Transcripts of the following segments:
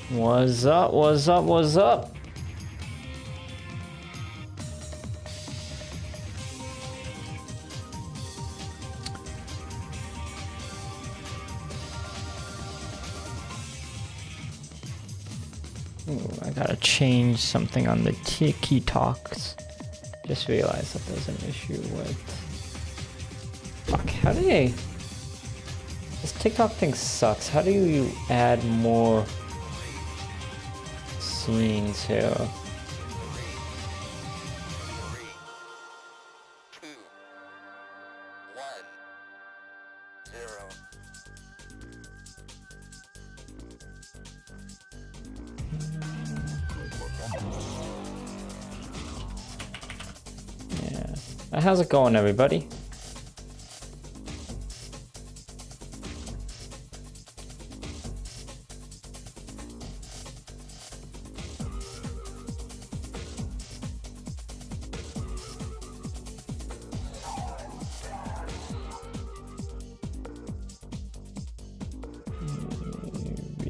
What's up? What's up? What's up? Ooh, I gotta change something on the Tiki Talks. Just realized that there's an issue with... Fuck, how do they... This TikTok thing sucks. How do you add more scenes here? How's it going, everybody?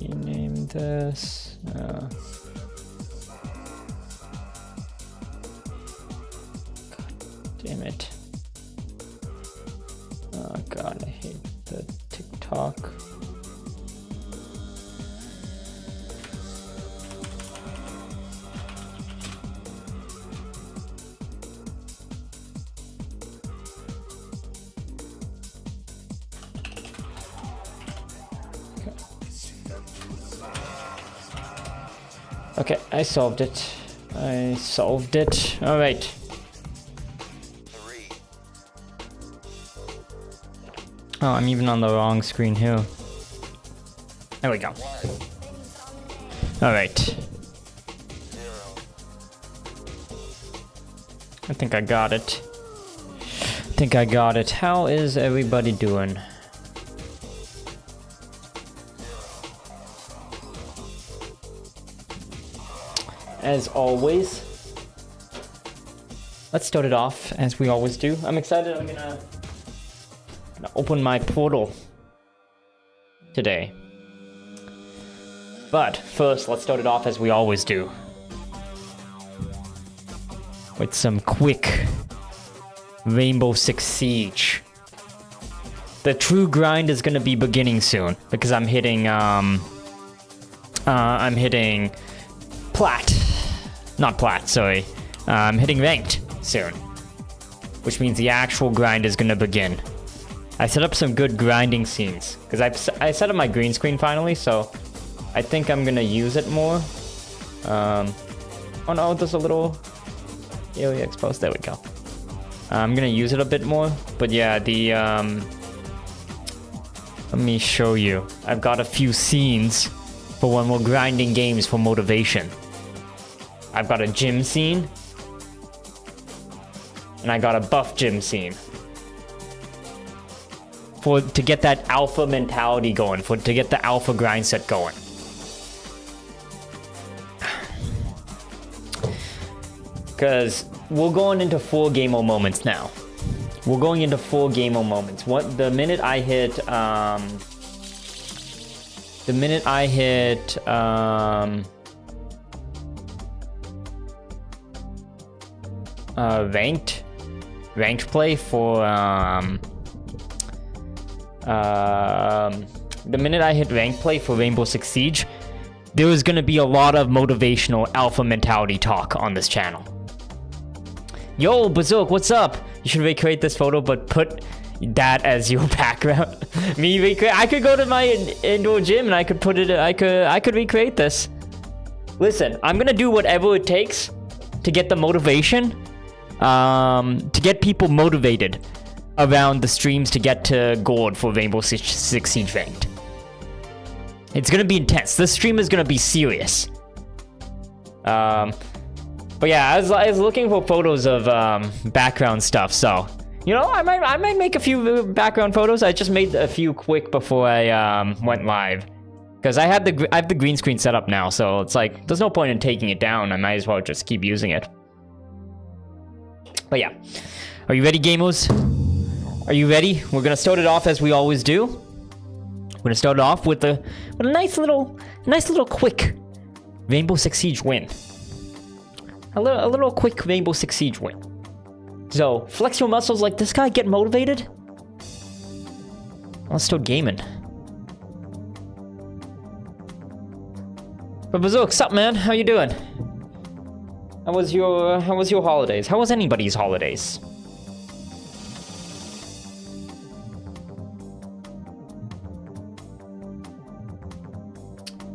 Rename this. Damn it. Oh god, I hate the TikTok. Okay, I solved it. I solved it. All right. Oh, I'm even on the wrong screen here. There we go. All right. I think I got it. How is everybody doing? As always, let's start it off as we always do. I'm excited. I'm gonna open my portal today. But first, let's start it off as we always do. With some quick Rainbow Six Siege. The true grind is gonna be beginning soon because I'm hitting plat. Not plat, sorry. I'm hitting ranked soon. Which means the actual grind is gonna begin. I set up some good grinding scenes because I set up my green screen finally, so I think I'm gonna use it more. Oh no, there's a little area exposed. There we go. I'm gonna use it a bit more, but yeah, the let me show you. I've got a few scenes for when we're grinding games for motivation. I've got a gym scene, and I got a buff gym scene. To get that alpha mentality going, to get the alpha grind set going. Because we're going into full game mode moments now. We're going into full game mode moments. The minute I hit ranked play for the minute I hit ranked play for Rainbow Six Siege, there is going to be a lot of motivational alpha mentality talk on this channel. Yo, Berserk, what's up? You should recreate this photo, but put that as your background. I could go to my indoor gym and I could put it. I could recreate this. Listen, I'm gonna do whatever it takes to get the motivation, to get people motivated around the streams to get to gold for Rainbow Six Siege ranked. It's gonna be intense. This stream is gonna be serious. But yeah, I was looking for photos of background stuff, so you know, I might make a few background photos. I just made a few quick before I went live, because I have the green screen set up now, so it's like there's no point in taking it down. I might as well just keep using it. But yeah. Are you ready, gamers? Are you ready? We're gonna start it off as we always do. We're gonna start it off with a nice little quick Rainbow Six Siege win. A little quick Rainbow Six Siege win. So, flex your muscles like this guy, get motivated. Let's start gaming. But Bazook, what's up, man? How you doing? How was your holidays? How was anybody's holidays?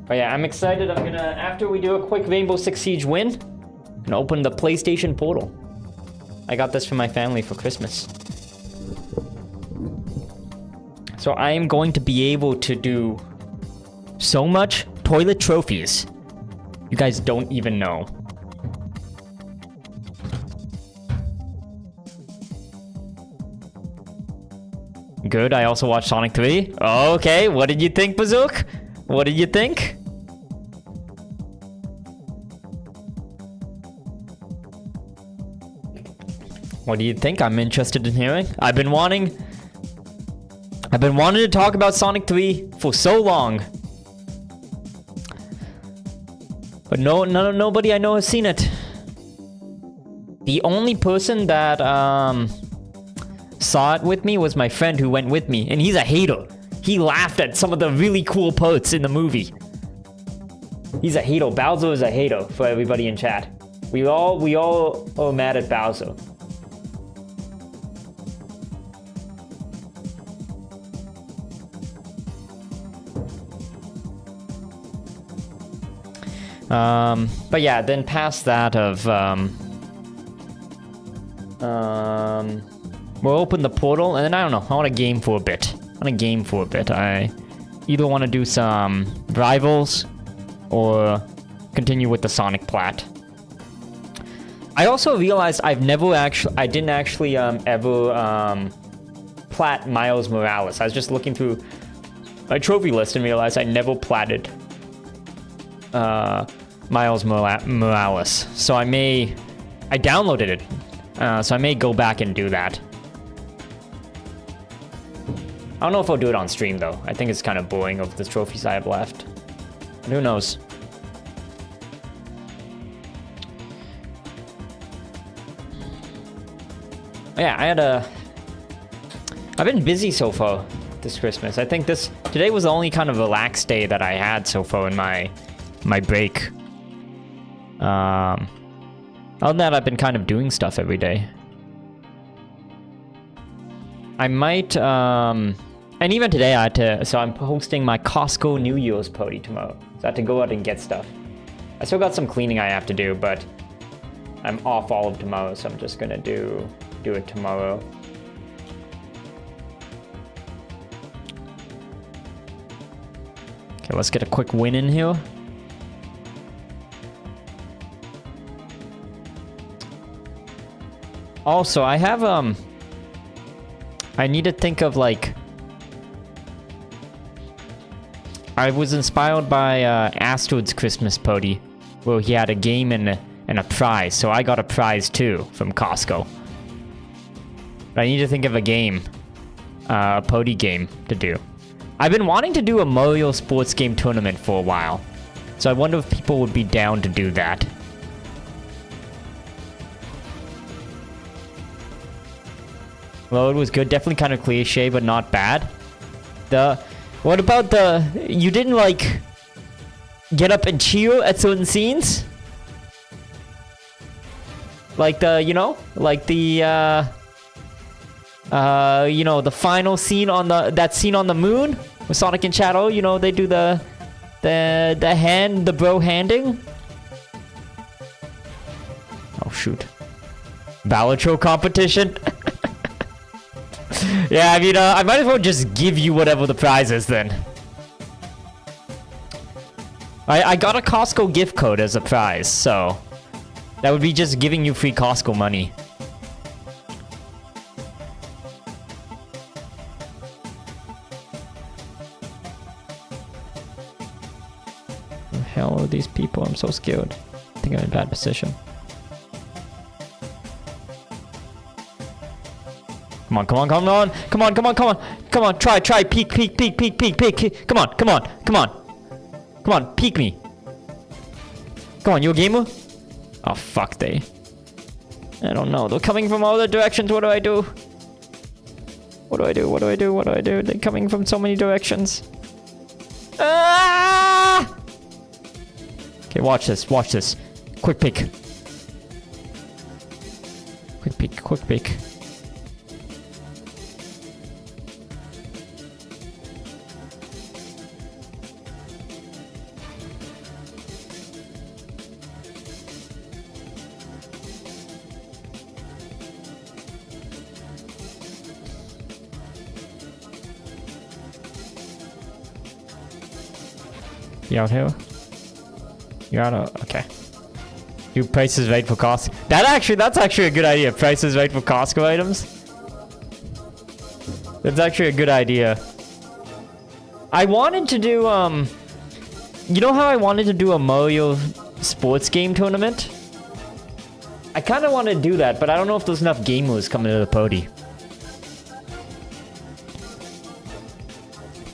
But yeah, I'm excited. I'm gonna, after we do a quick Rainbow Six Siege win, I'm gonna open the PlayStation Portal. I got this for my family for Christmas. So I am going to be able to do so much toilet trophies. You guys don't even know. Good, I also watched Sonic 3. Okay, what did you think, Bazook? What did you think? What do you think? I'm interested in hearing. I've been wanting to talk about Sonic 3 for so long. But nobody I know has seen it. The only person that saw it with me was my friend who went with me, and he's a hater. He laughed at some of the really cool parts in the movie. He's a hater. Bowser is a hater for everybody in chat. We all are mad at Bowser. But yeah, then past that of, we'll open the portal, and then I don't know, I want to game for a bit. I either want to do some rivals, or continue with the Sonic plat. I also realized I didn't actually, ever, plat Miles Morales. I was just looking through my trophy list and realized I never platted, Miles Morales. So I downloaded it. So I may go back and do that. I don't know if I'll do it on stream though. I think it's kind of boring of the trophies I have left. But who knows? Yeah, I've been busy so far this Christmas. I think today was the only kind of relaxed day that I had so far in my break. Other than that, I've been kind of doing stuff every day. I might, and even today I had to, so I'm hosting my Costco New Year's party tomorrow. So I have to go out and get stuff. I still got some cleaning I have to do, but I'm off all of tomorrow, so I'm just gonna do it tomorrow. Okay, let's get a quick win in here. Also, I have, I need to think of, like, I was inspired by Astrod's Christmas party, where he had a game and a prize, so I got a prize too from Costco. But I need to think of a game, a party game to do. I've been wanting to do a Mario sports game tournament for a while, so I wonder if people would be down to do that. Well, it was good. Definitely kind of cliche, but not bad. What about you didn't, like, get up and cheer at certain scenes? Like like the final scene on that scene on the moon with Sonic and Shadow, they do the bro handing. Oh, shoot. Balatro competition. Yeah, I mean, I might as well just give you whatever the prize is then. I got a Costco gift code as a prize, so that would be just giving you free Costco money. Who the hell are these people? I'm so scared. I think I'm in a bad position. Come on, come on, come on, come on, come on, come on, come on, try, peek, peek, peek, peek, peek, peek, come on, come on, come on, come on, peek me. Come on, you a gamer? Oh, fuck, I don't know, they're coming from all the directions, what do I do? What do I do, what do I do, what do I do? They're coming from so many directions. Ah! Okay, watch this, quick peek. Quick peek, quick peek. You out here? You out of... Okay. Do prices right for Costco. That's actually a good idea. Prices right for Costco items. That's actually a good idea. I wanted to do, you know how I wanted to do a Mario sports game tournament? I kind of want to do that, but I don't know if there's enough gamers coming to the party.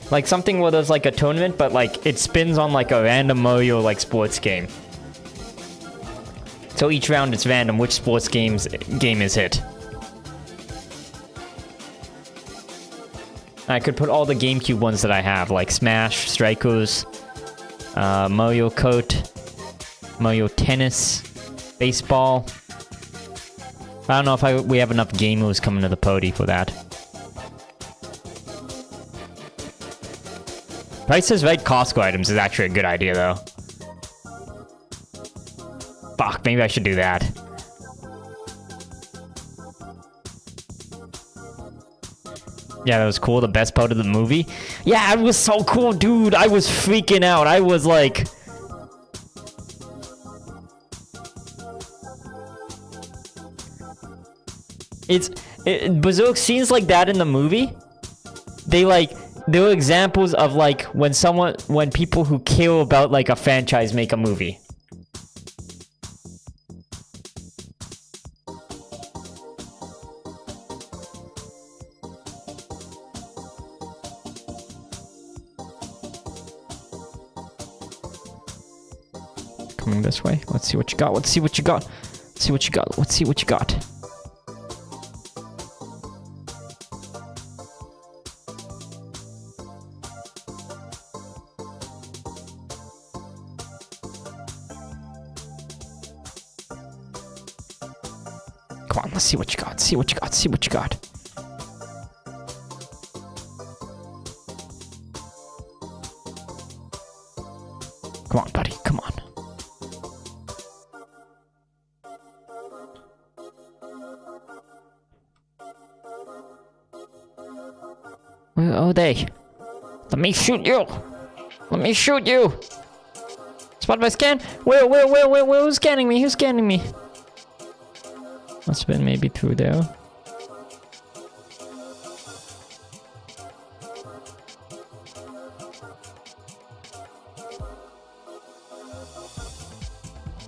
Like something where there's like a tournament, but like it spins on like a random Mario like sports game. So each round it's random which sports game is hit. I could put all the GameCube ones that I have, like Smash, Strikers, Mario Kart, Mario Tennis, Baseball. I don't know if we have enough gamers coming to the party for that. Prices Right Costco items is actually a good idea, though. Fuck, maybe I should do that. Yeah, that was cool. The best part of the movie. Yeah, it was so cool, dude. I was freaking out. I was like... Berserk scenes like that in the movie, there were examples of like when people who care about like a franchise make a movie. Coming this way. Let's see what you got. Let's see what you got. Let's see what you got. Let's see what you got. Come on, let's see what you got. See what you got. See what you got. Come on, buddy. Come on. Where are they? Let me shoot you. Let me shoot you. Spot by scan. Where? Who's scanning me? Who's scanning me? Must have been maybe through there.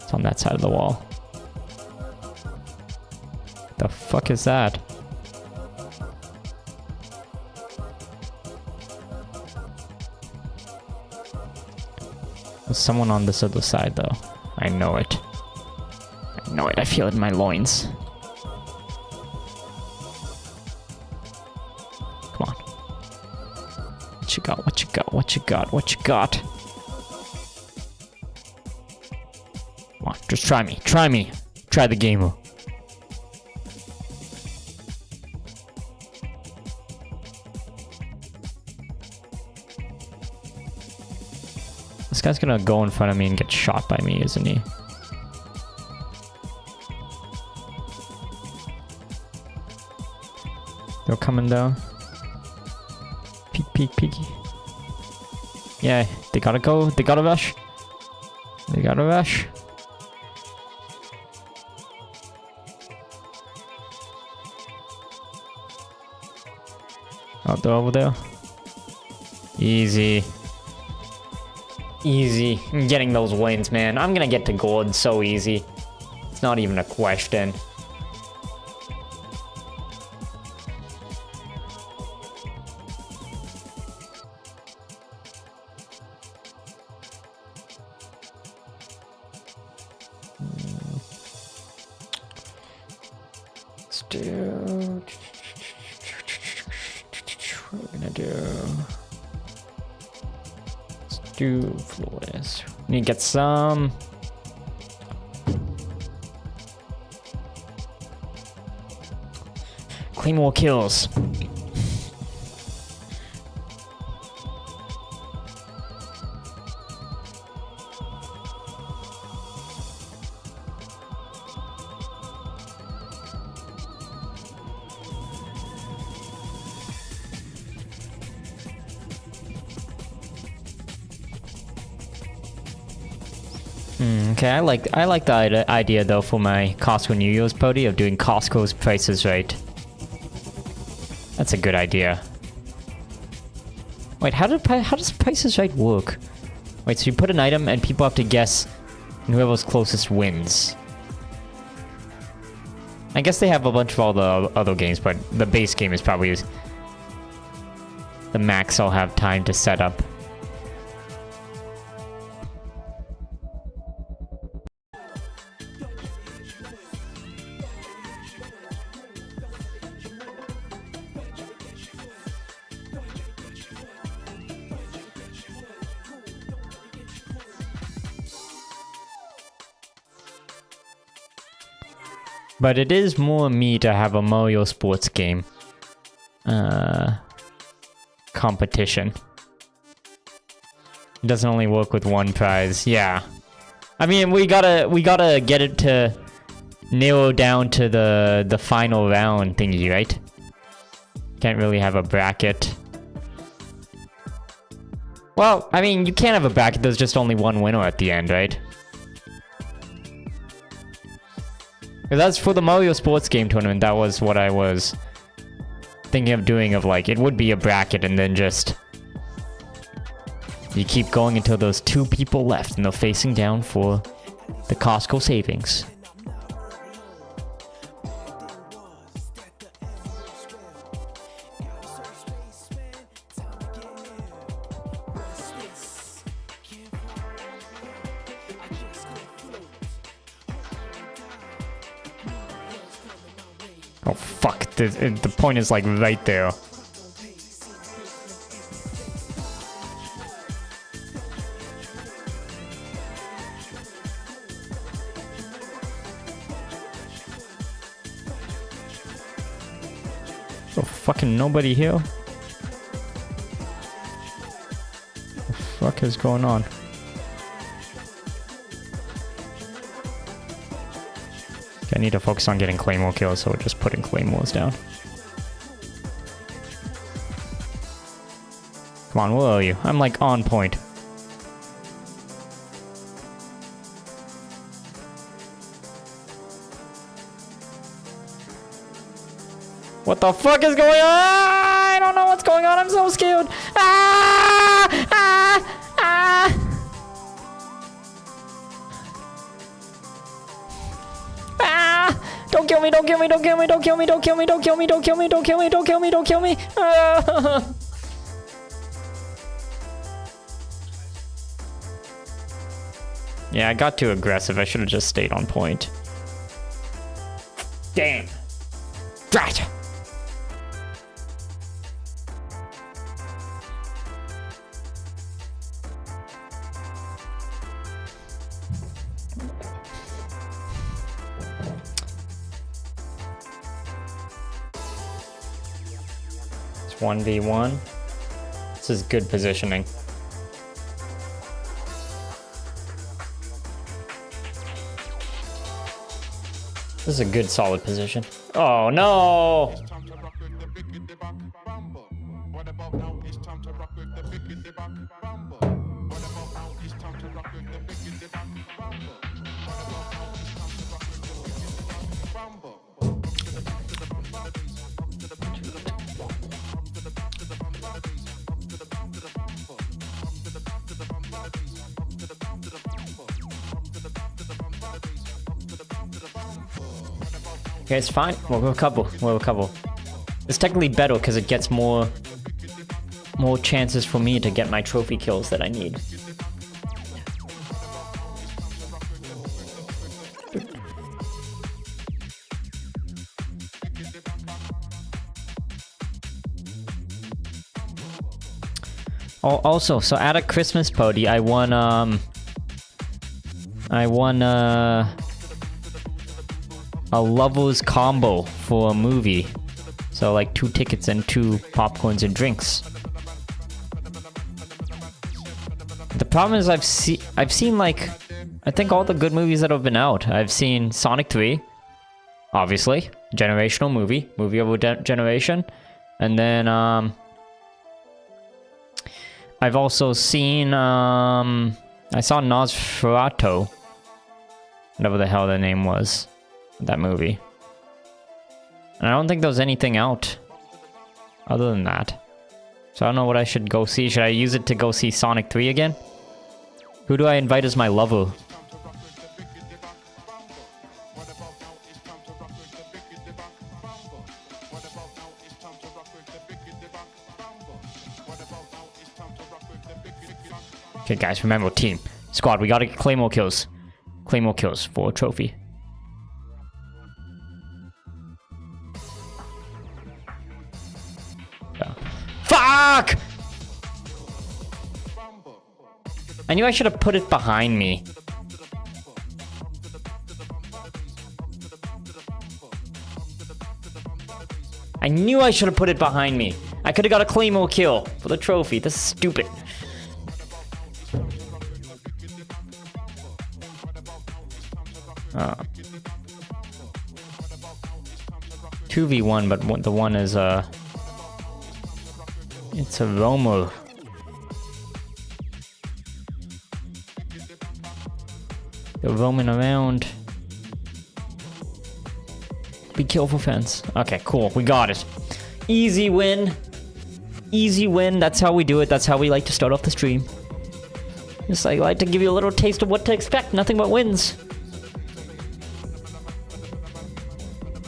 It's on that side of the wall. The fuck is that? There's someone on this other side though. I know it. I know it. I feel it in my loins. Come on. What you got? What you got? What you got? What you got? Come on, just try me. Try me. Try the gamer. This guy's gonna go in front of me and get shot by me, isn't he? They're coming down. Peek, peek, peeky. Yeah, they gotta go. They gotta rush. They gotta rush. Oh, they're over there. Easy. Easy. I'm getting those wins, man. I'm gonna get to gold so easy. It's not even a question. do? What are we gonna do? Let's do flawless. Need to get some. Claymore kills. Okay, I like the idea though for my Costco New Year's party of doing Costco's prices right. That's a good idea. Wait, how does prices right work? Wait, so you put an item and people have to guess, and whoever's closest wins. I guess they have a bunch of all the other games, but the base game is probably the max I'll have time to set up. But it is more me to have a Mario sports game competition. It doesn't only work with one prize. Yeah. I mean, we gotta get it to narrow down to the final round thingy, right? Can't really have a bracket. Well, I mean, you can't have a bracket. There's just only one winner at the end, right? That's for the Mario Sports Game Tournament. That was what I was thinking of doing, of like, it would be a bracket and then just you keep going until there's 2 people left and they're facing down for the Costco savings. Oh fuck, the point is like right there. Oh fucking nobody here? What the fuck is going on? I need to focus on getting Claymore kills, so we're just putting Claymores down. Come on, where are you? I'm like on point. What the fuck is going on? I don't know what's going on. I'm so scared. Ah! Ah! Ah! Don't kill me, don't kill me, don't kill me, don't kill me, don't kill me, don't kill me, don't kill me, don't kill me, don't kill me, don't kill me. Yeah, I got too aggressive. I should have just stayed on point. Damn. Right. It's 1v1. This is good positioning. This is a good solid position. Oh no! Okay, it's fine. We'll recover. We'll recover. It's technically better because it gets more chances for me to get my trophy kills that I need. Oh, also, so at a Christmas party, I won a Lovers combo for a movie. So like 2 tickets and 2 popcorns and drinks. The problem is I've seen like, I think all the good movies that have been out. I've seen Sonic 3, obviously, generational movie of a generation. And then I've also seen I saw Nosferatu, whatever the hell the name was, that movie. And I don't think there was anything out other than that. So I don't know what I should go see. Should I use it to go see Sonic 3 again? Who do I invite as my lover? Okay, guys, remember, team. Squad, we gotta get Claymore kills. Claymore kills for a trophy. Yeah. Fuck! I knew I should have put it behind me. I knew I should have put it behind me. I could have got a Claymore kill for the trophy. This is stupid. Uh, 2v1, but the one is it's a Romo. They're roaming around. Be careful, fans. Okay, cool. We got it. Easy win. Easy win. That's how we do it. That's how we like to start off the stream. Just like to give you a little taste of what to expect. Nothing but wins.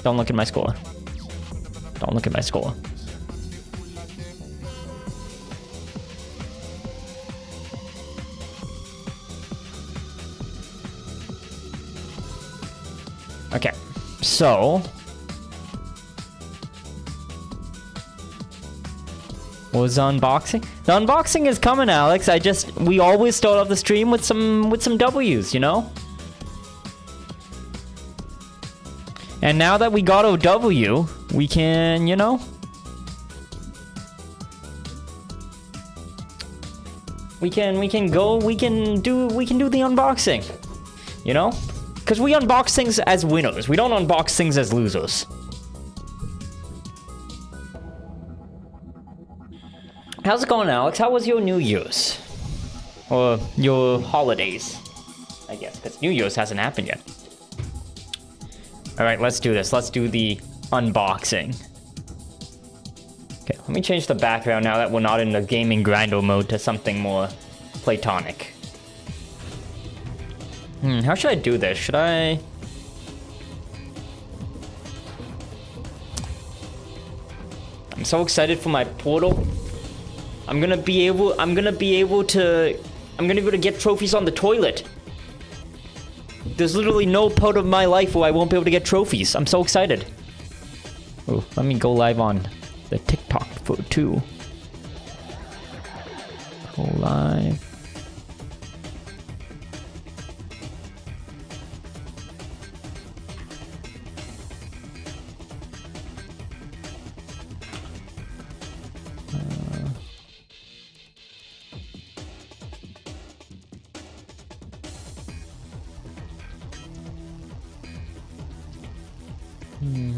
Don't look at my score. Don't look at my score. Okay, so was unboxing? The unboxing is coming, Alex. We always start off the stream with some W's, you know? And now that we got a W, we can, you know, we can do the unboxing, you know? Because we unbox things as winners. We don't unbox things as losers. How's it going, Alex? How was your New Year's? Or your holidays, I guess, because New Year's hasn't happened yet. All right, let's do this. Let's do the unboxing. Okay, let me change the background now that we're not in the gaming grinder mode to something more platonic. How should I do this? Should I... I'm so excited for my portal. I'm gonna be able to get trophies on the toilet. There's literally no part of my life where I won't be able to get trophies. I'm so excited. Oh, let me go live on the TikTok for too. Go live.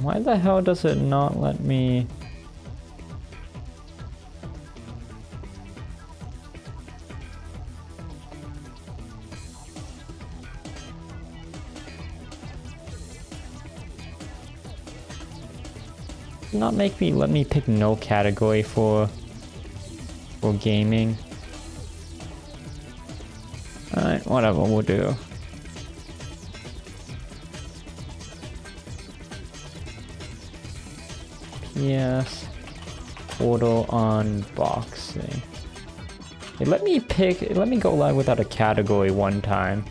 Why the hell does it not let me... Not make me let me pick no category for gaming. Alright, whatever, we'll do. Yes. Portal unboxing. Hey, let me go live without a category one time.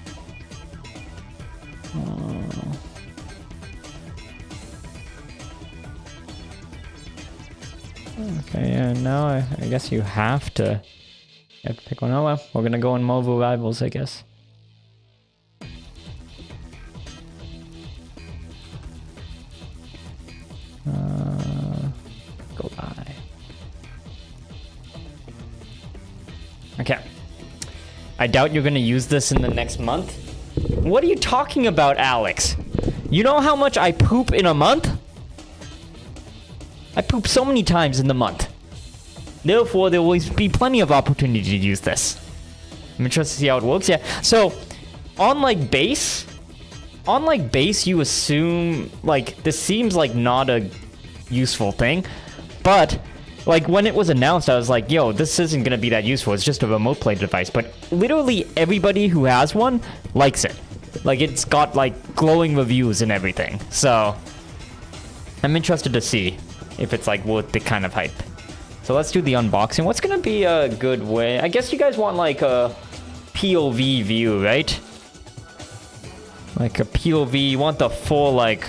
Okay, yeah, now I guess you have to You have to pick one. Oh well, we're gonna go on Marvel Rivals, I guess. Go by. Okay. I doubt you're gonna use this in the next month. What are you talking about, Alex? You know how much I poop in a month? I poop so many times in the month. Therefore, there will be plenty of opportunity to use this. I'm interested to see how it works. Yeah. So, on like base, you assume like this seems like not a useful thing, but like when it was announced, I was like, yo, this isn't gonna be that useful. It's just a remote play device. But literally everybody who has one likes it. Like it's got like glowing reviews and everything. So I'm interested to see if it's like worth the kind of hype. So let's do the unboxing. What's gonna be a good way? I guess you guys want like a POV view, right? Like a POV, you want the full like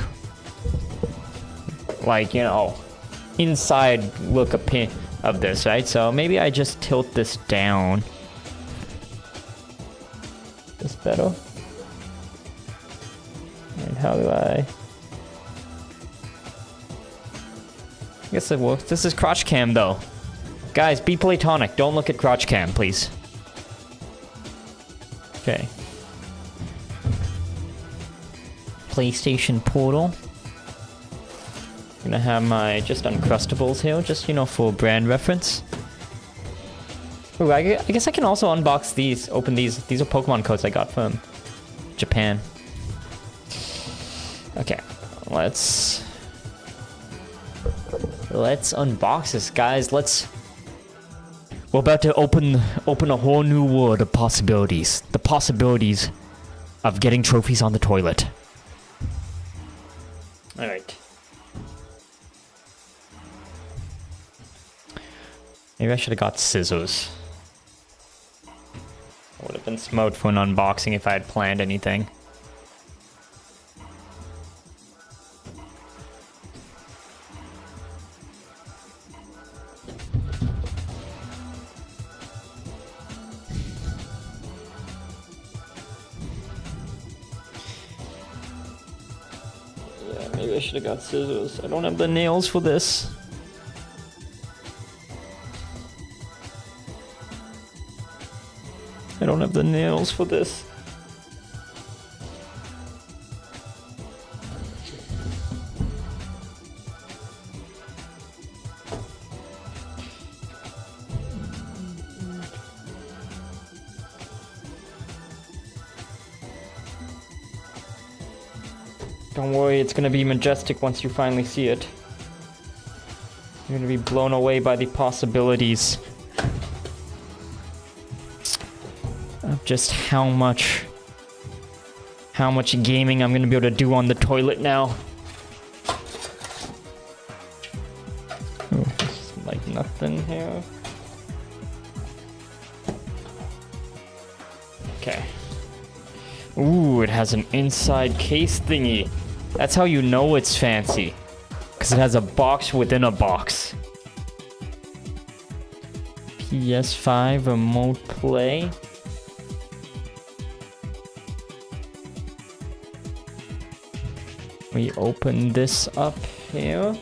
you know, inside look of this, right? So maybe I just tilt this down. This better? And how do I guess it works. This is crotch cam though. Guys, be platonic. Don't look at crotch cam, please. Okay. PlayStation Portal. I'm gonna have my just Uncrustables here, just, you know, for brand reference. Ooh, I guess I can also unbox these, open these. These are Pokemon codes I got from Japan. Okay, let's unbox this, guys. We're about to open a whole new world of possibilities. The possibilities of getting trophies on the toilet. All right. Maybe I should have got scissors. I would have been smoked for an unboxing if I had planned anything. Yeah, maybe I should have got scissors. I don't have the nails for this. I don't have the nails for this. Don't worry, it's gonna be majestic once you finally see it. You're gonna be blown away by the possibilities of just how much gaming I'm gonna be able to do on the toilet now. Ooh, there's like nothing here. Okay. Ooh, it has an inside case thingy. That's how you know it's fancy. Because it has a box within a box. PS5 remote play. We open this up here.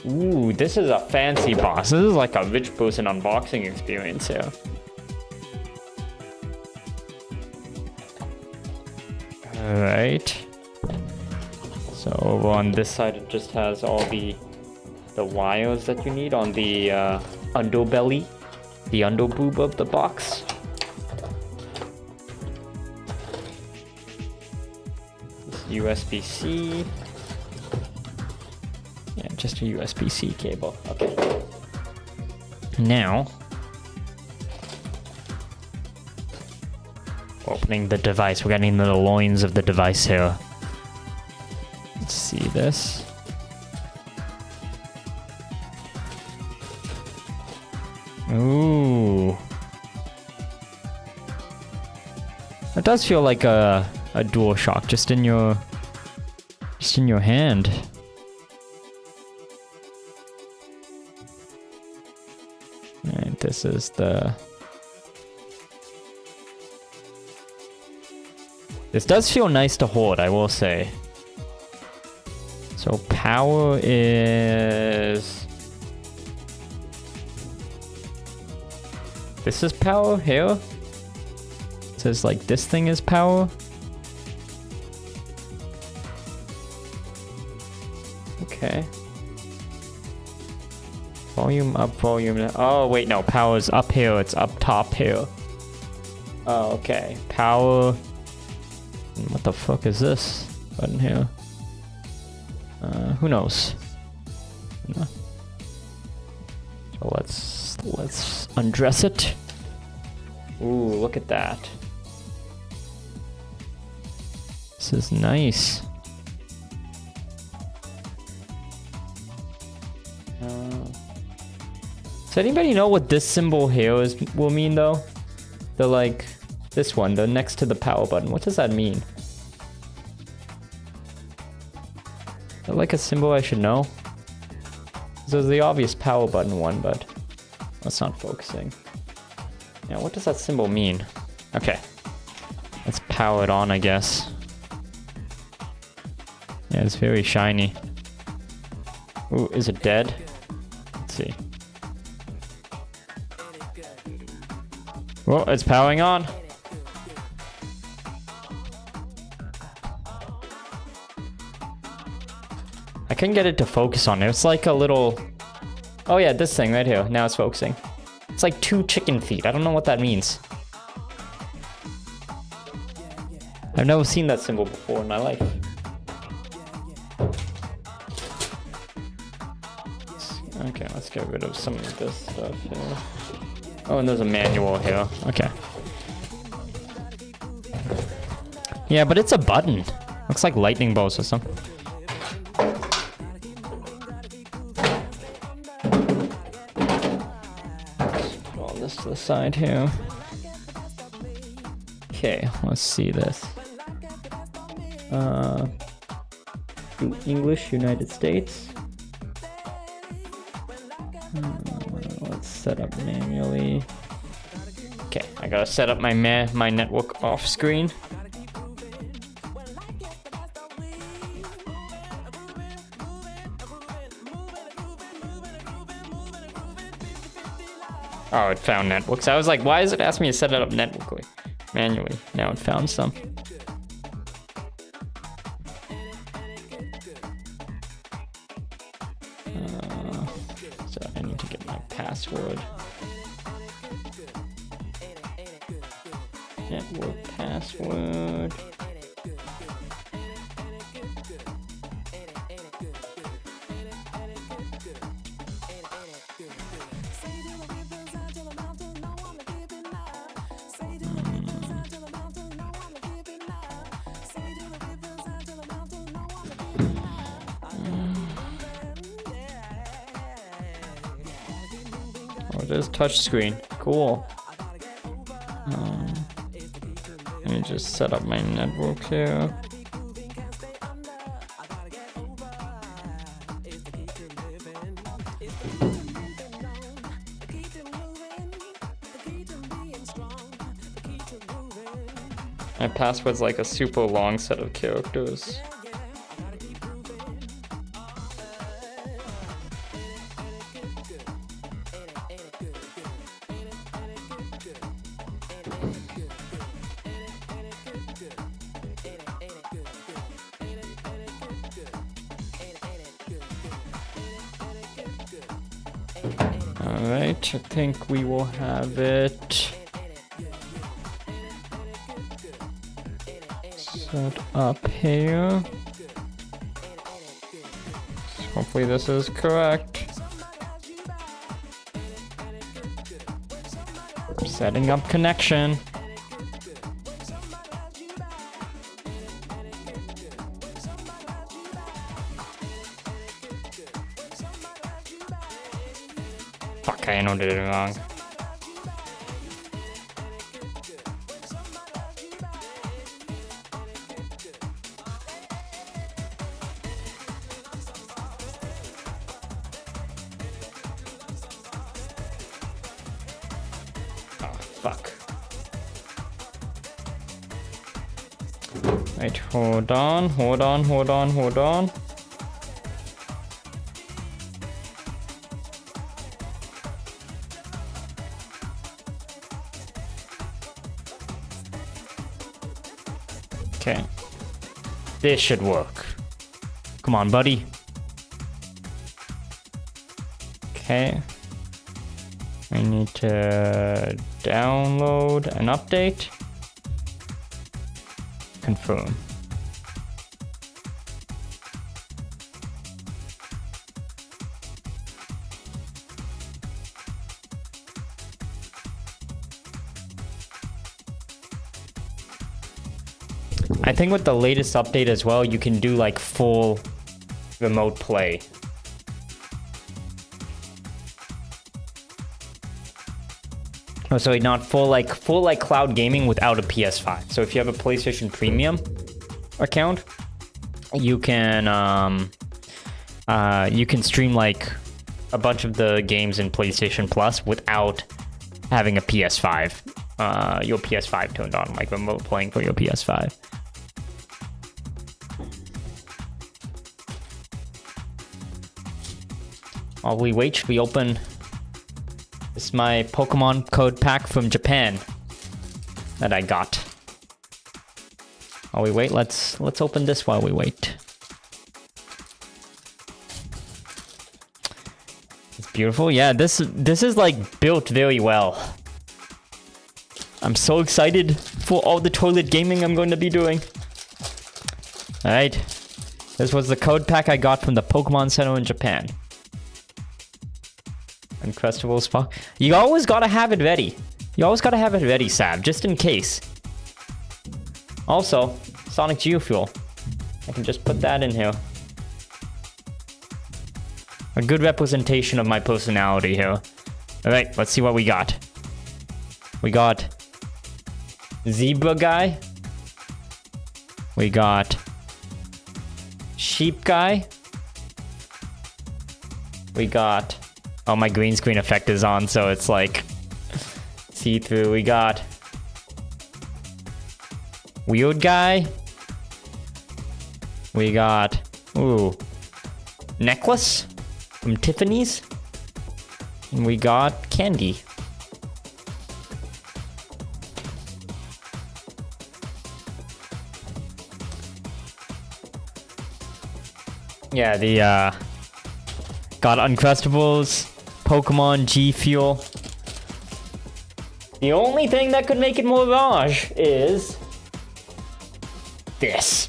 Ooh, this is a fancy box. This is like a rich person unboxing experience here. Alright. So over on this side it just has all the wires that you need on the underbelly, the underboob of the box. USB-C. Yeah, just a USB-C cable. Okay. Now, opening the device. We're getting the loins of the device here. Let's see this. Ooh. It does feel like a DualShock just in your hand. Alright, This is the... This does feel nice to hold, I will say. So power is... This is power here. It says like this thing is power. Okay. Volume up, volume down. Oh wait, no, power's up here, it's up top here. Oh, okay. Power. What the fuck is this button here? Who knows? So let's undress it. Ooh, look at that. This is nice. Does anybody know what this symbol here will mean though? The like, this one, the next to the power button. What does that mean? Is that like a symbol I should know? There's the obvious power button one, but that's not focusing. Yeah, what does that symbol mean? Okay. Let's power it on, I guess. Yeah, it's very shiny. Ooh, is it dead? Let's see. Well, it's powering on. I couldn't get it to focus on it. It's like a little... Oh yeah, this thing right here. Now it's focusing. It's like 2 chicken feet. I don't know what that means. I've never seen that symbol before in my life. Okay, let's get rid of some of this stuff here. Oh, and there's a manual here. Okay. Yeah, but it's a button. Looks like lightning bolts or something. Put all this to the side here. Okay, let's see this. English, United States. Let's set up manually. Okay, I gotta set up my network off screen. Oh, it found networks. I was like, why is it asking me to set it up network manually? Now it found some. So I need to get my password. Network password. Oh, it is touchscreen. Cool. Let me just set up my network here. My password's like a super long set of characters. Alright, I think we will have it set up here. Hopefully this is correct. Setting up connection. Fuck, I know did it wrong. Fuck. Wait, hold on. Okay. This should work. Come on, buddy. Okay. I need to download an update. Confirm. I think with the latest update as well, you can do like full remote play. Oh, so not full like cloud gaming without a PS5. So if you have a PlayStation Premium account, you can stream like a bunch of the games in PlayStation Plus without having a PS5, your PS5 turned on, like remote playing for your PS5. While we wait, should we open? This is my Pokemon code pack from Japan that I got. While we wait, let's open this while we wait. It's beautiful. Yeah, this is like built very well. I'm so excited for all the toilet gaming I'm going to be doing. All right, this was the code pack I got from the Pokemon Center in Japan. Uncrustable Spark. You always gotta have it ready. You always gotta have it ready, Sab, just in case. Also, Sonic Geofuel. I can just put that in here. A good representation of my personality here. Alright, let's see what we got. We got Zebra Guy. We got Sheep Guy. We got... Oh, my green screen effect is on, so it's like see-through. We got Weird Guy. We got, ooh, Necklace from Tiffany's. And we got Candy. Yeah, the, got Uncrustables, Pokemon G Fuel. The only thing that could make it more Raj is this.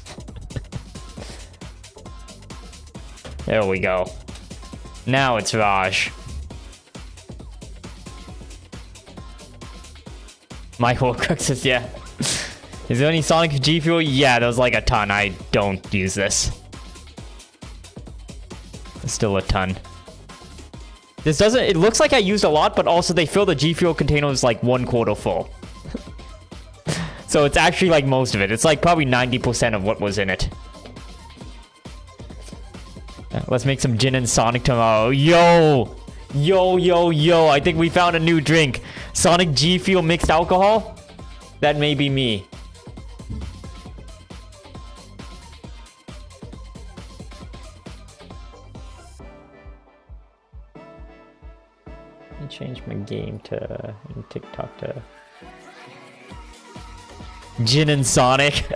There we go. Now it's Raj. Michael Cruxus, yeah. Is there any Sonic G Fuel? Yeah, there's like a ton. I don't use this. Still a ton. This doesn't, it looks like I used a lot, but also they fill the G Fuel containers like 1/4 full. So it's actually like most of it. It's like probably 90% of what was in it. Let's make some gin and Sonic tomorrow. Yo! Yo, yo, yo. I think we found a new drink. Sonic G Fuel mixed alcohol? That may be me. Change my game to TikTok to Gin and Sonic.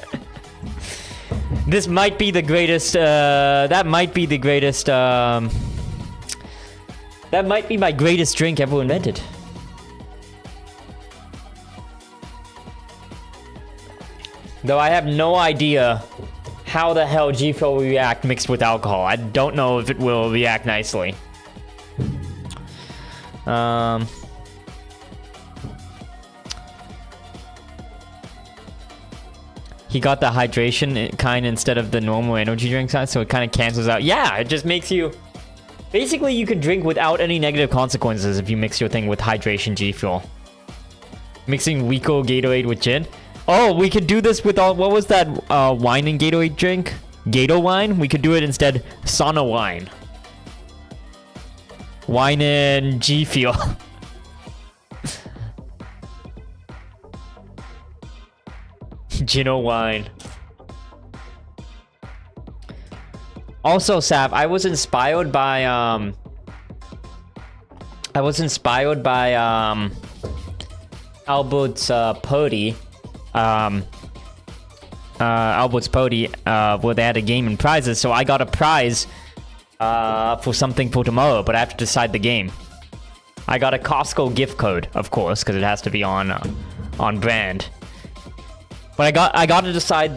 This might be the greatest, that might be the greatest, that might be my greatest drink ever invented. Though I have no idea how the hell G Fuel will react mixed with alcohol. I don't know if it will react nicely. He got the hydration kind instead of the normal energy drink side, so it kind of cancels out. Yeah, it just makes you... Basically, you can drink without any negative consequences if you mix your thing with hydration G Fuel. Mixing Rico Gatorade with gin. Oh, we could do this with all... What was that wine and Gatorade drink? Gator wine? We could do it instead Sauna wine. Wine and G Fuel. Genuine. Also, Sav, I was inspired by Albert's Pody. Albert's Pody, where they had a game and prizes, so I got a prize for something for tomorrow, but I have to decide the game. I got a Costco gift code, of course, because it has to be on brand. But I got to decide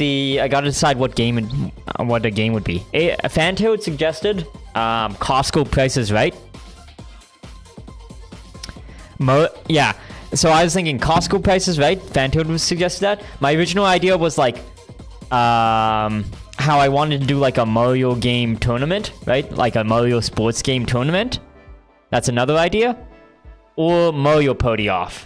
what game what the game would be. Fantoad suggested Costco Price is Right. Yeah. So I was thinking Costco Price is Right. Fantoad was suggested that. My original idea was like how I wanted to do like a Mario game tournament, right? Like a Mario sports game tournament. That's another idea. Or Mario Party Off.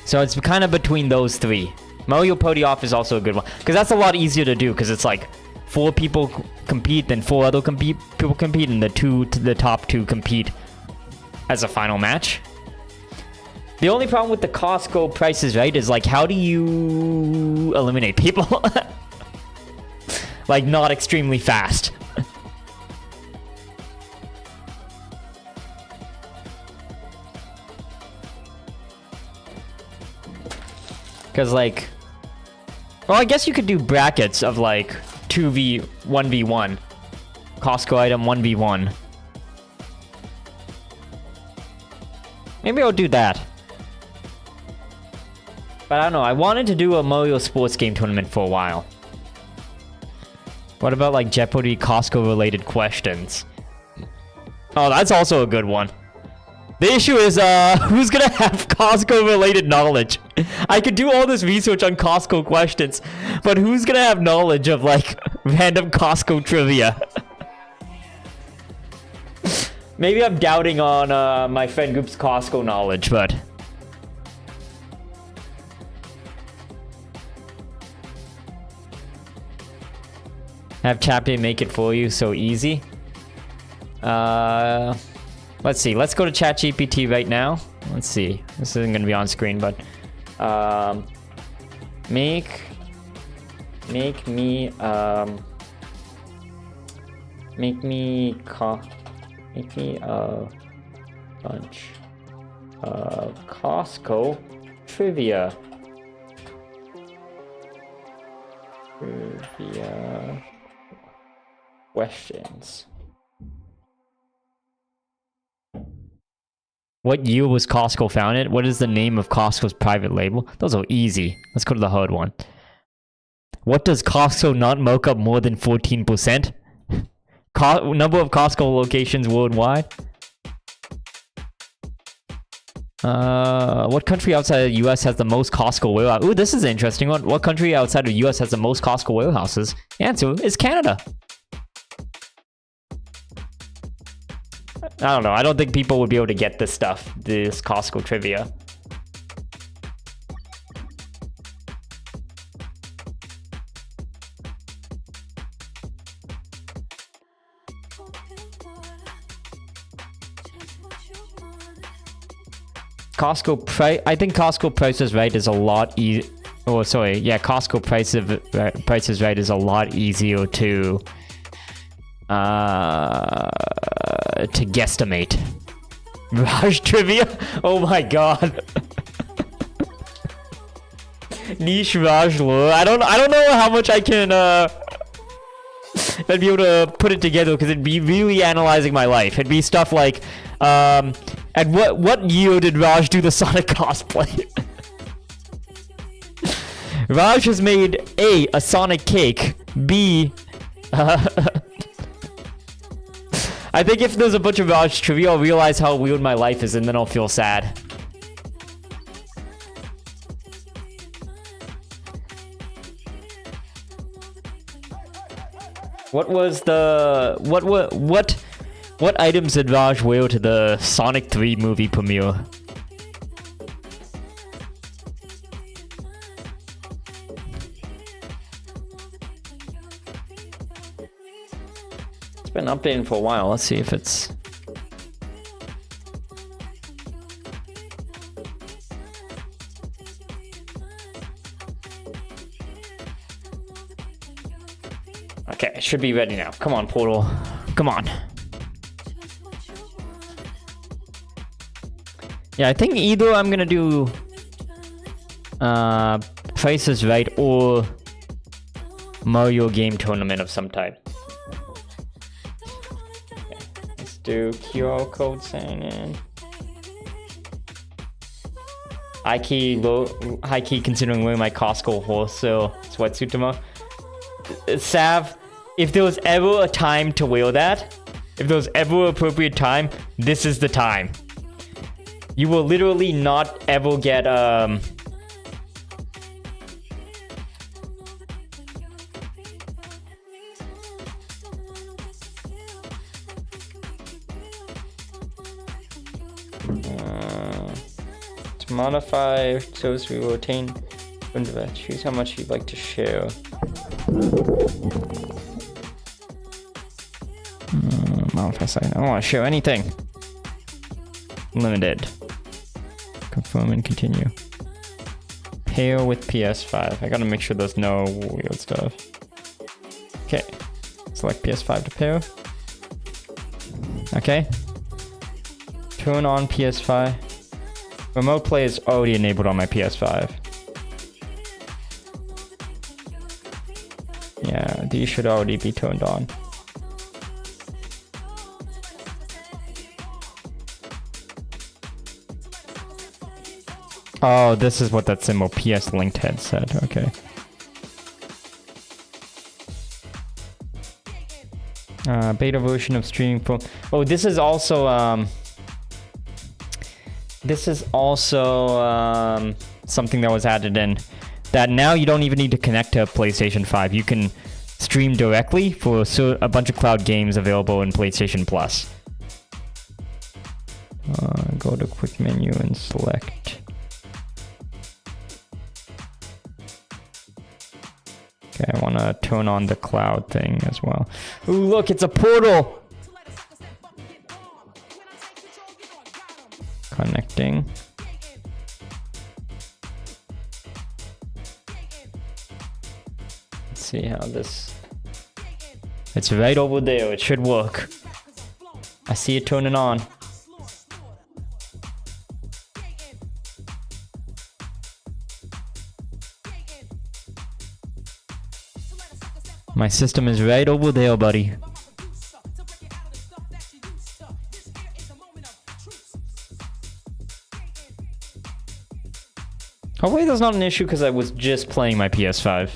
So it's kind of between those three. Mario Party Off is also a good one. Because that's a lot easier to do. Because it's like 4 people compete, then 4 other people compete, and the top 2 compete as a final match. The only problem with the Costco Price is Right is like, how do you eliminate people? Like, not extremely fast. Because, like... Well, I guess you could do brackets of, like, 1v1. Costco item 1v1. Maybe I'll do that. But I don't know. I wanted to do a Mario sports game tournament for a while. What about, like, Jeopardy Costco-related questions? Oh, that's also a good one. The issue is, who's gonna have Costco-related knowledge? I could do all this research on Costco questions, but who's gonna have knowledge of, like, random Costco trivia? Maybe I'm doubting on, my friend group's Costco knowledge, but... Have Chappie make it for you so easy. Let's see. Let's go to ChatGPT right now. Let's see. This isn't gonna be on screen, but make me a bunch of Costco trivia. Questions. What year was Costco founded? What is the name of Costco's private label? Those are easy. Let's go to the hard one. What does Costco not mark up more than 14%? Number of Costco locations worldwide? What country outside of the US has the most Costco warehouses? Ooh, this is an interesting one. What country outside of the US has the most Costco warehouses? The answer is Canada. I don't know. I don't think people would be able to get this stuff. This Costco trivia. Costco price. I think Costco Price is Right is a lot easier. Oh, sorry. Yeah, Costco Price is Right is a lot easier to guesstimate. Raj trivia? Oh my god. Niche Raj lore. I don't know how much I can I'd be able to put it together because it'd be really analyzing my life. It'd be stuff like at what year did Raj do the Sonic cosplay? Raj has made a Sonic cake, B I think if there's a bunch of Raj trivia, I'll realize how weird my life is, and then I'll feel sad. What items did Raj wear to the Sonic 3 movie premiere? Been updating for a while. Let's see if it's... Okay, it should be ready now. Come on, Portal. Come on. Yeah, I think either I'm gonna do Price is Right or Mario game tournament of some type. Okay, let's do QR code sign in. High key considering wearing my Costco wholesale sweatsuit tomorrow. Sav, if there was ever a time to wear that, if there was ever an appropriate time, this is the time. You will literally not ever get to modify so as we will attain. Choose how much you'd like to share. Modify site. I don't want to share anything. Limited. Confirm and continue. Pair with PS5. I gotta make sure there's no weird stuff. Okay. Select PS5 to pair. Okay. Turn on PS5. Remote play is already enabled on my PS5. Yeah, these should already be turned on. Oh, this is what that symbol PS linked head said. Okay. Beta version of streaming phone. Oh, this is also something that was added in. That now you don't even need to connect to PlayStation 5. You can stream directly for a bunch of cloud games available in PlayStation Plus. Go to quick menu and select. Okay, I want to turn on the cloud thing as well. Ooh, look, it's a portal! Connecting. Let's see how this... It's right over there. It should work. I see it turning on. My system is right over there, buddy. Hopefully that's not an issue because I was just playing my PS5.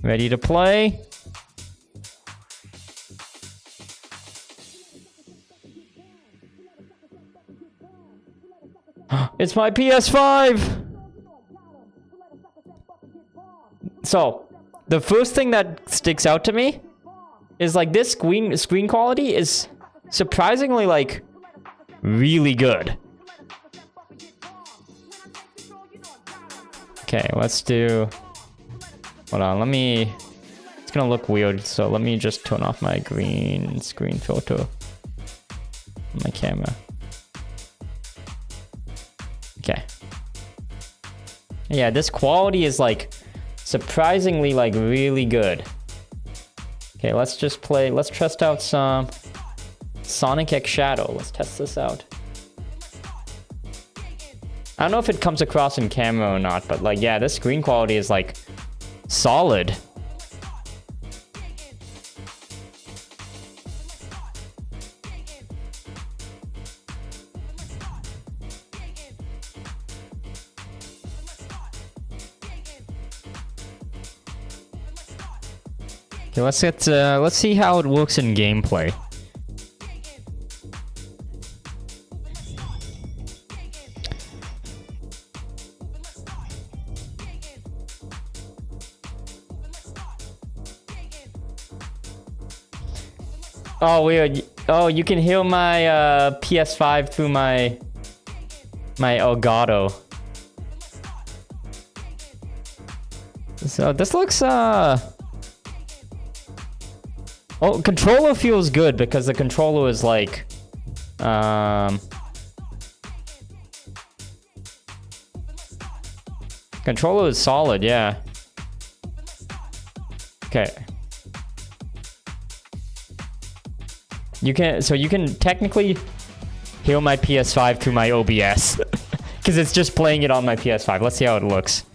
Ready to play? It's my PS5! So, the first thing that sticks out to me is like this screen quality is surprisingly like really good. Okay, let's do... Hold on, it's gonna look weird, so let me just turn off my green screen filter on my camera. Okay. Yeah, this quality is like surprisingly like really good. Okay, let's test out some Sonic X Shadow. Let's test this out. I don't know if it comes across in camera or not, but like, yeah, this screen quality is like solid. Okay, let's see how it works in gameplay. Oh, weird. Oh, you can hear my PS5 through my Elgato. So this looks oh, controller feels good because the controller is like controller is solid, yeah. Okay. You can technically hear my PS5 through my OBS. Because it's just playing it on my PS5. Let's see how it looks.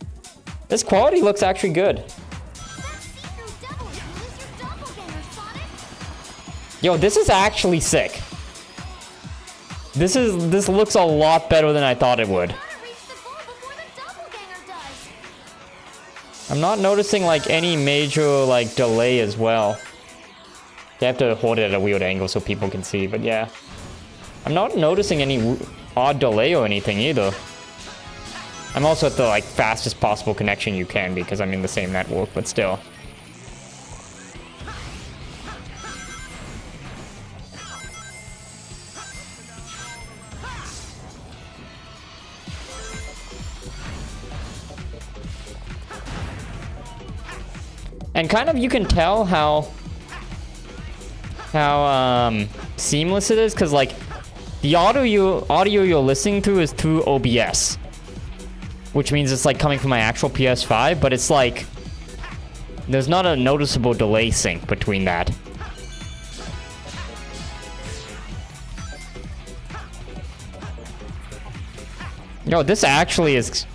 This quality looks actually good. Yo, this is actually sick. This looks a lot better than I thought it would. I'm not noticing like any major like delay as well. You have to hold it at a weird angle so people can see, but yeah. I'm not noticing any odd delay or anything either. I'm also at the like fastest possible connection you can because I'm in the same network, but still. And kind of you can tell how seamless it is, because like the audio you're listening to is through OBS, which means it's like coming from my actual PS5, but it's like there's not a noticeable delay sync between that. Yo, this actually is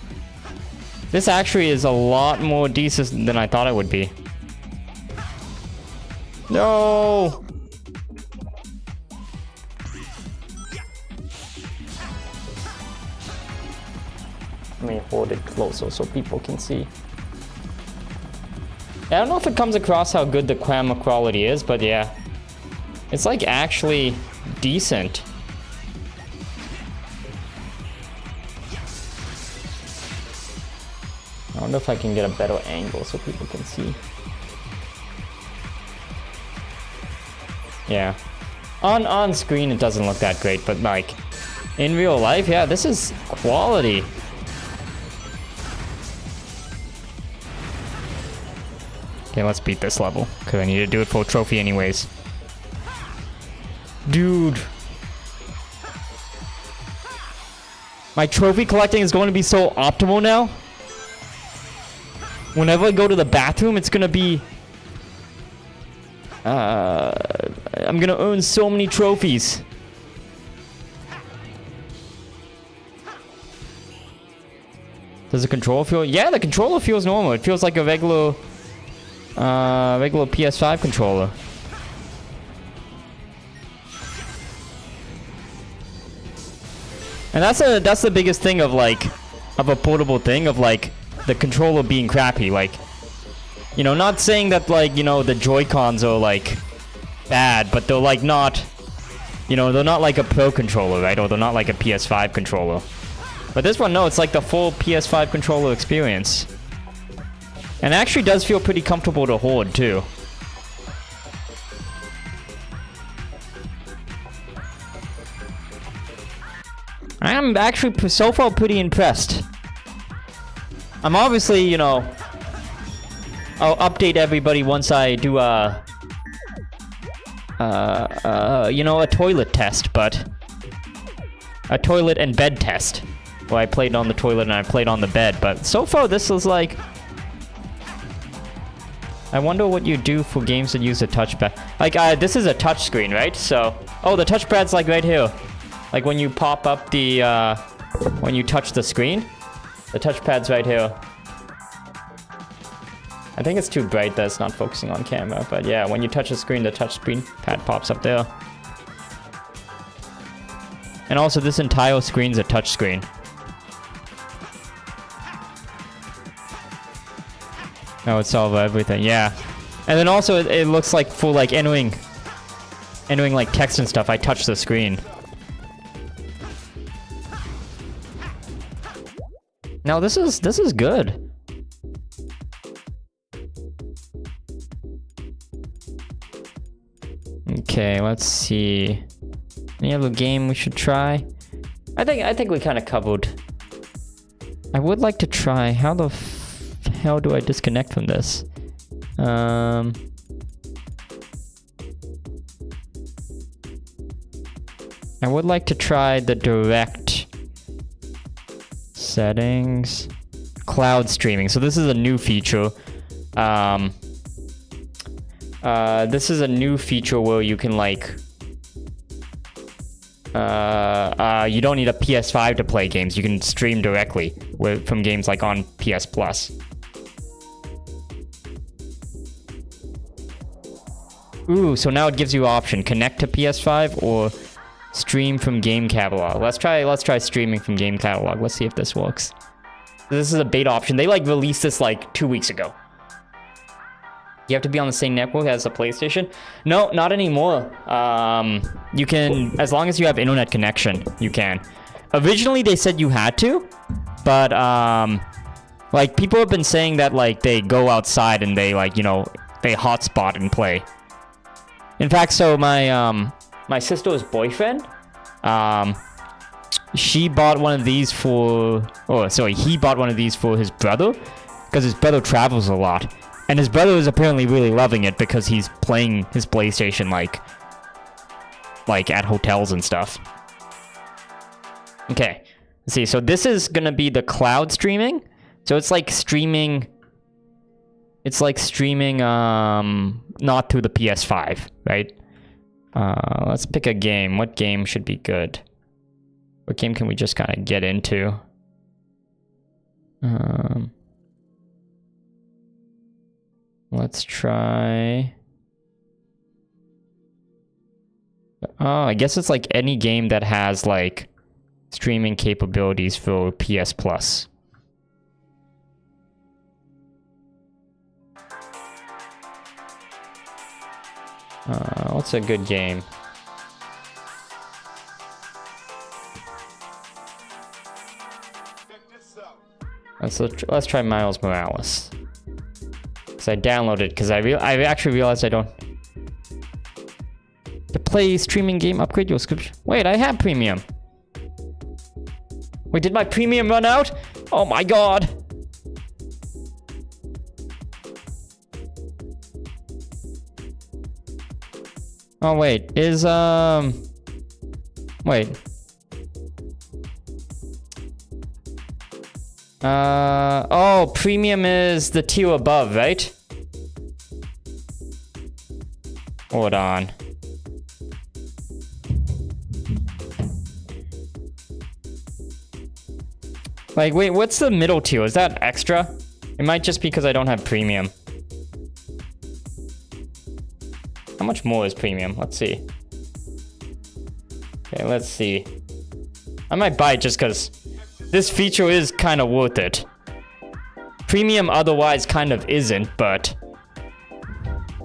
a lot more decent than I thought it would be. No. Let me hold it closer so people can see. I don't know if it comes across how good the camera quality is, but yeah. It's like actually decent. I wonder if I can get a better angle so people can see. Yeah. On screen it doesn't look that great, but like in real life, yeah, this is quality. Okay, let's beat this level, because I need to do it for a trophy anyways. Dude. My trophy collecting is going to be so optimal now. Whenever I go to the bathroom, it's going to be... I'm going to earn so many trophies. Does the controller feel... Yeah, the controller feels normal. It feels like a regular PS5 controller. And that's the biggest thing of like a portable thing, of like the controller being crappy. Like, you know, not saying that like, you know, the Joy-Cons are like bad, but they're like not, you know, they're not like a Pro controller, right? Or they're not like a PS5 controller. But this one, no, it's like the full PS5 controller experience. And it actually does feel pretty comfortable to hold, too. I'm actually so far pretty impressed. I'm obviously, you know, I'll update everybody once I do you know, a toilet test, but a toilet and bed test. Where I played on the toilet and I played on the bed, but so far this is like... I wonder what you do for games that use a touchpad. Like, this is a touch screen, right? So, oh, the touchpad's like right here. Like when you pop up the, when you touch the screen, the touchpad's right here. I think it's too bright that it's not focusing on camera, but yeah, when you touch the screen, the touch screen pad pops up there. And also, this entire screen's a touch screen. Oh, it's all everything, yeah. And then also, it looks like for like entering like text and stuff, I touch the screen. Now this is good. Okay, let's see. Any other game we should try? I think we kind of covered. I would like to try. How the hell do I disconnect from this? I would like to try the direct settings, cloud streaming. So this is a new feature. I This is a new feature where you can like you don't need a PS5 to play games. You can stream directly from games like on PS Plus. Ooh, so now it gives you option: connect to PS5 or stream from game catalog. Let's try streaming from game catalog. Let's see if this works. This is a beta option. They like released this like 2 weeks ago. You have to be on the same network as the PlayStation. No, not anymore. You can, as long as you have internet connection, you can. Originally, they said you had to, but like people have been saying that like they go outside and they like, you know, they hotspot and play. In fact, so my sister's boyfriend, he bought one of these for his brother, because his brother travels a lot. And his brother is apparently really loving it because he's playing his PlayStation like at hotels and stuff. Okay, let's see. So this is gonna be the cloud streaming. So it's like streaming. It's like streaming, not through the PS5, right? Let's pick a game. What game should be good? What game can we just kind of get into? Let's try... Oh, I guess it's like any game that has like streaming capabilities for PS Plus. What's a good game? Let's try Miles Morales. Because I downloaded, because I actually realized I don't... To play streaming game, upgrade your subscription. Wait, I have premium. Wait, did my premium run out? Oh my god. Oh wait, is wait. Oh, premium is the tier above, right? Hold on. Like, wait, what's the middle tier? Is that extra? It might just be because I don't have premium. How much more is premium? Let's see. Okay, let's see. I might buy it just because this feature is kind of worth it. Premium otherwise kind of isn't, but...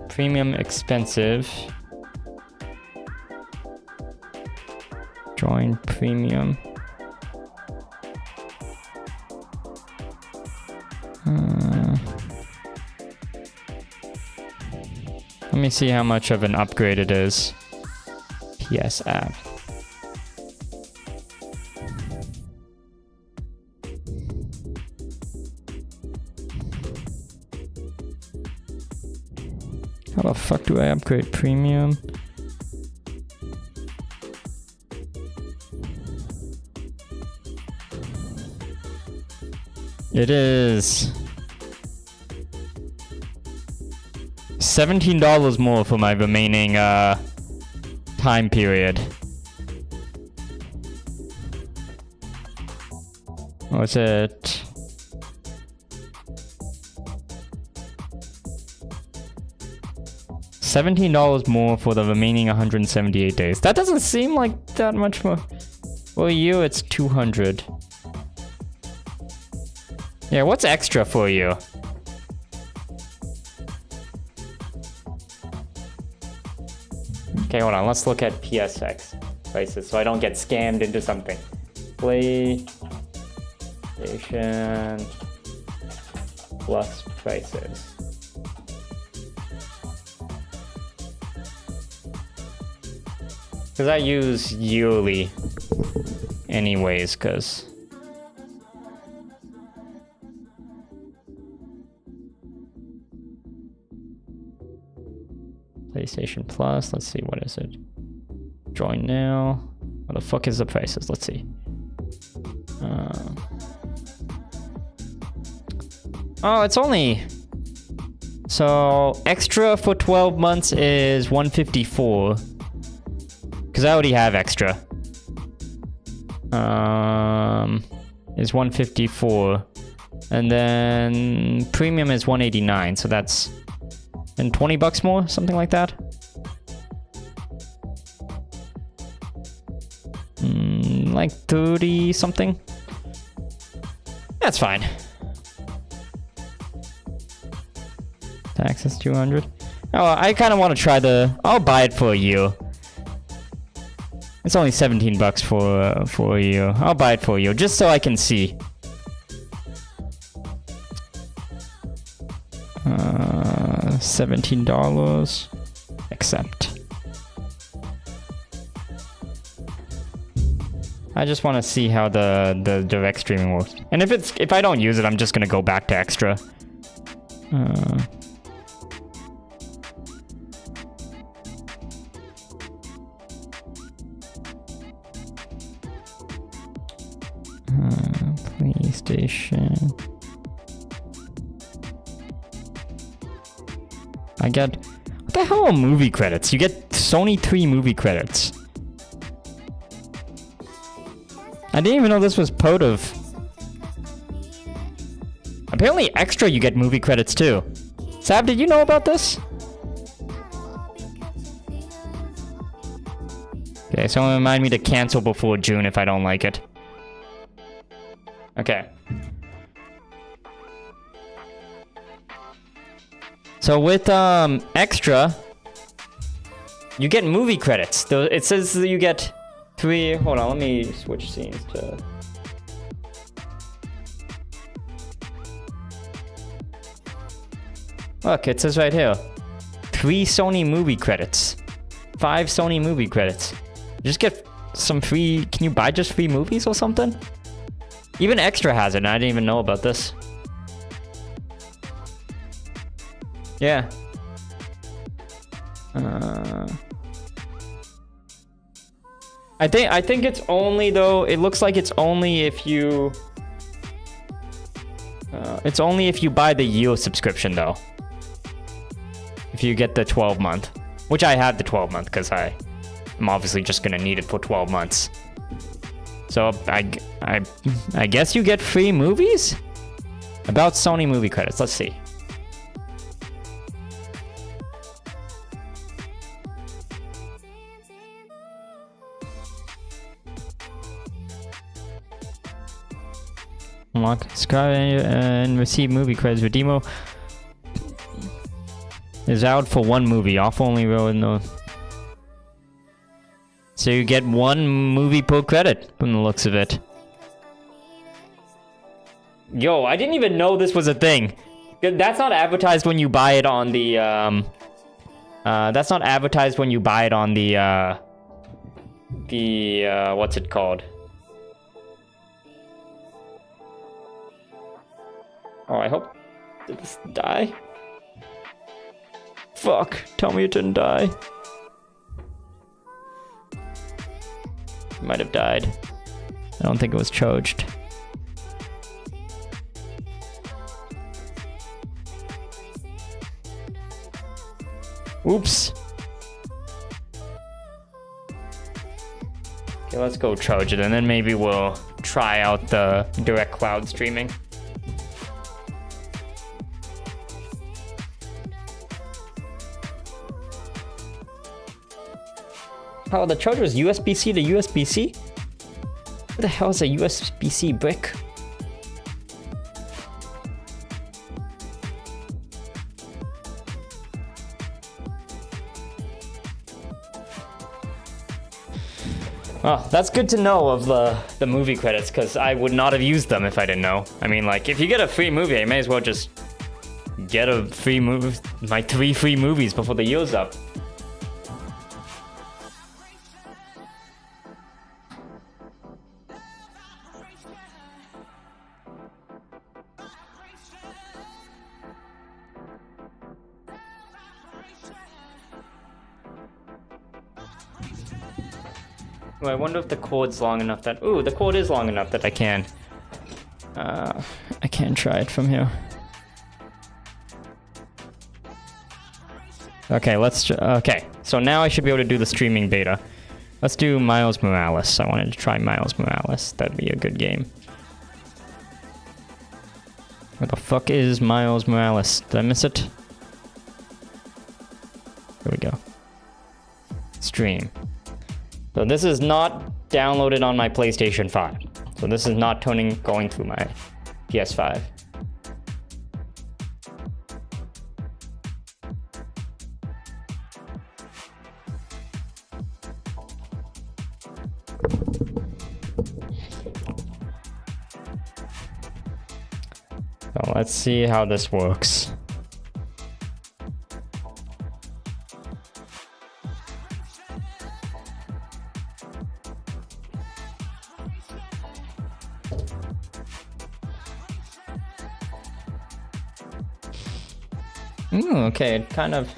Premium expensive. Join premium. Let me see how much of an upgrade it is. PS app. How the fuck do I upgrade premium? It is $17 more for my remaining time period. What's it? $17 more for the remaining 178 days. That doesn't seem like that much more. For you, it's 200. Yeah, what's extra for you? Okay, hold on. Let's look at PSX prices so I don't get scammed into something. PlayStation Plus prices. Because I use yearly anyways, because... PlayStation Plus, let's see, what is it? Join now. What the fuck is the prices? Let's see. Oh, it's only So extra for 12 months is 154. Because I already have extra. Is 154. And then premium is 189. So that's and 20 bucks more, something like that. Like 30 something. That's fine. Tax is 200. Oh, I kind of want to try the. I'll buy it for a year. It's only 17 bucks for a year. I'll buy it for a year just so I can see. $17. Accept. I just want to see how the direct streaming works. And if I don't use it, I'm just gonna go back to extra. PlayStation. I get. What the hell are movie credits? You get Sony 3 movie credits. I didn't even know this was part of. Apparently, extra you get movie credits too. Sav, did you know about this? Okay, someone remind me to cancel before June if I don't like it. Okay. So with extra, you get movie credits. It says that you get 3. Hold on, let me switch scenes to. Look, it says right here. 3 Sony movie credits. 5 Sony movie credits. Just get some free. Can you buy just free movies or something? Even extra has it, and I didn't even know about this. Yeah. I think it's only though. It looks like it's only if you. It's only if you buy the year subscription though. If you get the 12-month, which I have the 12-month because I'm obviously just gonna need it for 12 months. So I guess you get free movies? About Sony movie credits. Let's see. Unlock, subscribe, and receive movie credits. Redeemo is out for 1 movie. Off only row in the. So you get 1 movie per credit from the looks of it. Yo, I didn't even know this was a thing. That's not advertised when you buy it on the that's not advertised when you buy it on the what's it called? Oh, I hope. Did this die? Fuck, tell me it didn't die. Might have died. I don't think it was charged. Oops. Okay, let's go charge it, and then maybe we'll try out the direct cloud streaming. Oh, the charger is USB-C to USB-C? What the hell is a USB-C brick? Oh, that's good to know of the movie credits, because I would not have used them if I didn't know. I mean, like, if you get a free movie, I may as well just get a free movie, my 3 free movies before the year's up. Ooh, I wonder if the cord's long enough that... Ooh, the cord is long enough that I can try it from here. Okay, okay, so now I should be able to do the streaming beta. Let's do Miles Morales. I wanted to try Miles Morales. That'd be a good game. Where the fuck is Miles Morales? Did I miss it? Here we go. Stream. So this is not downloaded on my PlayStation 5. So this is not going through my PS5. So let's see how this works. Okay, it kind of...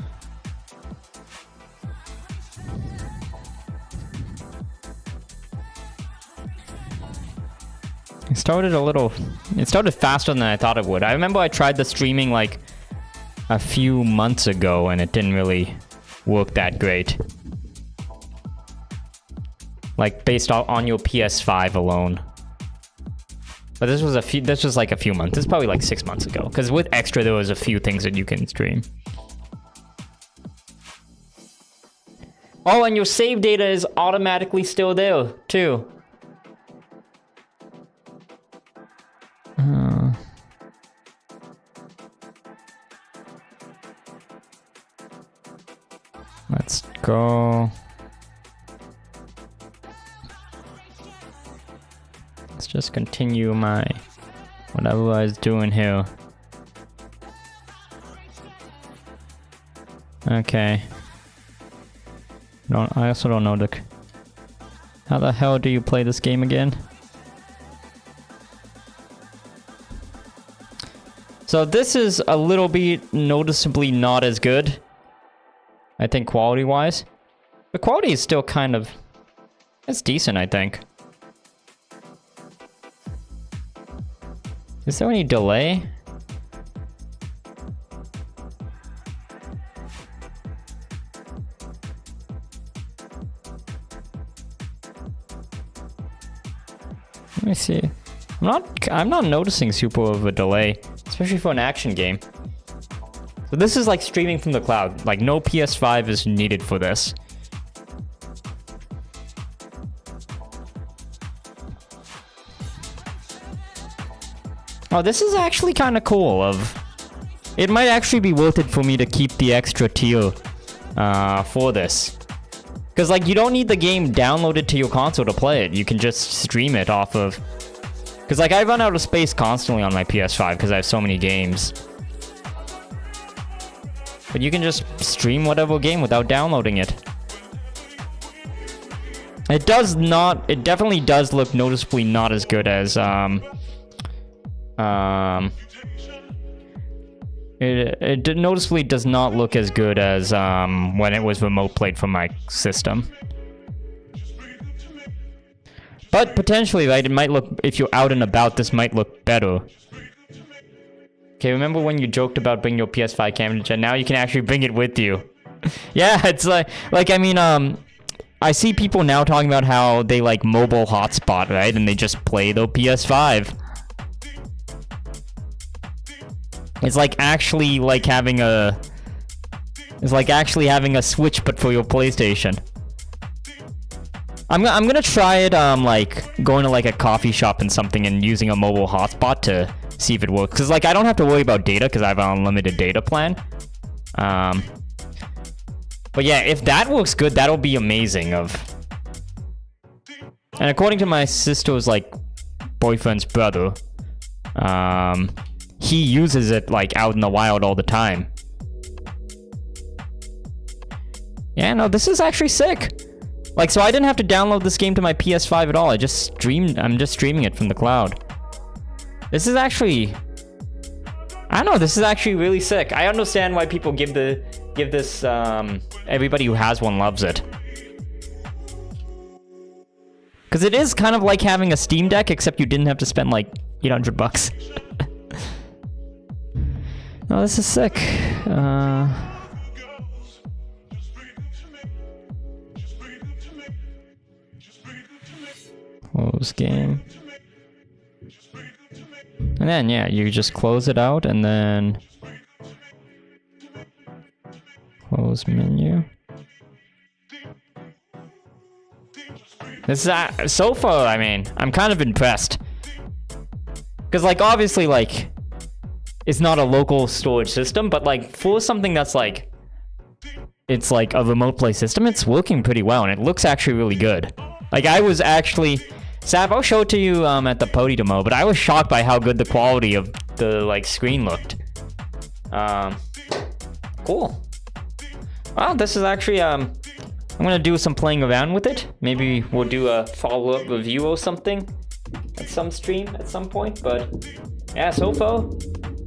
It started faster than I thought it would. I remember I tried the streaming like a few months ago and it didn't really work that great. Like based on your PS5 alone. But this was like a few months. This is probably like 6 months ago. Because with Extra there was a few things that you can stream. Oh, and your save data is automatically still there too. Let's go. Let's just continue my whatever I was doing here. Okay. No, I also don't know how the hell do you play this game again? So this is a little bit noticeably not as good. I think quality-wise. The quality is still kind of... It's decent, I think. Is there any delay? Let me see. I'm not noticing super of a delay, especially for an action game. So this is like streaming from the cloud. Like no PS5 is needed for this. Oh, this is actually kind of cool. It might actually be worth it for me to keep the extra tier for this. Because like you don't need the game downloaded to your console to play it. You can just stream it off of... Because like I run out of space constantly on my PS5 because I have so many games. But you can just stream whatever game without downloading it. It definitely does look noticeably not as good as, it noticeably does not look as good as, when it was remote played from my system. But potentially, right, it might look, if you're out and about, this might look better. Okay, remember when you joked about bringing your PS5 camera to now you can actually bring it with you. Yeah, it's like I mean, I see people now talking about how they like mobile hotspot, right? And they just play their PS5. It's like actually like having a... It's like actually having a Switch, but for your PlayStation. I'm gonna try it, like, going to, like, a coffee shop and something and using a mobile hotspot to see if it works. Because, like, I don't have to worry about data because I have an unlimited data plan. But, yeah, if that works good, that'll be amazing. And according to my sister's, like, boyfriend's brother, he uses it, like, out in the wild all the time. Yeah, no, this is actually sick. Like, so I didn't have to download this game to my PS5 at all. I'm just streaming it from the cloud. This is actually... I don't know, this is actually really sick. I understand why people give this, everybody who has one loves it. Because it is kind of like having a Steam Deck, except you didn't have to spend, like, 800 bucks. No, this is sick. Close game. And then, yeah, you just close it out and then close menu. This is, so far, I mean, I'm kind of impressed. Because, like, obviously, like, it's not a local storage system, but, like, for something that's, like, it's, like, a remote play system, it's working pretty well, and it looks actually really good. Like, I was actually... Sav, I'll show it to you at the Pody demo, but I was shocked by how good the quality of the, like, screen looked. Cool. Well, this is actually, I'm gonna do some playing around with it. Maybe we'll do a follow-up review or something at some stream at some point, but yeah, so far,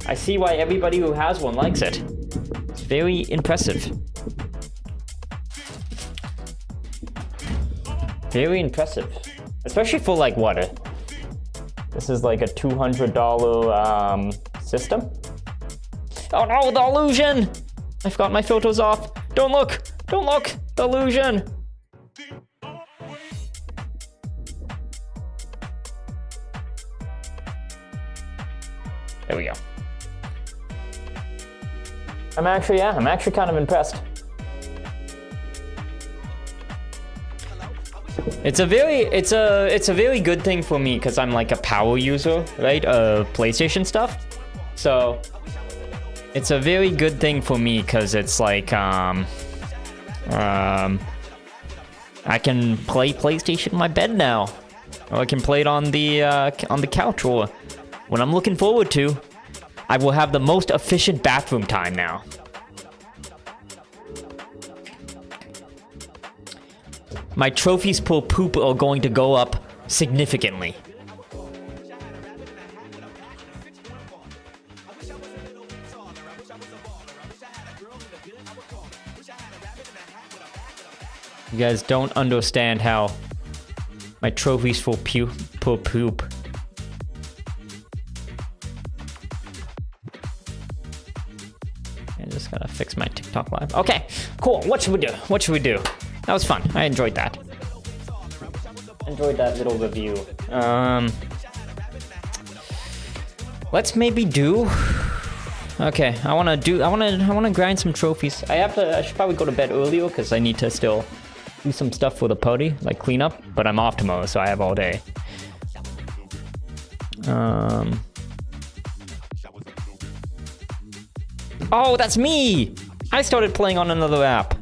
I see why everybody who has one likes it. It's very impressive. Very impressive. Especially for, like, what? This is like a $200 system. Oh no, the illusion! I forgot my filters off. Don't look! Don't look! The illusion! There we go. I'm actually kind of impressed. It's a very good thing for me because I'm like a power user, right? PlayStation stuff. So it's a very good thing for me because it's like I can play PlayStation in my bed now, or I can play it on the couch, or when I'm looking forward to, I will have the most efficient bathroom time now. My trophies per poop are going to go up significantly. You guys don't understand how my trophies per poop. I just gotta fix my TikTok live. Okay, cool. What should we do? What should we do? That was fun. I enjoyed that. Enjoyed that little review. Let's maybe do. Okay, I wanna grind some trophies. I should probably go to bed earlier because I need to still do some stuff for the party, like clean up. But I'm off tomorrow, so I have all day. Oh, that's me! I started playing on another app.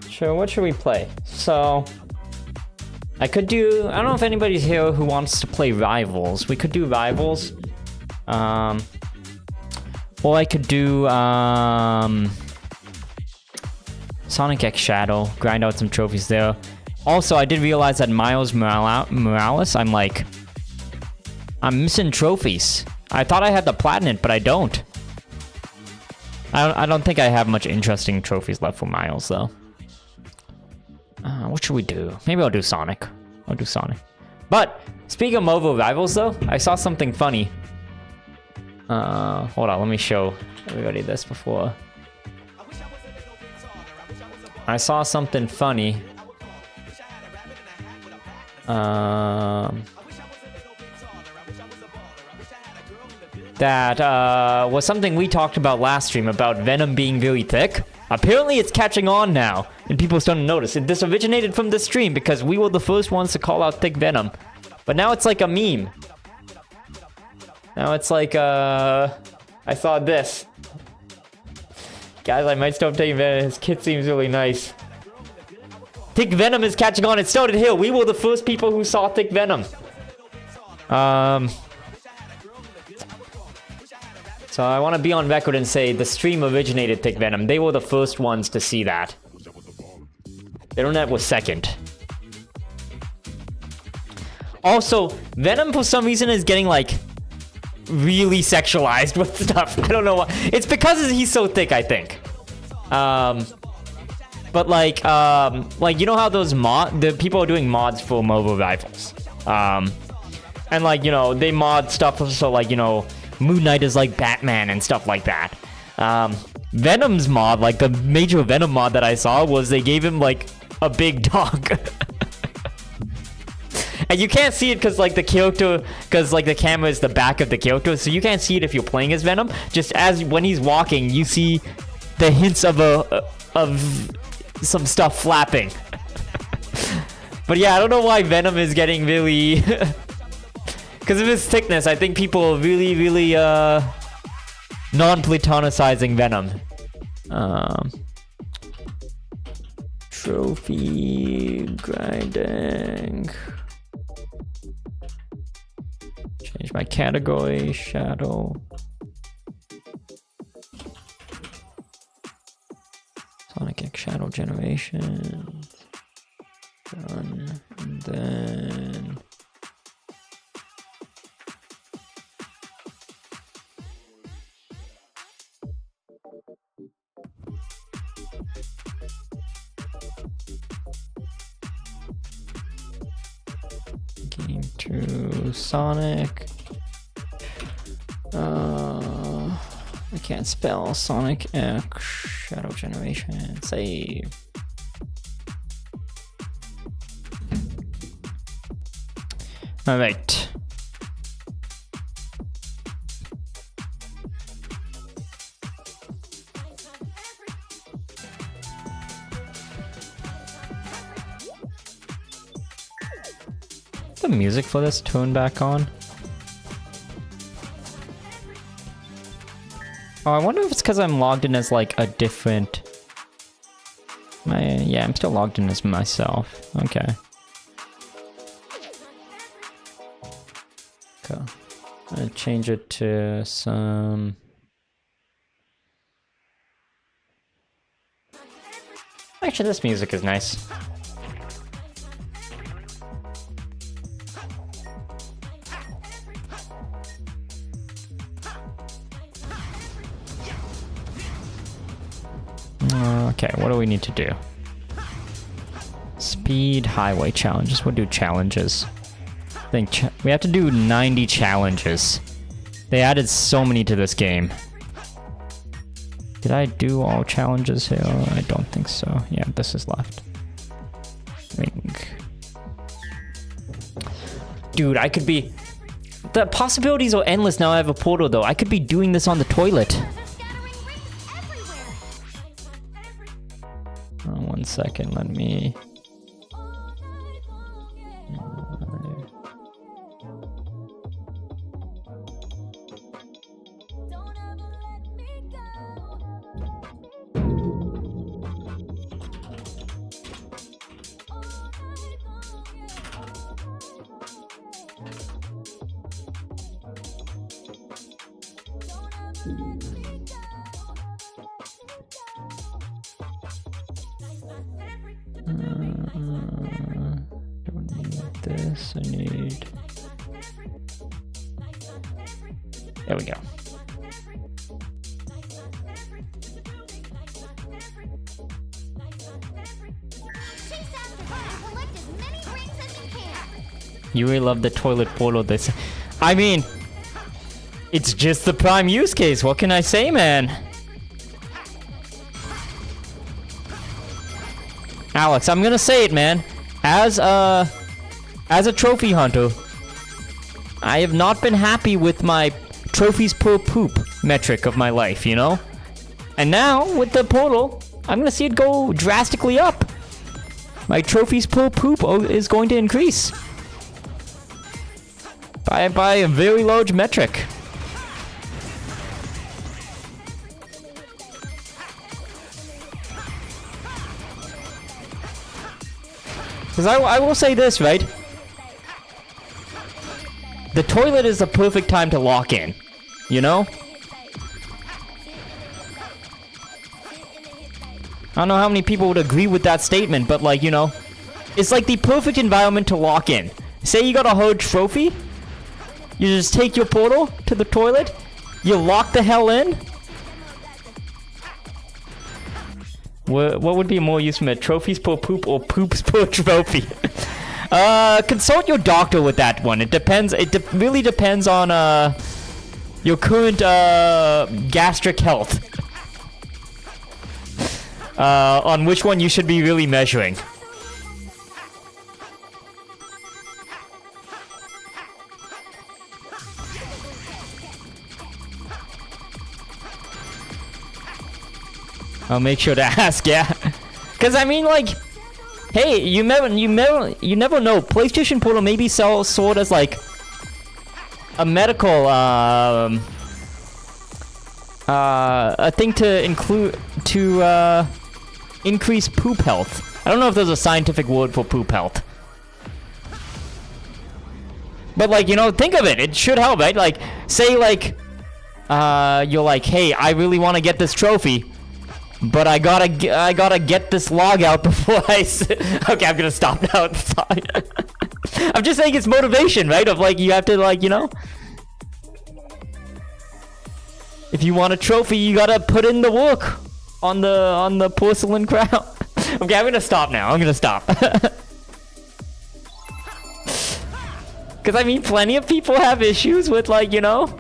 Sure, what should we play? So, I could do... I don't know if anybody's here who wants to play Rivals. We could do Rivals. Or I could do... Sonic X Shadow. Grind out some trophies there. Also, I did realize that Miles Morales, I'm missing trophies. I thought I had the Platinum, but I don't. I don't think I have much interesting trophies left for Miles, though. What should we do? Maybe I'll do Sonic. I'll do Sonic. But, speaking of mobile rivals, though, I saw something funny. Hold on, let me show everybody this before. I saw something funny. That was something we talked about last stream about Venom being very thick. Apparently it's catching on now, and people are starting to notice. This originated from this stream because we were the first ones to call out thick Venom. But now it's like a meme. Now it's like, I saw this. Guys, I might stop taking Venom. His kit seems really nice. Thick Venom is catching on. It started here. We were the first people who saw Thick Venom. So I want to be on record and say the stream originated Thick Venom. They were the first ones to see that. The internet was second. Also, Venom for some reason is getting like really sexualized with stuff. I don't know why. It's because he's so thick, I think. But like you know how those the people are doing mods for mobile rivals, and like, you know, they mod stuff so like, you know, Moon Knight is like Batman and stuff like that. Venom's mod, like the major Venom mod that I saw, was they gave him like a big dog. And you can't see it because like the character, because like the camera is the back of the character, so you can't see it if you're playing as Venom. Just as when he's walking, you see the hints of some stuff flapping. But yeah, I don't know why Venom is getting really because of his thickness. I think people are really non-platonicizing Venom. Trophy grinding. Change my category. Shadow. Sonic X Shadow Generation. Done. And then Game 2 Sonic. I can't spell Sonic X Shadow Generation. Save. All right. The music for this tune back on. Oh, I wonder if it's because I'm logged in as like a different. Yeah, I'm still logged in as myself. Okay. Okay. I'm gonna change it to some. Actually, this music is nice. Okay, what do we need to do? Speed highway challenges. We'll do challenges. I think we have to do 90 challenges. They added so many to this game. Did I do all challenges here? I don't think so. Yeah, this is left. Dude, I could be... The possibilities are endless now I have a portal though. I could be doing this on the toilet. 1 second, let me... don't need this, I need... There we go. You really love the toilet portal this... I mean... It's just the prime use case, what can I say, man? Alex, I'm gonna say it, man. As a trophy hunter, I have not been happy with my trophies per poop metric of my life, you know? And now, with the portal, I'm gonna see it go drastically up. My trophies per poop is going to increase. By a very large metric. Because I will say this, right? The toilet is the perfect time to lock in, you know? I don't know how many people would agree with that statement, but like, you know, it's like the perfect environment to lock in. Say you got a hard trophy, you just take your portal to the toilet, you lock the hell in, What would be more useful? Trophies per poop or poops per trophy? Consult your doctor with that one. It depends. It really depends on your current gastric health. On which one you should be really measuring. I'll make sure to ask, yeah. Cause I mean, like, hey, you never know. PlayStation Portal maybe sold as like a medical a thing to increase poop health. I don't know if there's a scientific word for poop health. But like, you know, think of it. It should help, right? Like, say like you're like, hey, I really want to get this trophy. But I gotta get this log out before okay, I'm gonna stop now. Sorry. I'm just saying it's motivation, right? Of like, you have to like, you know, if you want a trophy, you gotta put in the work on the porcelain crown. Okay, I'm gonna stop now. I'm gonna stop. Cause I mean, plenty of people have issues with like, you know.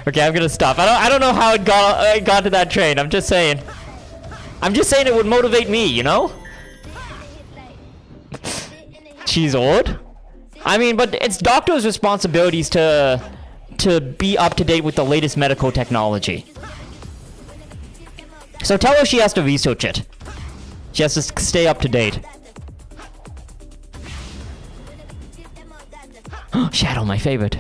Okay, I'm gonna stop. I don't know how it got to that train. I'm just saying. It would motivate me, you know? She's old? I mean, but it's doctors' responsibilities to be up to date with the latest medical technology. So tell her she has to research it. She has to stay up to date. Shadow, my favorite.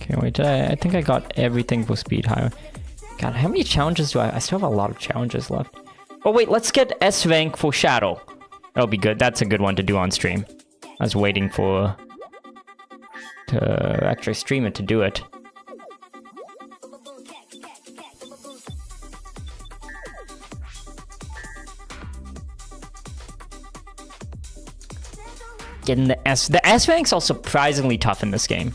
Okay, wait, I think I got everything for speed higher. God, how many challenges do I still have a lot of challenges left. Oh wait, let's get S rank for Shadow. That'll be good. That's a good one to do on stream. I was waiting to actually stream it to do it. Getting the S ranks are surprisingly tough in this game.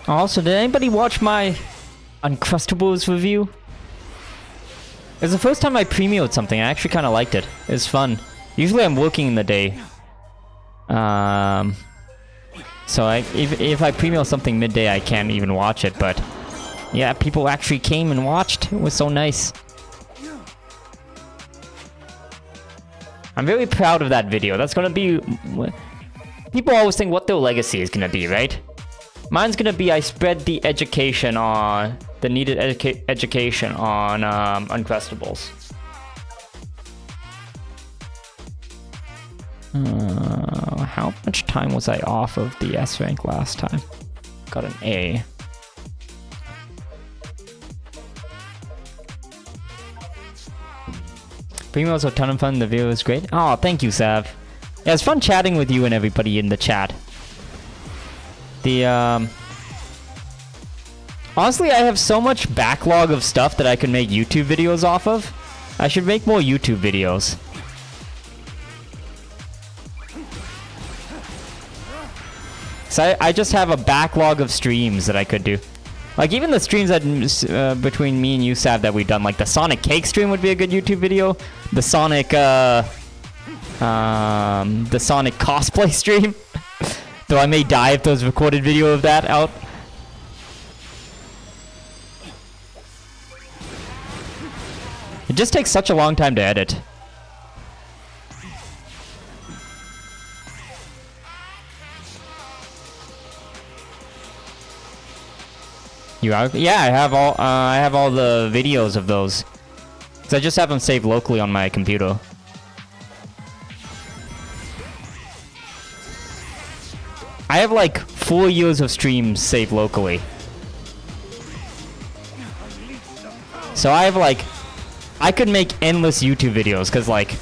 Also, did anybody watch my Uncrustables review? It was the first time I premiered something. I actually kind of liked it. It was fun. Usually I'm working in the day. So if I premiere something midday, I can't even watch it. But yeah, people actually came and watched. It was so nice. I'm very proud of that video. That's gonna be... People always think what their legacy is gonna be, right? Mine's gonna be I spread the education on... the needed education on Uncrustables. How much time was I off of the S rank last time? Got an A. Primo was a ton of fun. The video was great. Oh, thank you, Sav. Yeah, it's fun chatting with you and everybody in the chat. Honestly, I have so much backlog of stuff that I can make YouTube videos off of. I should make more YouTube videos. So I just have a backlog of streams that I could do. Like even the streams that between me and you, Sav, that we've done, like the Sonic Cake stream would be a good YouTube video. The Sonic cosplay stream. Though I may die if there's a recorded video of that out. It just takes such a long time to edit. You are? Yeah, I have all the videos of those. So I just have them saved locally on my computer. I I have like 4 years of streams saved locally. So I have like, I could make endless YouTube videos because like,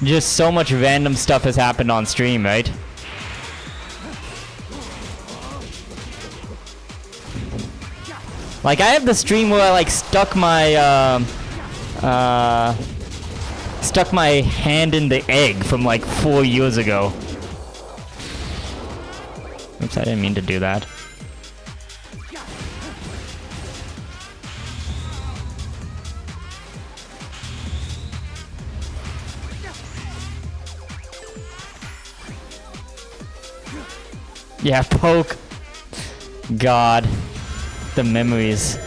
just so much random stuff has happened on stream, right? Like I have the stream where I like stuck my hand in the egg from like 4 years ago. Oops, I didn't mean to do that. Yeah, poke. God. The memories.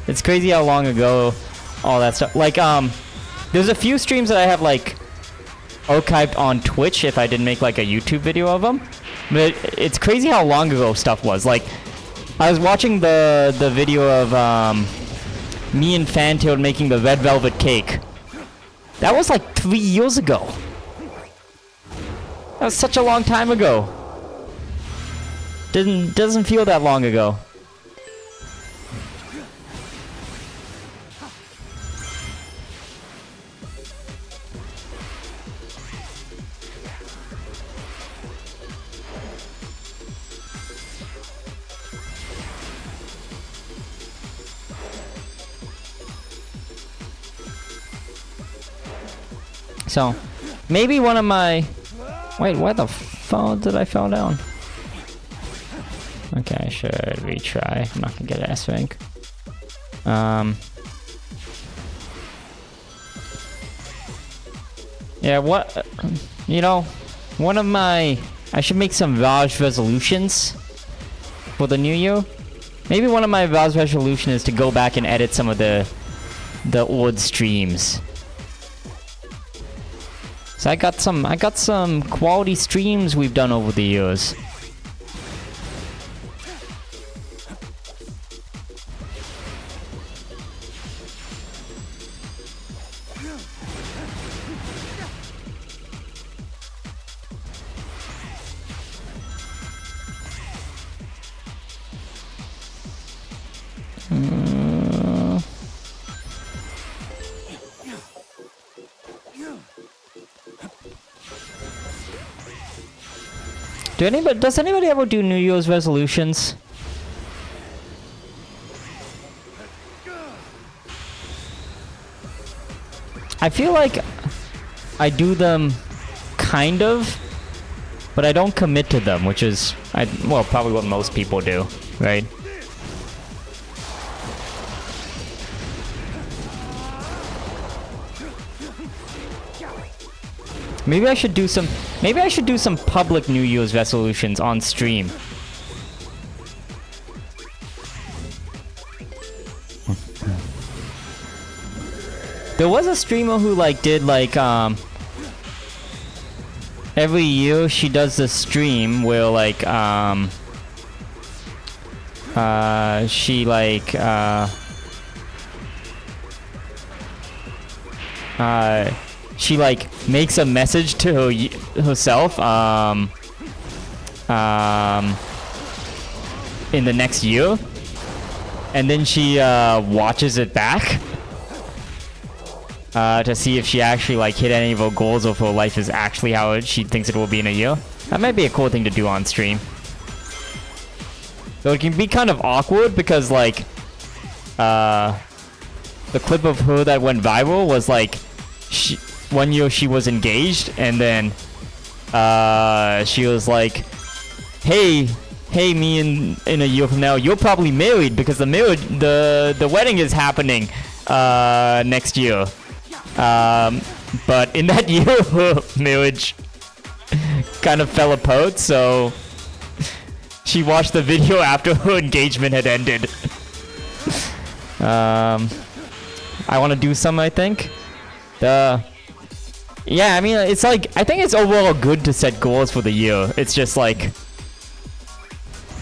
It's crazy how long ago all that stuff. Like, there's a few streams that I have, like, archived on Twitch if I didn't make, like, a YouTube video of them. But it's crazy how long ago stuff was. Like, I was watching the video of, me and Fantail making the red velvet cake. That was, like, 3 years ago. That was such a long time ago. Doesn't feel that long ago. So, maybe one of my... Wait, why the fuck did I fall down? Okay, I should retry. I'm not gonna get S rank. Yeah, what... You know, one of my... I should make some Raj resolutions for the new year. Maybe one of my Raj resolutions is to go back and edit some of the old streams. So I got some quality streams we've done over the years. Does anybody ever do New Year's resolutions? I feel like I do them kind of, but I don't commit to them, which is, well, probably what most people do, right? Maybe I should do some public New Year's resolutions on stream. There was a streamer who like did like every year she does this stream where like she like she like makes a message to herself in the next year, and then she watches it back to see if she actually like hit any of her goals or if her life is actually how she thinks it will be in a year. That might be a cool thing to do on stream. Though it can be kind of awkward because like the clip of her that went viral was like one year she was engaged, and then she was like, hey, me in a year from now, you're probably married because the wedding is happening next year. But in that year, her marriage kind of fell apart, so she watched the video after her engagement had ended. I want to do some, I think. Yeah, I mean, it's like, I think it's overall good to set goals for the year. It's just like,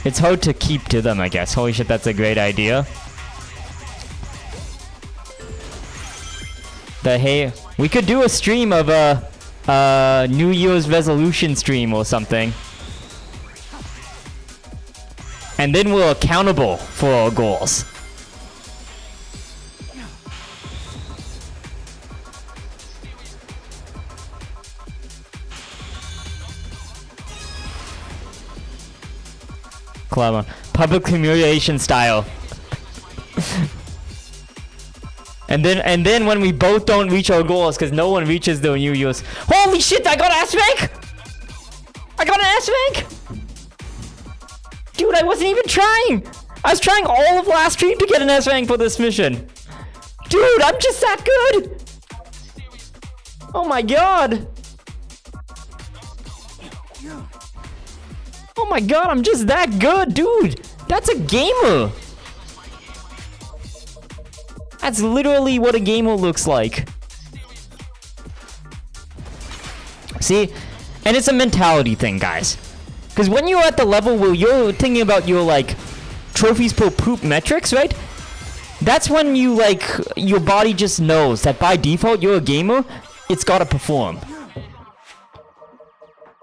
it's hard to keep to them, I guess. Holy shit, that's a great idea. Hey, we could do a stream of New Year's resolution stream or something. And then we're accountable for our goals. Clever. Public humiliation style. And then when we both don't reach our goals because no one reaches the New Year's. Holy shit, I got an S rank! I got an S rank! Dude, I wasn't even trying! I was trying all of last stream to get an S rank for this mission. Dude, I'm just that good! Oh my god! Oh my god, I'm just that good, dude! That's a gamer! That's literally what a gamer looks like. See? And it's a mentality thing, guys. Because when you're at the level where you're thinking about your, like, trophies per poop metrics, right? That's when you, like, your body just knows that by default, you're a gamer, it's gotta perform.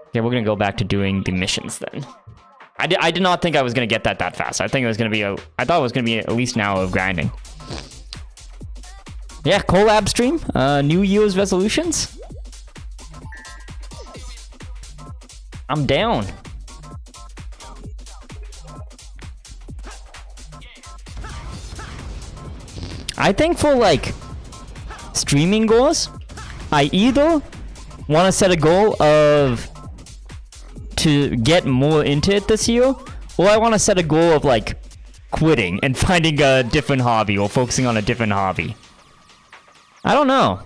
Okay, we're gonna go back to doing the missions then. I did not think I was gonna get that fast. I think it was gonna be I thought it was gonna be at least an hour of grinding. Yeah, collab stream, New Year's resolutions. I'm down. I think for like streaming goals, I either want to set a goal of to get more into it this year, or I want to set a goal of like quitting and finding a different hobby or focusing on a different hobby. I don't know.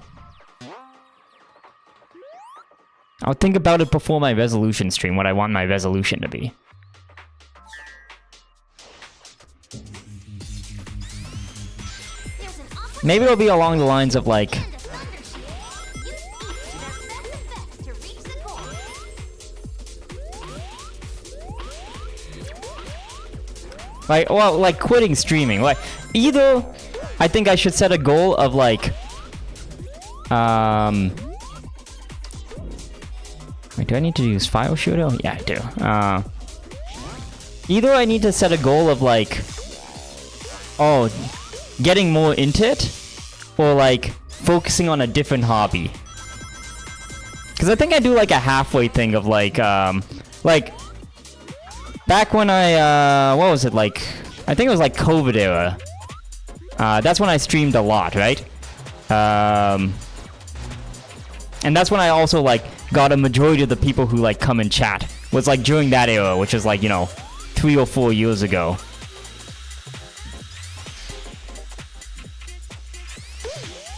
I'll think about it before my resolution stream, what I want my resolution to be. Maybe it'll be along the lines of like... well, like quitting streaming. Like, either I think I should set a goal of like... Wait, do I need to use file shooter? Yeah, I do. Either I need to set a goal of like... Oh, getting more into it, or like focusing on a different hobby. Because I think I do like a halfway thing of like back when I what was it, like I think it was like COVID era. That's when I streamed a lot, right? And that's when I also like got a majority of the people who like come and chat. Was like during that era, which is like, you know, 3 or 4 years ago.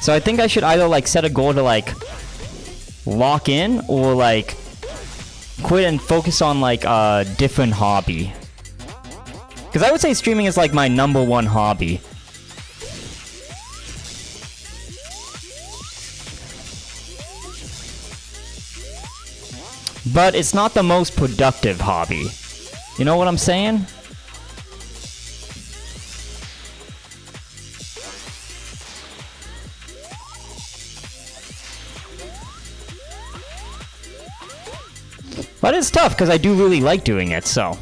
So I think I should either like set a goal to like lock in or like quit and focus on like a different hobby. Because I would say streaming is like my #1 hobby. But it's not the most productive hobby. You know what I'm saying? But it's tough because I do really like doing it, so.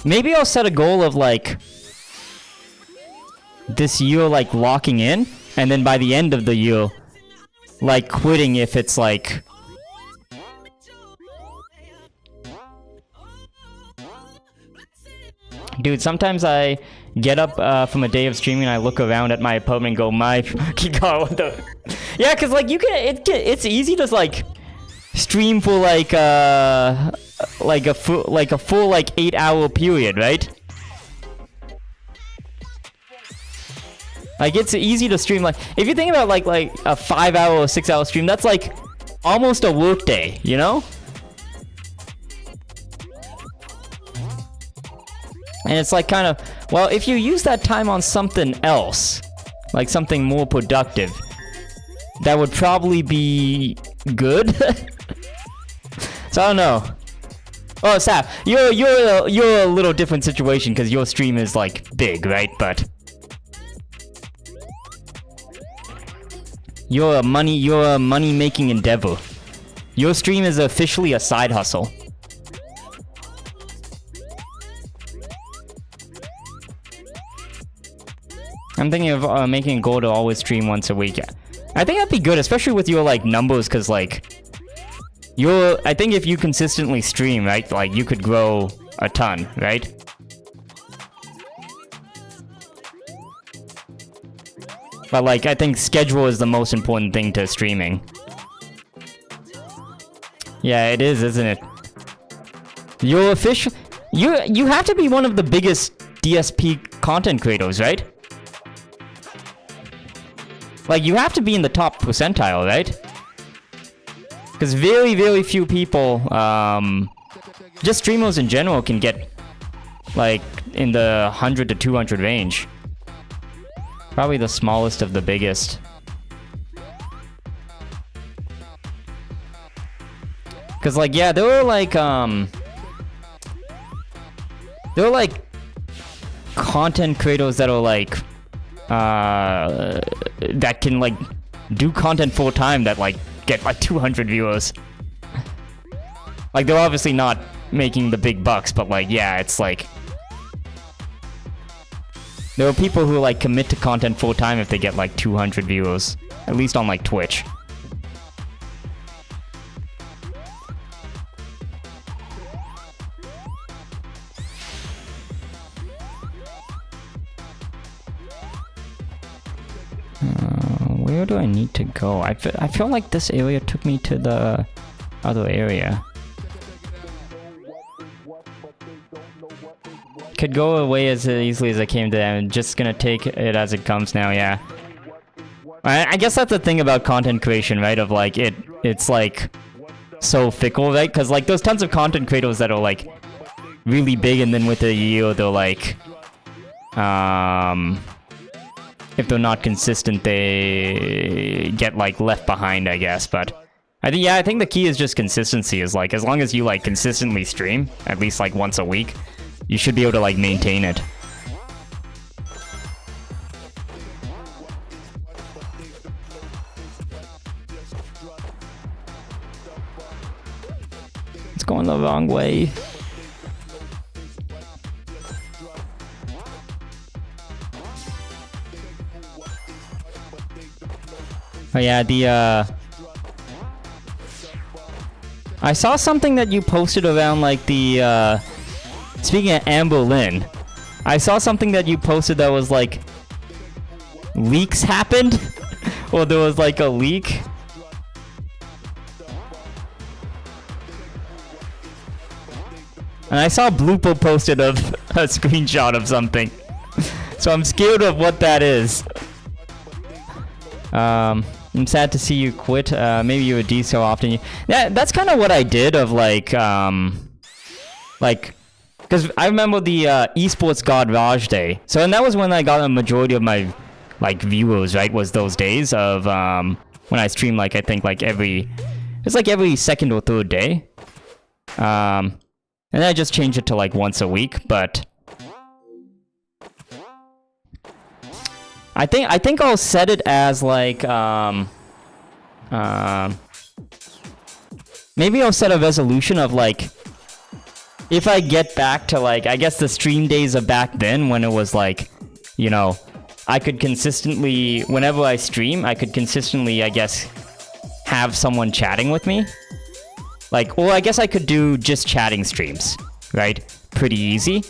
Maybe I'll set a goal of like this year like locking in, and then by the end of the year like quitting if it's like dude, sometimes I get up from a day of streaming and I look around at my apartment and go, my fucking god, what the... Yeah, because like you can, it's easy to like stream for like a full like 8-hour period, right? Like it's easy to stream, like if you think about like a 5-hour or 6-hour stream, that's like almost a work day, you know? And it's like kind of, well, if you use that time on something else, like something more productive, that would probably be good. So I don't know. Oh, Saf, you're a little different situation because your stream is like big, right? But You're a money-making endeavor. Your stream is officially a side hustle. I'm thinking of making a goal to always stream once a week. I think that'd be good, especially with your like numbers, cause like I think if you consistently stream, right, like you could grow a ton, right? But like I think schedule is the most important thing to streaming. Yeah, it is, isn't it? You're official. You have to be one of the biggest DSP content creators, right? Like, you have to be in the top percentile, right? Because very, very few people, just streamers in general can get, like, in the 100 to 200 range. Probably the smallest of the biggest. Because, like, yeah, there were, like, content creators that are, like, that can like do content full time that like get like 200 viewers. Like they're obviously not making the big bucks, but like yeah, it's like there are people who like commit to content full time if they get like 200 viewers, at least on like Twitch. Where do I need to go? I feel like this area took me to the other area. Could go away as easily as I came to. I'm just gonna take it as it comes now, yeah. I guess that's the thing about content creation, right? Of like, it's like so fickle, right? Because like there's tons of content creators that are like really big and then with a year they're like, if they're not consistent, they get like left behind, I guess. But I think the key is just consistency. Is like as long as you like consistently stream at least like once a week, you should be able to like maintain it. It's going the wrong way. Oh yeah, I saw something that you posted around like the, speaking of Amber Lynn, I saw something that you posted that was like, leaks happened? Or there was like a leak? And I saw Blooper posted of a screenshot of something. So I'm scared of what that is. I'm sad to see you quit. Maybe you would do so often. Yeah, that's kind of what I did of like, because I remember the esports god Raj Day. So and that was when I got a majority of my like viewers, right? Was those days of when I stream like I think like it's like every second or third day. And then I just changed it to like once a week, but I think I'll set it as like maybe I'll set a resolution of like if I get back to like I guess the stream days of back then when it was like, you know, I could consistently whenever I stream I could consistently I guess have someone chatting with me. Like, or I guess I could do just chatting streams, right? Pretty easy.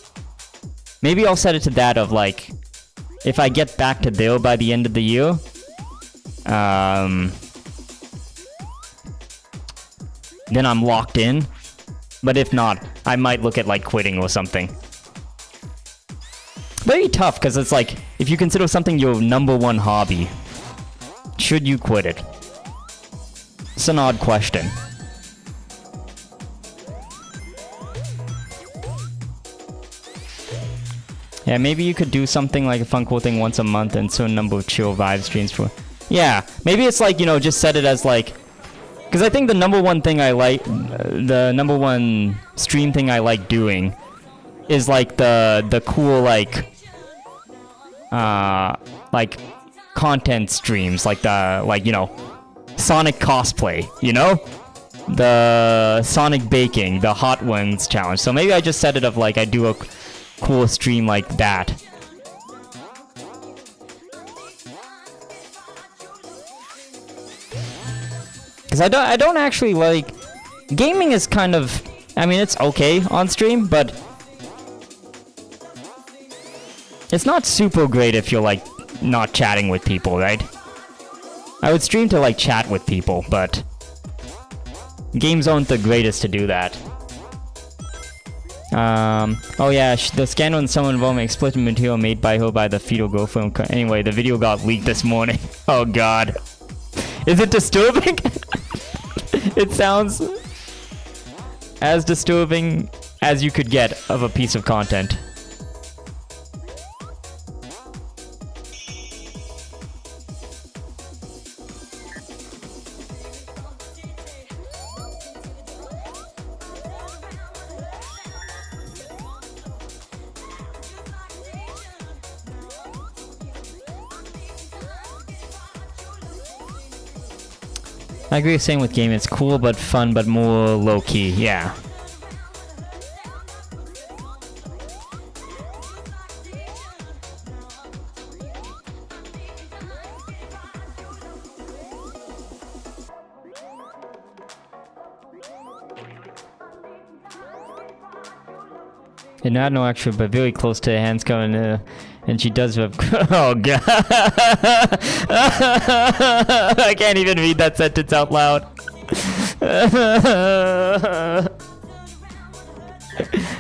Maybe I'll set it to that of like if I get back to there by the end of the year, then I'm locked in. But if not, I might look at like quitting or something. Very tough, because it's like, if you consider something your #1 hobby, should you quit it? It's an odd question. Yeah, maybe you could do something like a fun cool thing once a month and certain number of chill vibe streams for... Yeah, maybe it's like, you know, just set it as like... Because I think the #1 thing I like... the #1 stream thing I like doing is like the cool like content streams, like you know, Sonic cosplay, you know? The Sonic baking, the Hot Ones challenge. So maybe I just set it up like I do a cool stream like that. Because I don't actually like... Gaming is kind of... I mean, it's okay on stream, but... It's not super great if you're, like, not chatting with people, right? I would stream to, like, chat with people, but... Games aren't the greatest to do that. Oh yeah, the scandal in someone involving explicit material made by her by the fetal girl film. Anyway, the video got leaked this morning. Oh god. Is it disturbing? It sounds as disturbing as you could get of a piece of content. I agree with saying with game, it's cool but fun but more low-key, yeah. And not no extra, but very close to hands coming, and she does have. Oh god! I can't even read that sentence out loud. I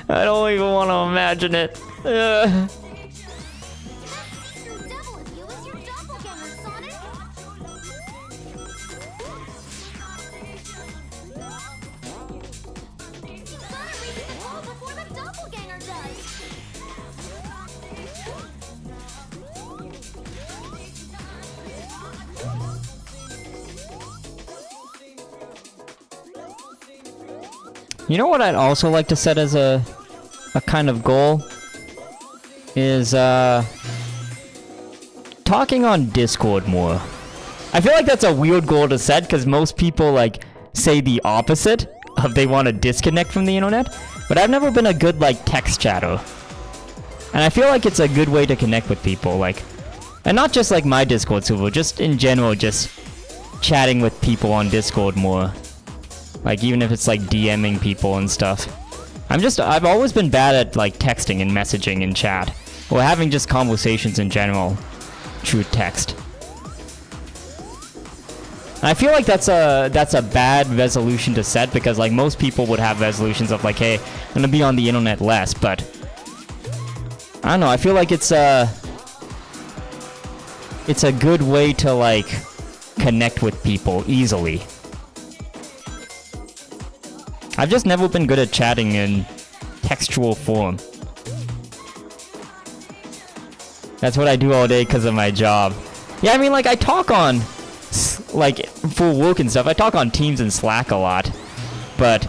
don't even want to imagine it. You know what I'd also like to set as a kind of goal? Is, talking on Discord more. I feel like that's a weird goal to set, because most people, like, say the opposite of they want to disconnect from the internet. But I've never been a good, like, text chatter. And I feel like it's a good way to connect with people, like... And not just, like, my Discord server, just in general, just chatting with people on Discord more. Like, even if it's, like, DMing people and stuff. I've always been bad at, like, texting and messaging in chat. Or having just conversations in general through text. And I feel like that's a bad resolution to set, because, like, most people would have resolutions of, like, hey, I'm gonna be on the internet less, but... I don't know, I feel like it's a good way to, like, connect with people easily. I've just never been good at chatting in textual form. That's what I do all day because of my job. Yeah, I mean, like, I talk on, like, for work and stuff, I talk on Teams and Slack a lot. But...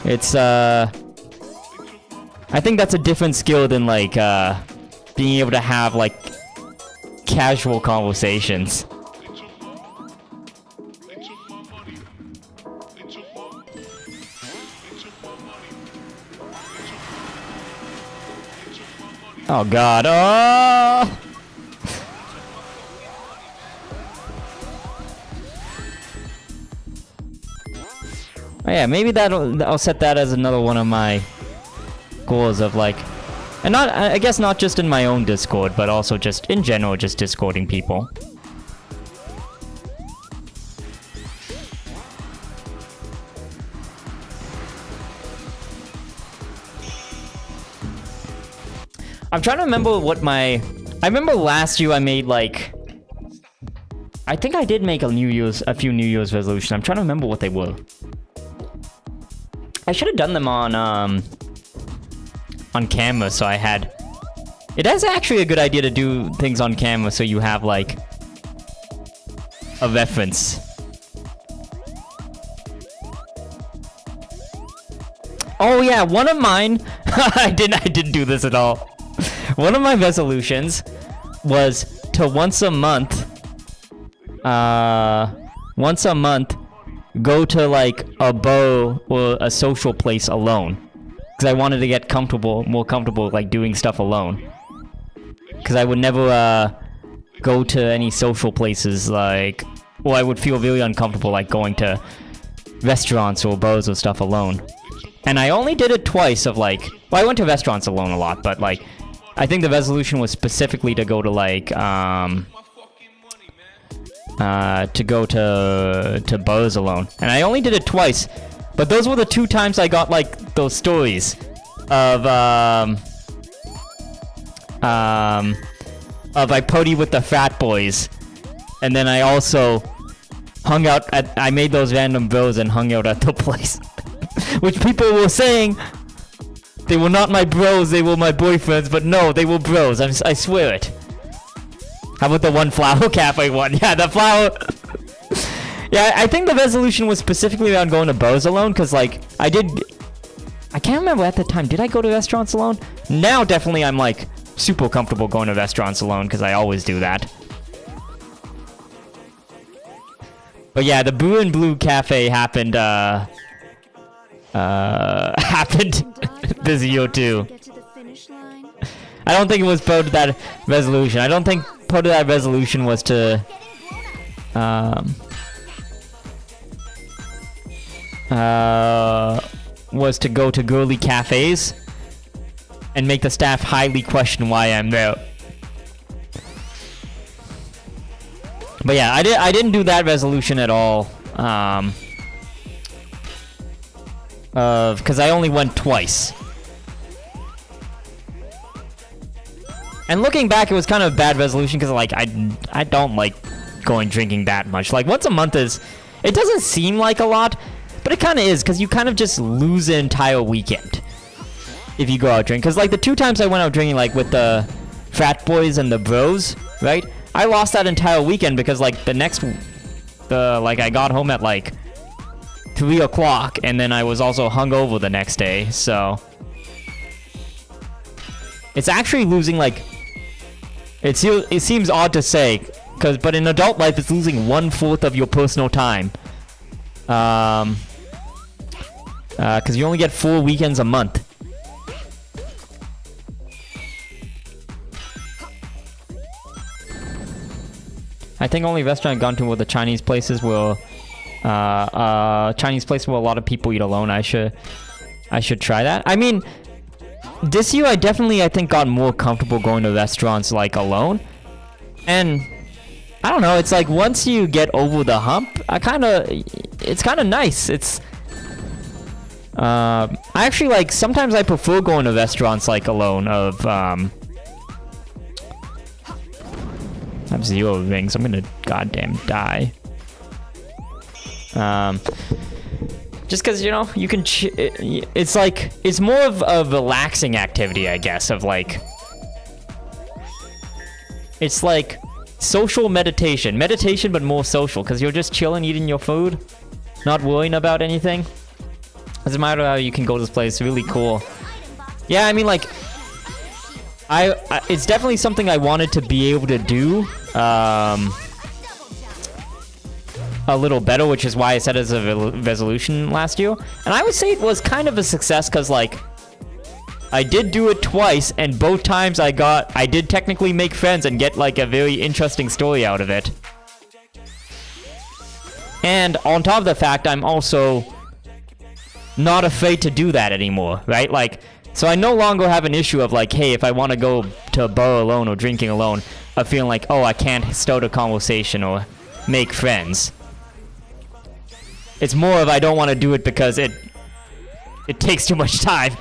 it's, I think that's a different skill than, like, being able to have, like, casual conversations. Oh god, oh! Oh yeah, maybe I'll set that as another one of my goals of, like, and not, I guess not just in my own Discord, but also just in general, just Discording people. I'm trying to remember what I remember last year I made, like... I think I did make a few New Year's resolutions. I'm trying to remember what they were. I should have done them on camera, so I had... It is actually a good idea to do things on camera so you have, like, a reference. Oh yeah, one of mine... I didn't do this at all. One of my resolutions was to once a month, go to like a bar or a social place alone. Because I wanted to get more comfortable like doing stuff alone. Because I would never go to any social places like, or I would feel really uncomfortable like going to restaurants or bars or stuff alone. And I only did it twice of like, well, I went to restaurants alone a lot, but like, I think the resolution was specifically to go to like, to go to bars alone. And I only did it twice, but those were the 2 times I got like those stories of I partied with the frat boys, and then I also hung out at, I made those random bros and hung out at the place. Which people were saying they were not my bros, they were my boyfriends, but no, they were bros, I swear it. How about the one flower cafe one? Yeah, the flower... Yeah, I think the resolution was specifically around going to bars alone, because like, I can't remember at the time, did I go to restaurants alone? Now definitely I'm like super comfortable going to restaurants alone, because I always do that. But yeah, the Blue and Blue Cafe happened, happened this year too. I don't think it was part of that resolution. I don't think part of that resolution was to, go to girly cafes and make the staff highly question why I'm there. But yeah, I didn't do that resolution at all. Because I only went twice. And looking back, it was kind of a bad resolution because like I don't like going drinking that much. Like once a month it doesn't seem like a lot, but it kind of is because you kind of just lose an entire weekend if you go out drinking. Because like the 2 times I went out drinking like with the frat boys and the bros, right? I lost that entire weekend because like I got home at like 3 o'clock, and then I was also hungover the next day, so it's actually losing like, it seems odd to say, but in adult life it's losing 1/4 of your personal time, because you only get 4 weekends a month. I think only restaurant I've gone to were the Chinese places where Chinese place where a lot of people eat alone. I should try that. I mean, this year I think got more comfortable going to restaurants like alone, and I don't know, it's like once you get over the hump, it's kind of nice. It's I actually like, sometimes I prefer going to restaurants like alone of I have 0 rings. I'm gonna goddamn die. Just because, you know, you can it's like, it's more of a relaxing activity, I guess, of like, it's like social meditation but more social, because you're just chilling, eating your food, not worrying about anything. Doesn't matter how you can go to this place. Really cool. Yeah, I mean, like, it's definitely something I wanted to be able to do a little better, which is why I set it as a resolution last year. And I would say it was kind of a success because, like, I did do it twice, and both times I did technically make friends and get, like, a very interesting story out of it. And on top of the fact, I'm also not afraid to do that anymore, right? Like, so I no longer have an issue of, like, hey, if I want to go to a bar alone or drinking alone, of feeling like, oh, I can't start a conversation or make friends. It's more of I don't want to do it because it takes too much time.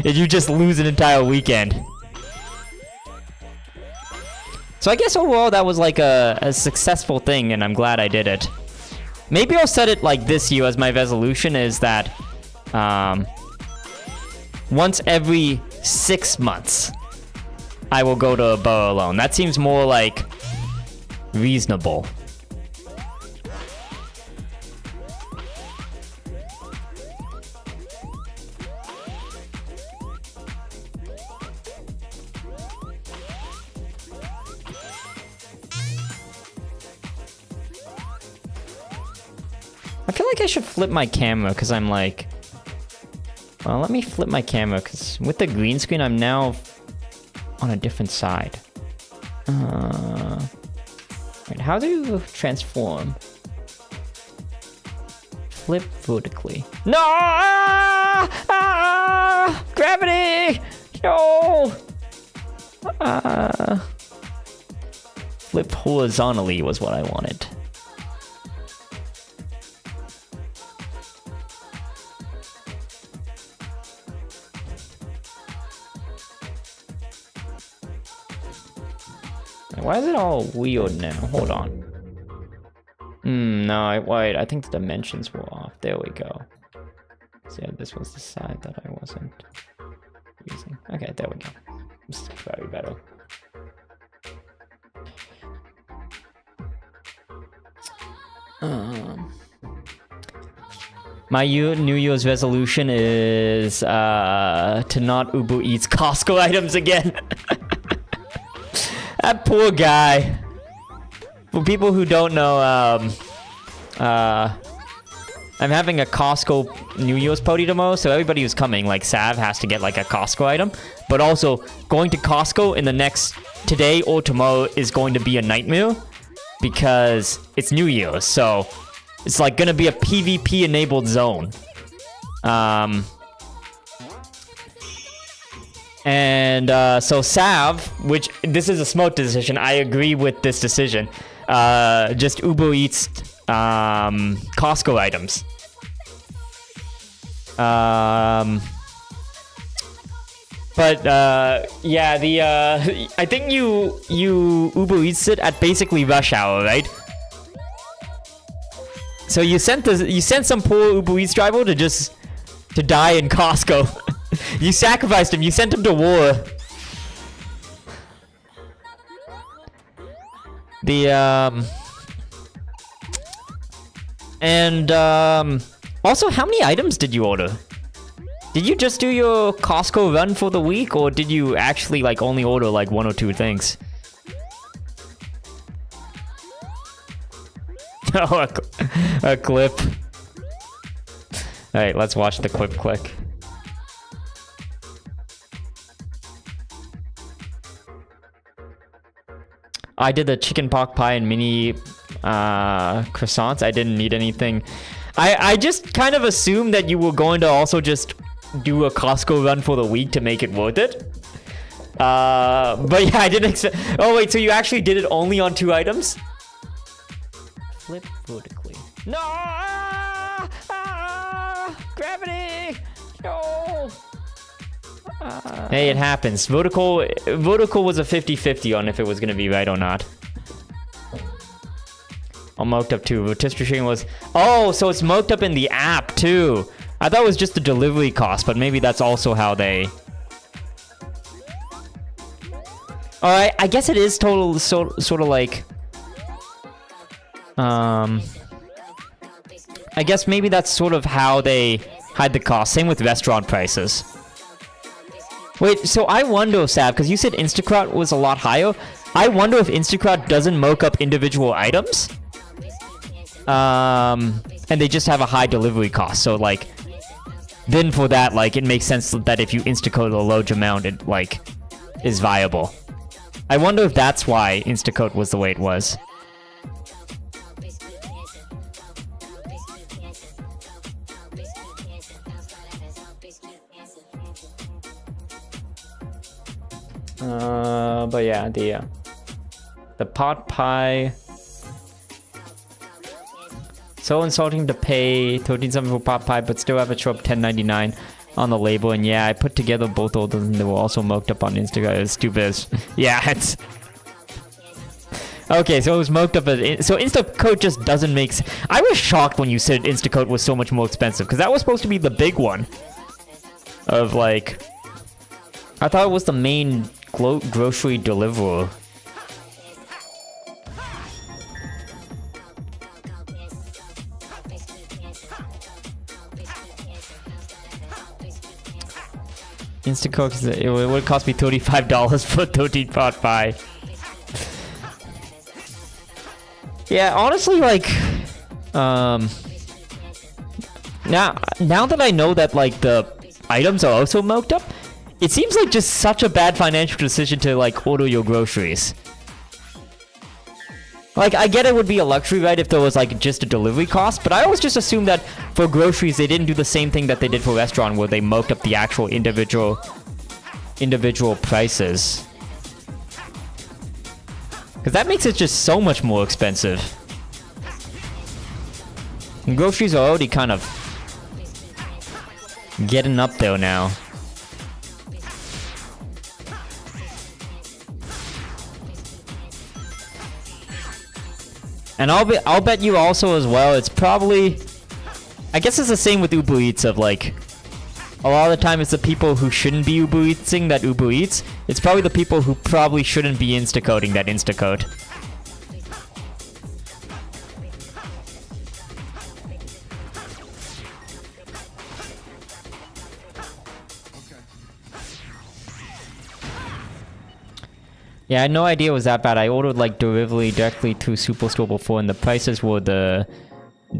And you just lose an entire weekend. So I guess overall that was like a successful thing, and I'm glad I did it. Maybe I'll set it like this year as my resolution is that once every 6 months I will go to a bar alone. That seems more like reasonable. feel like I should flip my camera because I'm like... Well, let me flip my camera because with the green screen, I'm now on a different side. Wait, how do you transform? Flip vertically. No! Gravity! No! Flip horizontally was what I wanted. Why is it all weird now? Hold on. No, wait, I think the dimensions were off. There we go. So yeah, this was the side that I wasn't using. Okay, there we go. This is very better. My New Year's resolution is to not Uber Eats Costco items again. That poor guy. For people who don't know, I'm having a Costco New Year's party tomorrow, so everybody who's coming, like Sav, has to get like a Costco item. But also, going to Costco in the next today or tomorrow is going to be a nightmare because it's New Year's, so it's like gonna be a PvP enabled zone. So Sav, which this is a smart decision, I agree with this decision. Just Uber Eats Costco items. Yeah, I think you Uber Eats it at basically rush hour, right? So you sent some poor Uber Eats driver to die in Costco. You sacrificed him. You sent him to war. Also, how many items did you order? Did you just do your Costco run for the week, or did you actually like only order like 1 or 2 things? Oh, a clip. All right, let's watch the clip quick. I did the chicken pot pie and mini croissants. I didn't need anything. I just kind of assumed that you were going to also just do a Costco run for the week to make it worth it. But yeah, I didn't expect... Oh wait, so you actually did it only on 2 items? Flip vertically. No! Gravity! No! Hey, it happens. Vertical was a 50-50 on if it was going to be right or not. All marked up too. Rotisserie was... Oh, so it's marked up in the app too. I thought it was just the delivery cost, but maybe that's also how they... Alright, I guess it is sort of like... I guess maybe that's sort of how they hide the cost. Same with restaurant prices. Wait, so I wonder, Sav, because you said Instacart was a lot higher. I wonder if Instacart doesn't mock up individual items. And they just have a high delivery cost. So, like, then for that, like, it makes sense that if you Instacart a large amount, it, like, is viable. I wonder if that's why Instacart was the way it was. But yeah, the pot pie. So insulting to pay $13.7 for pot pie, but still have it show up $10.99 on the label. And yeah, I put together both orders, and they were also marked up on Instagram. It's stupid. Yeah, it's okay. So it was marked up as so Instacart just doesn't make sense. I was shocked when you said Instacart was so much more expensive because that was supposed to be the big one. Of like, I thought it was the main grocery deliverer. Instacart, it would cost me $35 for 13 pot pie. Yeah, honestly, like, Now that I know that like the items are also milked up, it seems like just such a bad financial decision to like order your groceries. Like, I get it would be a luxury, right, if there was like just a delivery cost, but I always just assumed that for groceries they didn't do the same thing that they did for restaurant, where they milked up the actual individual prices. Because that makes it just so much more expensive. And groceries are already kind of getting up there now. And I'll bet you also as well, it's probably, I guess it's the same with Uber Eats, of like, a lot of the time it's the people who shouldn't be Uber Eatsing that Uber Eats. It's probably the people who probably shouldn't be Instacoding that Instacode. Yeah, I had no idea it was that bad. I ordered like delivery directly to Superstore before, and the prices were the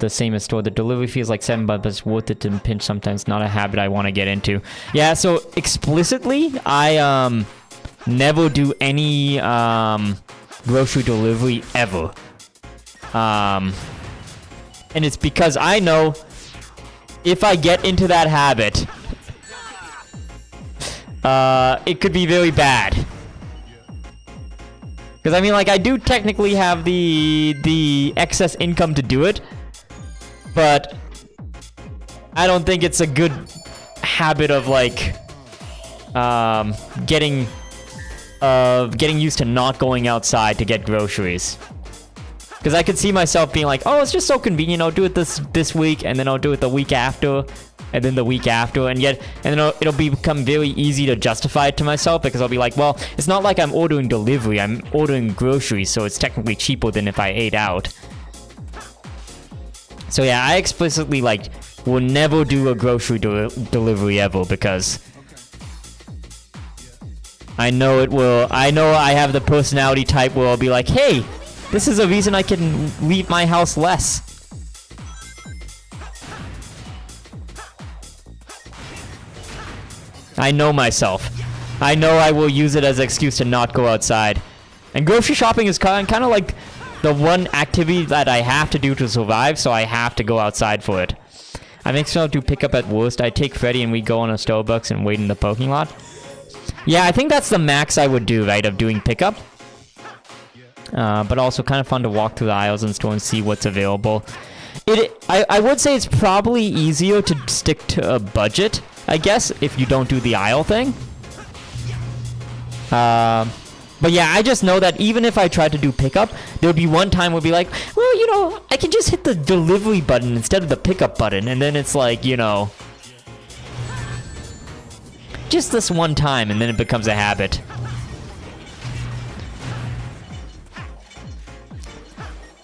same as store. The delivery fee is like $7, but it's worth it to pinch sometimes. Not a habit I want to get into. Yeah, so explicitly, I never do any grocery delivery ever. And it's because I know if I get into that habit, it could be very bad. Because I mean, like, I do technically have the excess income to do it, but I don't think it's a good habit of like getting used to not going outside to get groceries. Because I could see myself being like, oh, it's just so convenient. I'll do it this week, and then I'll do it the week after, and then the week after, and then it'll become very easy to justify it to myself, because I'll be like, well, it's not like I'm ordering delivery, I'm ordering groceries, so it's technically cheaper than if I ate out. So yeah, I explicitly like will never do a grocery delivery ever, because I know it will. I know I have the personality type where I'll be like, hey, this is a reason I can leave my house less. I know myself. I know I will use it as an excuse to not go outside. And grocery shopping is kind of like the one activity that I have to do to survive, so I have to go outside for it. I make sure to pick up at worst. I take Freddy and we go on a Starbucks and wait in the parking lot. Yeah, I think that's the max I would do, right, of doing pickup. But also kind of fun to walk through the aisles in store and see what's available. I would say it's probably easier to stick to a budget, I guess, if you don't do the aisle thing. But yeah, I just know that even if I tried to do pickup, there would be one time where it'd be like, well, you know, I can just hit the delivery button instead of the pickup button. And then it's like, you know, just this one time, and then it becomes a habit.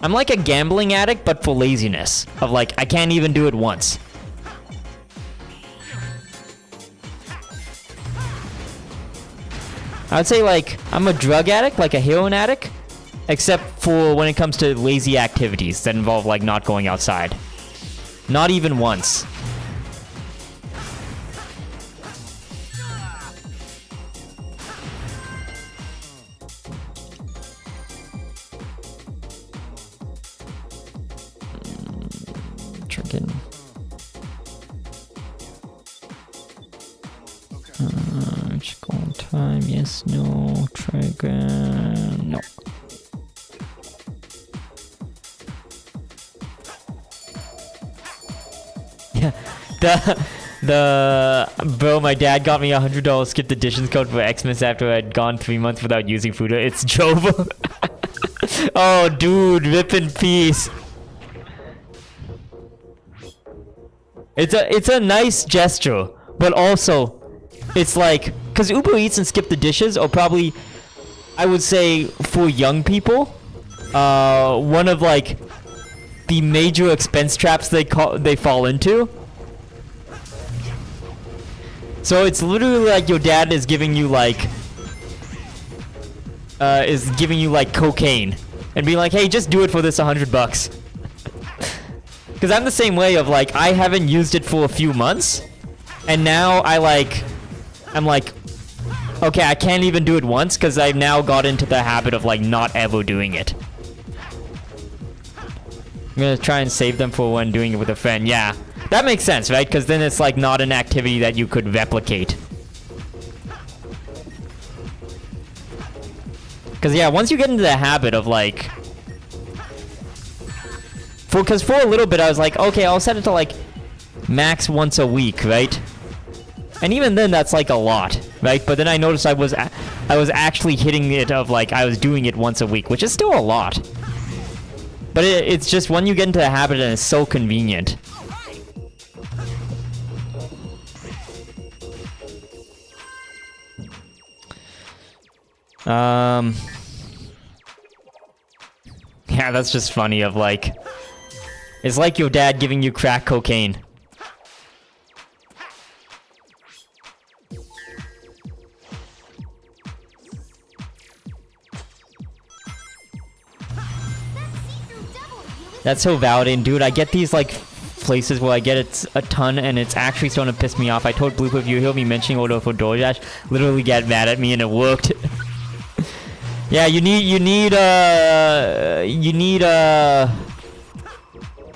I'm like a gambling addict, but for laziness. Of like, I can't even do it once. I would say like, I'm a drug addict, like a heroin addict, except for when it comes to lazy activities that involve like not going outside. Not even once. Chicken. Check on time. Yes, no. Trigger. No. Yeah. Bro, my dad got me $100 skip the dishes code for Xmas after I'd gone 3 months without using food. It's Jova. Oh, dude, rip in peace. It's a nice gesture, but also, it's like, because Uber Eats and Skip the Dishes are probably, I would say, for young people, one of like the major expense traps they fall into. So it's literally like your dad is giving you like cocaine, and being like, hey, just do it for this $100. Because I'm the same way of like, I haven't used it for a few months. And now I'm like, okay, I can't even do it once because I've now got into the habit of like not ever doing it. I'm gonna try and save them for when doing it with a friend. Yeah, that makes sense, right? Because then it's like not an activity that you could replicate. Because yeah, once you get into the habit of like... Because for a little bit I was like, okay, I'll set it to like max once a week, right? And even then that's like a lot, right? But then I noticed I was actually hitting it of like I was doing it once a week, which is still a lot. But it's just when you get into the habit and it's so convenient. Yeah, that's just funny of like... It's like your dad giving you crack cocaine. That's so validating, dude. I get these like places where I get it a ton and it's actually starting to piss me off. I told Blue if you hear me mentioning order for DoorDash, literally get mad at me and it worked. Yeah, you need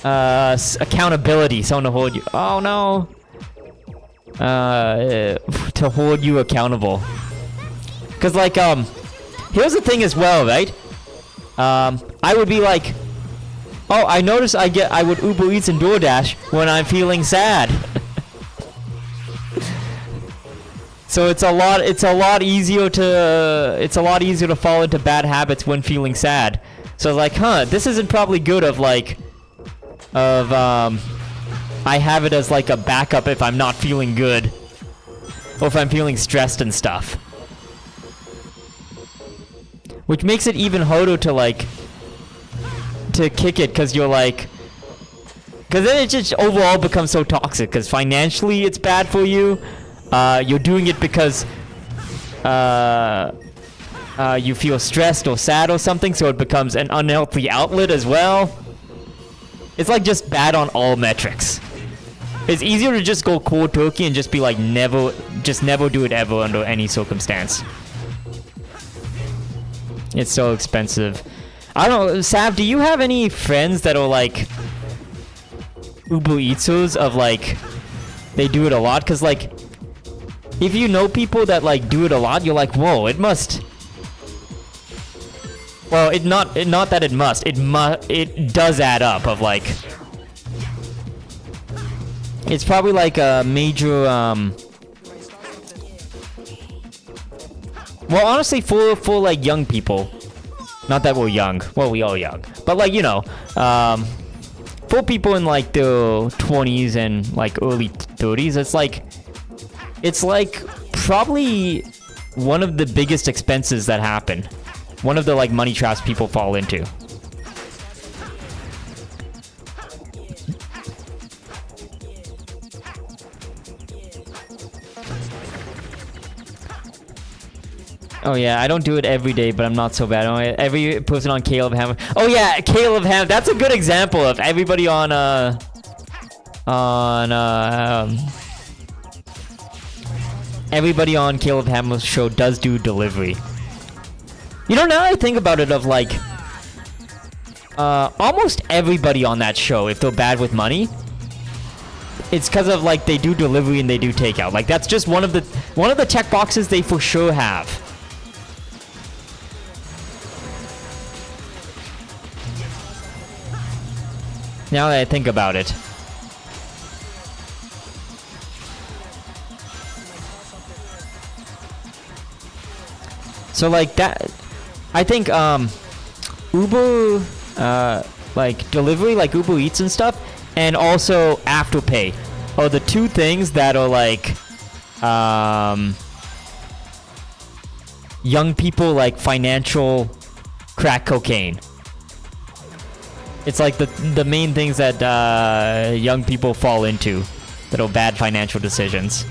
accountability, someone to hold you. Oh no. To hold you accountable. Cause like here's the thing as well, right? I would be like, oh, I noticed I would Uber Eats and DoorDash when I'm feeling sad. So it's a lot easier to fall into bad habits when feeling sad. So like, this isn't probably good of like I have it as like a backup if I'm not feeling good or if I'm feeling stressed and stuff. Which makes it even harder to like to kick it because you're like, because then it just overall becomes so toxic because financially it's bad for you. You're doing it because you feel stressed or sad or something, so it becomes an unhealthy outlet as well. It's like just bad on all metrics. It's easier to just go cold turkey and just be like never do it ever under any circumstance. It's so expensive. I don't know, Sav, do you have any friends that are like Uber Eatsers of like they do it a lot? Cause like if you know people that like do it a lot, you're like, whoa, it must. Well, not that it must. It does add up of like. It's probably like a major well, honestly, for like young people, not that we're young. Well, we are young, but like, you know, for people in like their 20s and like early 30s, it's like probably one of the biggest expenses that happen. One of the like money traps people fall into. Oh yeah, I don't do it every day, but I'm not so bad. Every person on Caleb Ham. Oh yeah, Caleb Ham. That's a good example of everybody on everybody on Caleb Ham's show does do delivery. You know, now I think about it, of like almost everybody on that show, if they're bad with money, it's because of like they do delivery and they do takeout. Like that's just one of the check boxes they for sure have. Now that I think about it. So like that, I think Uber, like delivery, like Uber Eats and stuff, and also Afterpay are the two things that are like young people like financial crack cocaine. It's like the main things that young people fall into that are bad financial decisions.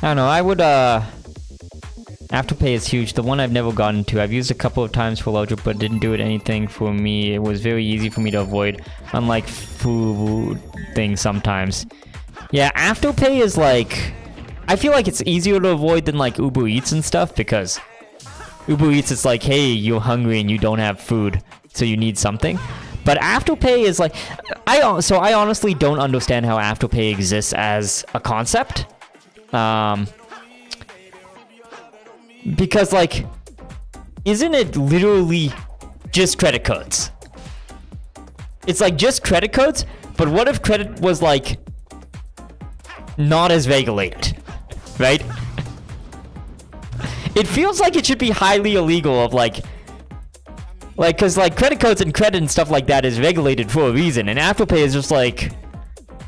I don't know, I would, Afterpay is huge. The one I've never gotten to. I've used a couple of times for Logic, but didn't do it anything for me. It was very easy for me to avoid, unlike food things sometimes. Yeah, Afterpay is like... I feel like it's easier to avoid than like Uber Eats and stuff, because Uber Eats is like, hey, you're hungry and you don't have food, so you need something. But Afterpay is like... I honestly don't understand how Afterpay exists as a concept. Because, like, isn't it literally just credit cards? It's like just credit cards, but what if credit was, like, not as regulated, right? It feels like it should be highly illegal of, like, cause, like, credit cards and credit and stuff like that is regulated for a reason, and Afterpay is just like,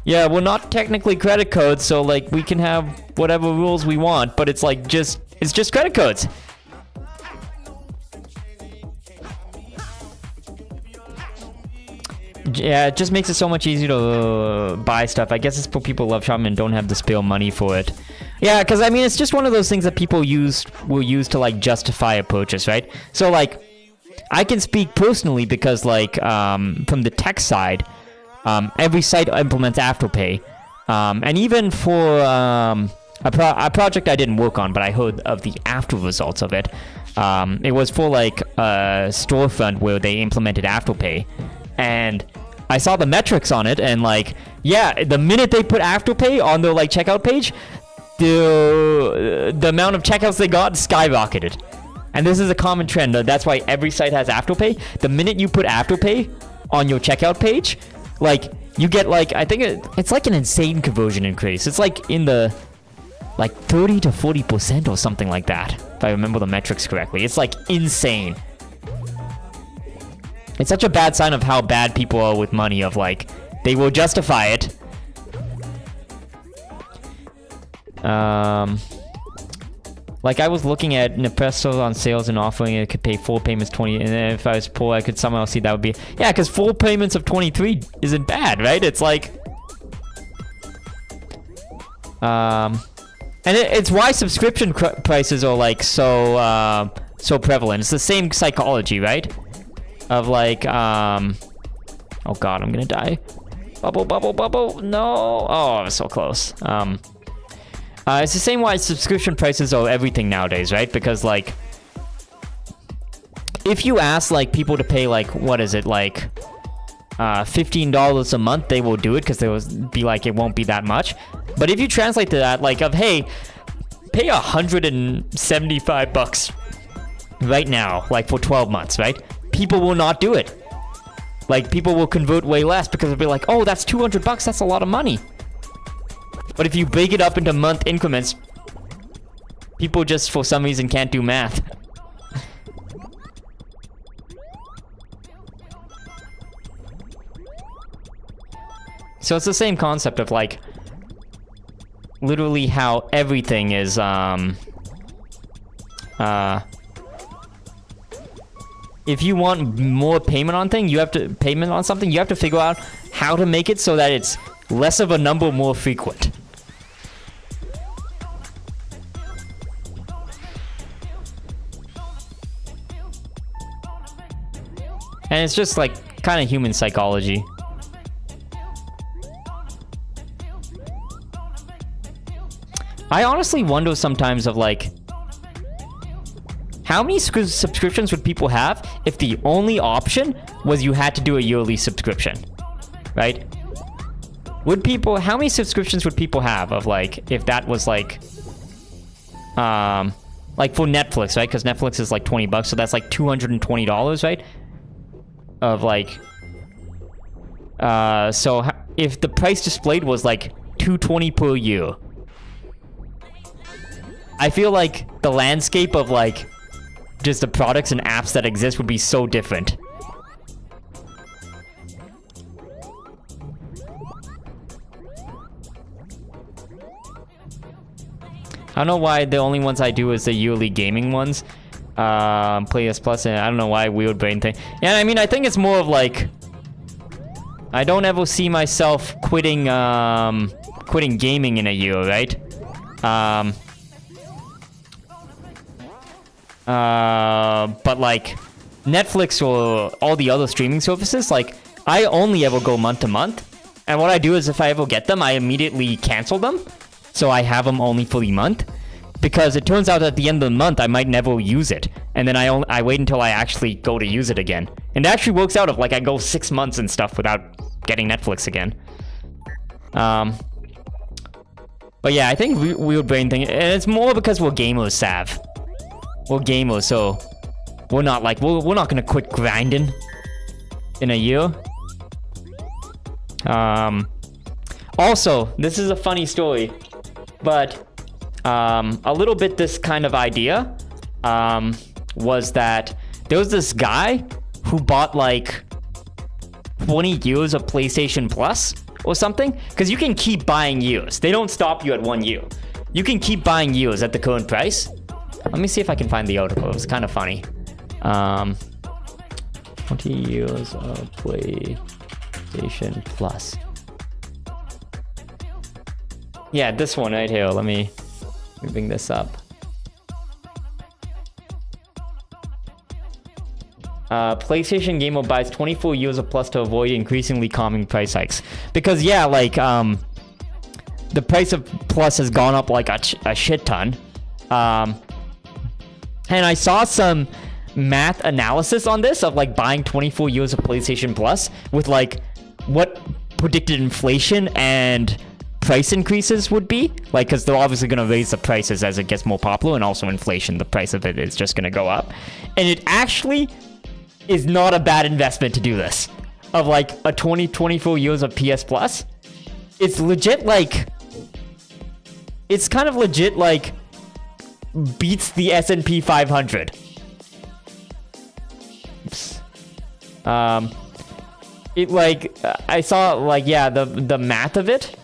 yeah, we're not technically credit cards, so, like, we can have whatever rules we want, but it's, like, it's just credit cards. Yeah, it just makes it so much easier to buy stuff. I guess it's for people who love shopping and don't have to spare money for it. Yeah, because, I mean, it's just one of those things that people will use to, like, justify a purchase, right? So, like, I can speak personally because, like, from the tech side, every site implements Afterpay. And even for a project I didn't work on, but I heard of the after results of it. It was for like a storefront where they implemented Afterpay, and I saw the metrics on it, and like, yeah, the minute they put Afterpay on their like checkout page, the amount of checkouts they got skyrocketed. And this is a common trend. That's why every site has Afterpay. The minute you put Afterpay on your checkout page, like, you get like, I think it's like an insane conversion increase. It's like in the like 30 to 40% or something like that, if I remember the metrics correctly. It's like insane. It's such a bad sign of how bad people are with money, of like, they will justify it. Like, I was looking at Nespresso on sales and offering it could pay 4 payments 20, and then if I was poor, I could somehow see that would be... Yeah, because 4 payments of 23 isn't bad, right? It's like... And it's why subscription prices are, like, so prevalent. It's the same psychology, right? Of, like, oh god, I'm gonna die. Bubble, bubble, bubble, no! Oh, I was so close. It's the same why subscription prices are everything nowadays, right? Because, like, if you ask, like, people to pay, like, what is it, like, $15 a month, they will do it, because they will be like, it won't be that much. But if you translate to that, like, of, hey, pay $175 right now, like, for 12 months, right? People will not do it. Like, people will convert way less, because they'll be like, oh, that's $200, that's a lot of money. But if you break it up into month increments, people just, for some reason, can't do math. So it's the same concept of, like, literally how everything is, if you want more payment on something, you have to figure out how to make it so that it's less of a number, more frequent. And it's just, like, kind of human psychology. I honestly wonder sometimes of, like, how many subscriptions would people have if the only option was you had to do a yearly subscription, right? How many subscriptions would people have of, like, if that was, like for Netflix, right? Because Netflix is, like, $20, so that's, like, $220, right? Of, like, so if the price displayed was, like, $220 per year, I feel like the landscape of, like, just the products and apps that exist would be so different. I don't know why the only ones I do is the yearly gaming ones. PS Plus, and I don't know why, weird brain thing. Yeah, I mean, I think it's more of, like, I don't ever see myself quitting gaming in a year, right? But like Netflix or all the other streaming services, like I only ever go month to month. And what I do is if I ever get them, I immediately cancel them. So I have them only for the month. Because it turns out at the end of the month, I might never use it. And then I wait until I actually go to use it again. And it actually works out if like I go 6 months and stuff without getting Netflix again. But yeah, I think weird brain thing, and it's more because we're gamers, Sav. We're gamers, so we're not like we're not gonna quit grinding in a year. Also, this is a funny story, but a little bit this kind of idea was that there was this guy who bought like 20 years of PlayStation Plus or something, because you can keep buying years. They don't stop you at 1 year. You can keep buying years at the current price. Let me see if I can find the article. It was kind of funny. 20 years of PlayStation Plus. Yeah, this one right here. Let me bring this up. PlayStation gamer buys 24 years of Plus to avoid increasingly calming price hikes. Because yeah, like the price of Plus has gone up like a shit ton. And I saw some math analysis on this of like buying 24 years of PlayStation Plus with like what predicted inflation and price increases would be, like, because they're obviously going to raise the prices as it gets more popular, and also inflation, the price of it is just going to go up. And it actually is not a bad investment to do this, of like a 24 years of PS Plus. It's legit, like, it's kind of legit, like, beats the S&P 500. Oops. It, like, I saw, like, yeah, the math of it.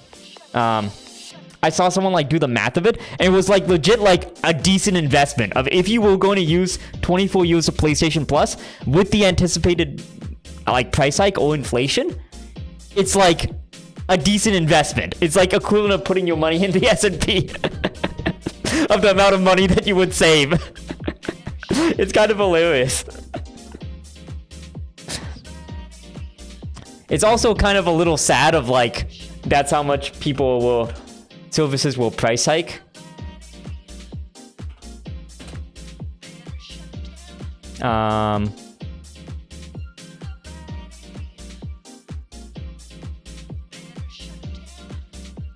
I saw someone like do the math of it, and it was like legit like a decent investment of if you were going to use 24 years of PlayStation Plus with the anticipated like price hike or inflation. It's like a decent investment. It's like equivalent of putting your money in the S&P of the amount of money that you would save. It's kind of hilarious. It's also kind of a little sad of like that's how much services will price hike.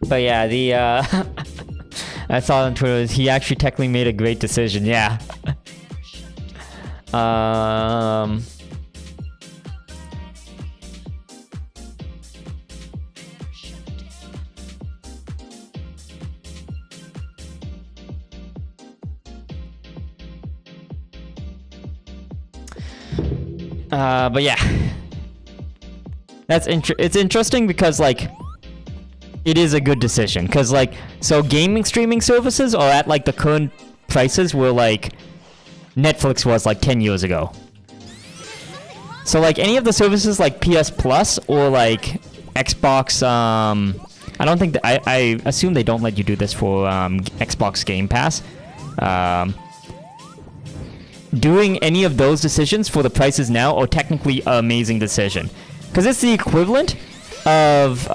But yeah, I saw on Twitter, he actually technically made a great decision, yeah. But yeah, it's interesting because like it is a good decision, because like so gaming streaming services are at like the current prices where like Netflix was like 10 years ago. So like any of the services like PS Plus or like Xbox, I don't think that I assume they don't let you do this for Xbox Game Pass. Doing any of those decisions for the prices now are technically an amazing decision, because it's the equivalent of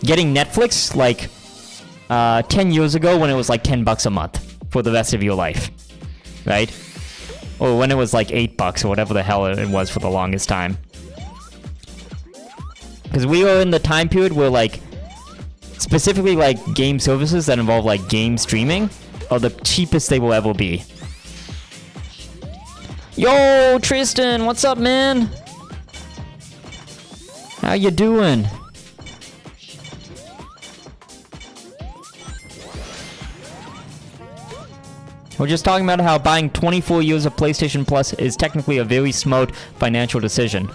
getting Netflix like 10 years ago when it was like $10 a month for the rest of your life, right? Or when it was like $8 or whatever the hell it was for the longest time. Because we were in the time period where like specifically like game services that involve like game streaming are the cheapest they will ever be. Yo, Tristan, what's up, man? How you doing? We're just talking about how buying 24 years of PlayStation Plus is technically a very smart financial decision.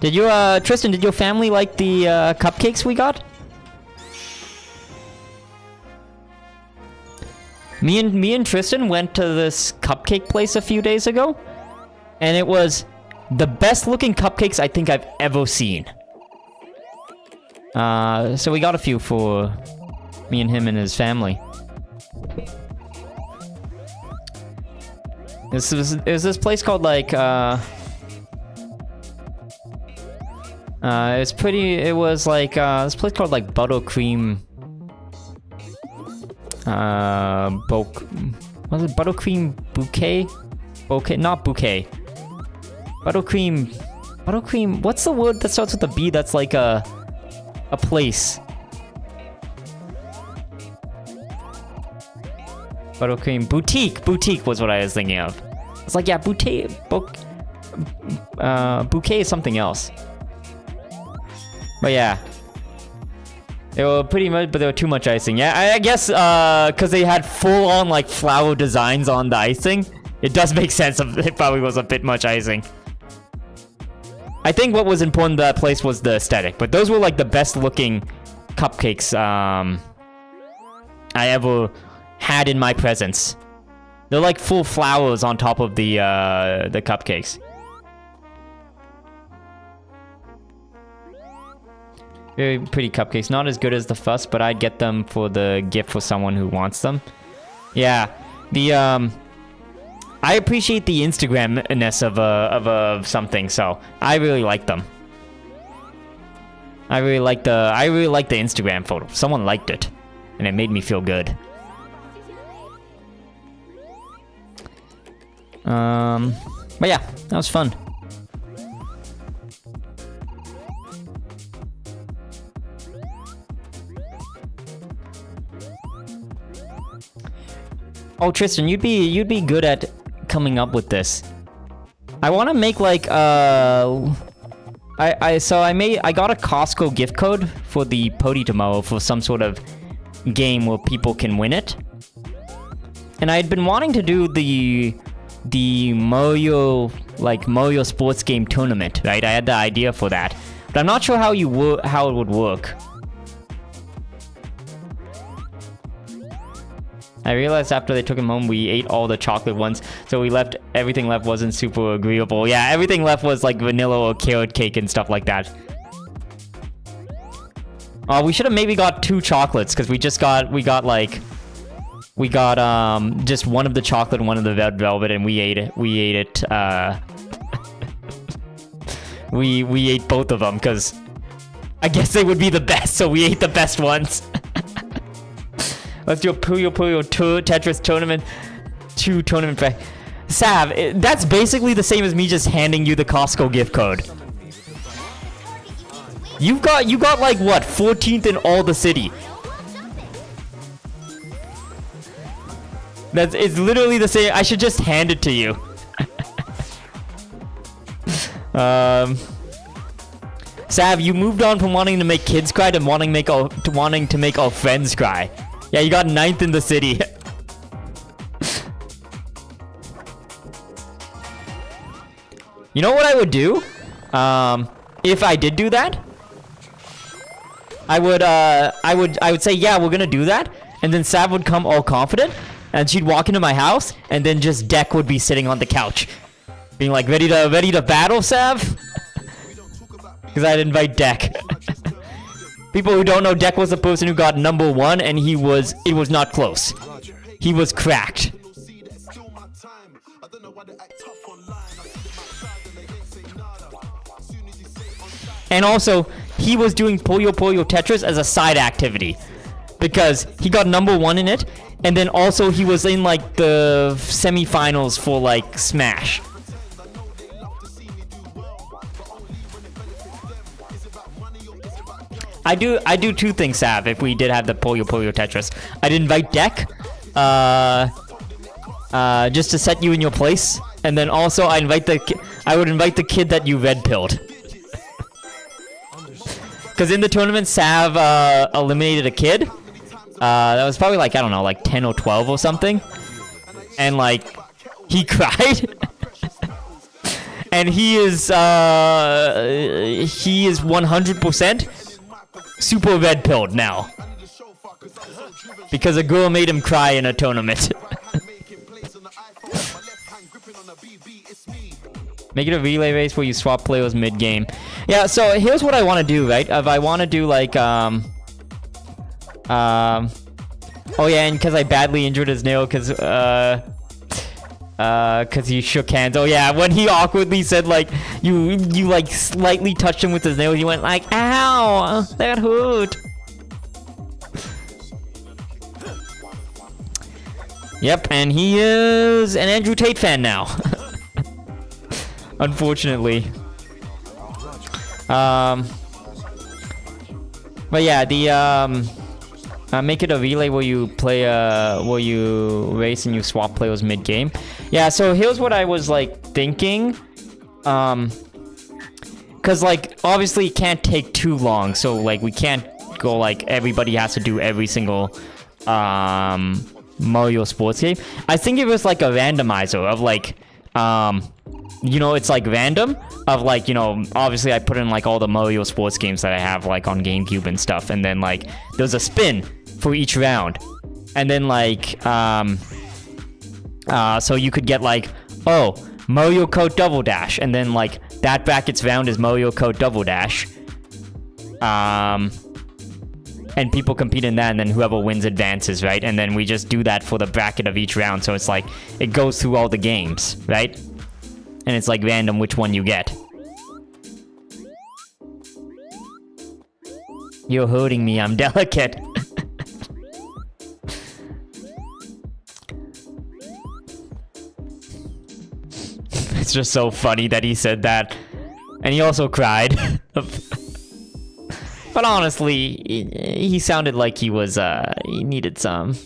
Did you, Tristan, did your family like the cupcakes we got? Me and Tristan went to this cupcake place a few days ago, and it was The best looking cupcakes I think I've ever seen. So we got a few for me and him and his family. There's this place called like it was like this place called like Buttercream was it Buttercream Bouquet? Not bouquet. Buttercream, what's the word that starts with a B that's like a place? Buttercream boutique was what I was thinking of. It's like, yeah, bouquet is something else. But yeah, they were pretty much, but they were too much icing. Yeah, I guess because they had full on like flower designs on the icing, it does make sense. It probably was a bit much icing. I think what was important to that place was the aesthetic, but those were like the best looking cupcakes I ever had in my presence. They're like full flowers on top of the cupcakes. Very pretty cupcakes. Not as good as the fuss, but I'd get them for the gift for someone who wants them. Yeah, the I appreciate the Instagram-ness of something, so I really like them. I really like the Instagram photo. Someone liked it, and it made me feel good. But yeah, that was fun. Oh, Tristan, you'd be good at coming up with this. I want to make like I got a Costco gift code for the Pody tomorrow for some sort of game where people can win it. And I had been wanting to do the Mario sports game tournament, right? I had the idea for that, but I'm not sure how it would work. I realized after they took him home, we ate all the chocolate ones, so everything left wasn't super agreeable. Yeah, everything left was like vanilla or carrot cake and stuff like that. We should have maybe got 2 chocolates, because we got just one of the chocolate and one of the red velvet, and we ate it. We ate both of them, because I guess they would be the best, so we ate the best ones. Let's do a Puyo Puyo Tetris tournament. 2 tournament pack. Sav, that's basically the same as me just handing you the Costco gift code. You got like what, 14th in all the city. It's literally the same. I should just hand it to you. Sav, you moved on from wanting to make kids cry to wanting to make our friends cry. Yeah, you got 9th in the city. You know what I would do? If I did do that? I would say, yeah, we're gonna do that. And then Sav would come all confident. And she'd walk into my house. And then just Deck would be sitting on the couch. Being like, ready to battle, Sav? Because I'd invite Deck. People who don't know, Deck was the person who got number 1, and it was not close. He was cracked. And also, he was doing Puyo Puyo Tetris as a side activity. Because he got number 1 in it, and then also he was in like the semifinals for like Smash. I do 2 things, Sav, if we did have the Puyo Puyo Tetris. I'd invite Deck, just to set you in your place. And then also I would invite the kid that you red-pilled. Because in the tournament, Sav, eliminated a kid. That was probably like, I don't know, like 10 or 12 or something. And like, he cried. And he is 100% super red-pilled now. Because a girl made him cry in a tournament. Make it a relay race where you swap players mid-game. Yeah, so here's what I want to do, right? If I want to do like, oh yeah, and because I badly injured his nail, because he shook hands. Oh yeah, when he awkwardly said like, you like slightly touched him with his nail, he went like, ow, that hurt. Yep, and he is an Andrew Tate fan now. Unfortunately. But yeah, the make it a relay where you play where you race and you swap players mid-game. Yeah, so here's what I was like thinking. Cause like obviously it can't take too long, so like we can't go like everybody has to do every single Mario sports game. I think it was like a randomizer of like you know, it's like random of like, you know, obviously I put in like all the Mario sports games that I have like on GameCube and stuff, and then like there's a spin for each round, and then like so you could get like, oh, Mario Kart Double Dash, and then like that bracket's round is Mario Kart Double Dash, and people compete in that, and then whoever wins advances, right? And then we just do that for the bracket of each round, so it's like it goes through all the games, right? And it's like random which one you get. You're hurting me, I'm delicate. It's just so funny that he said that. And he also cried. But honestly, he sounded like he was, he needed some.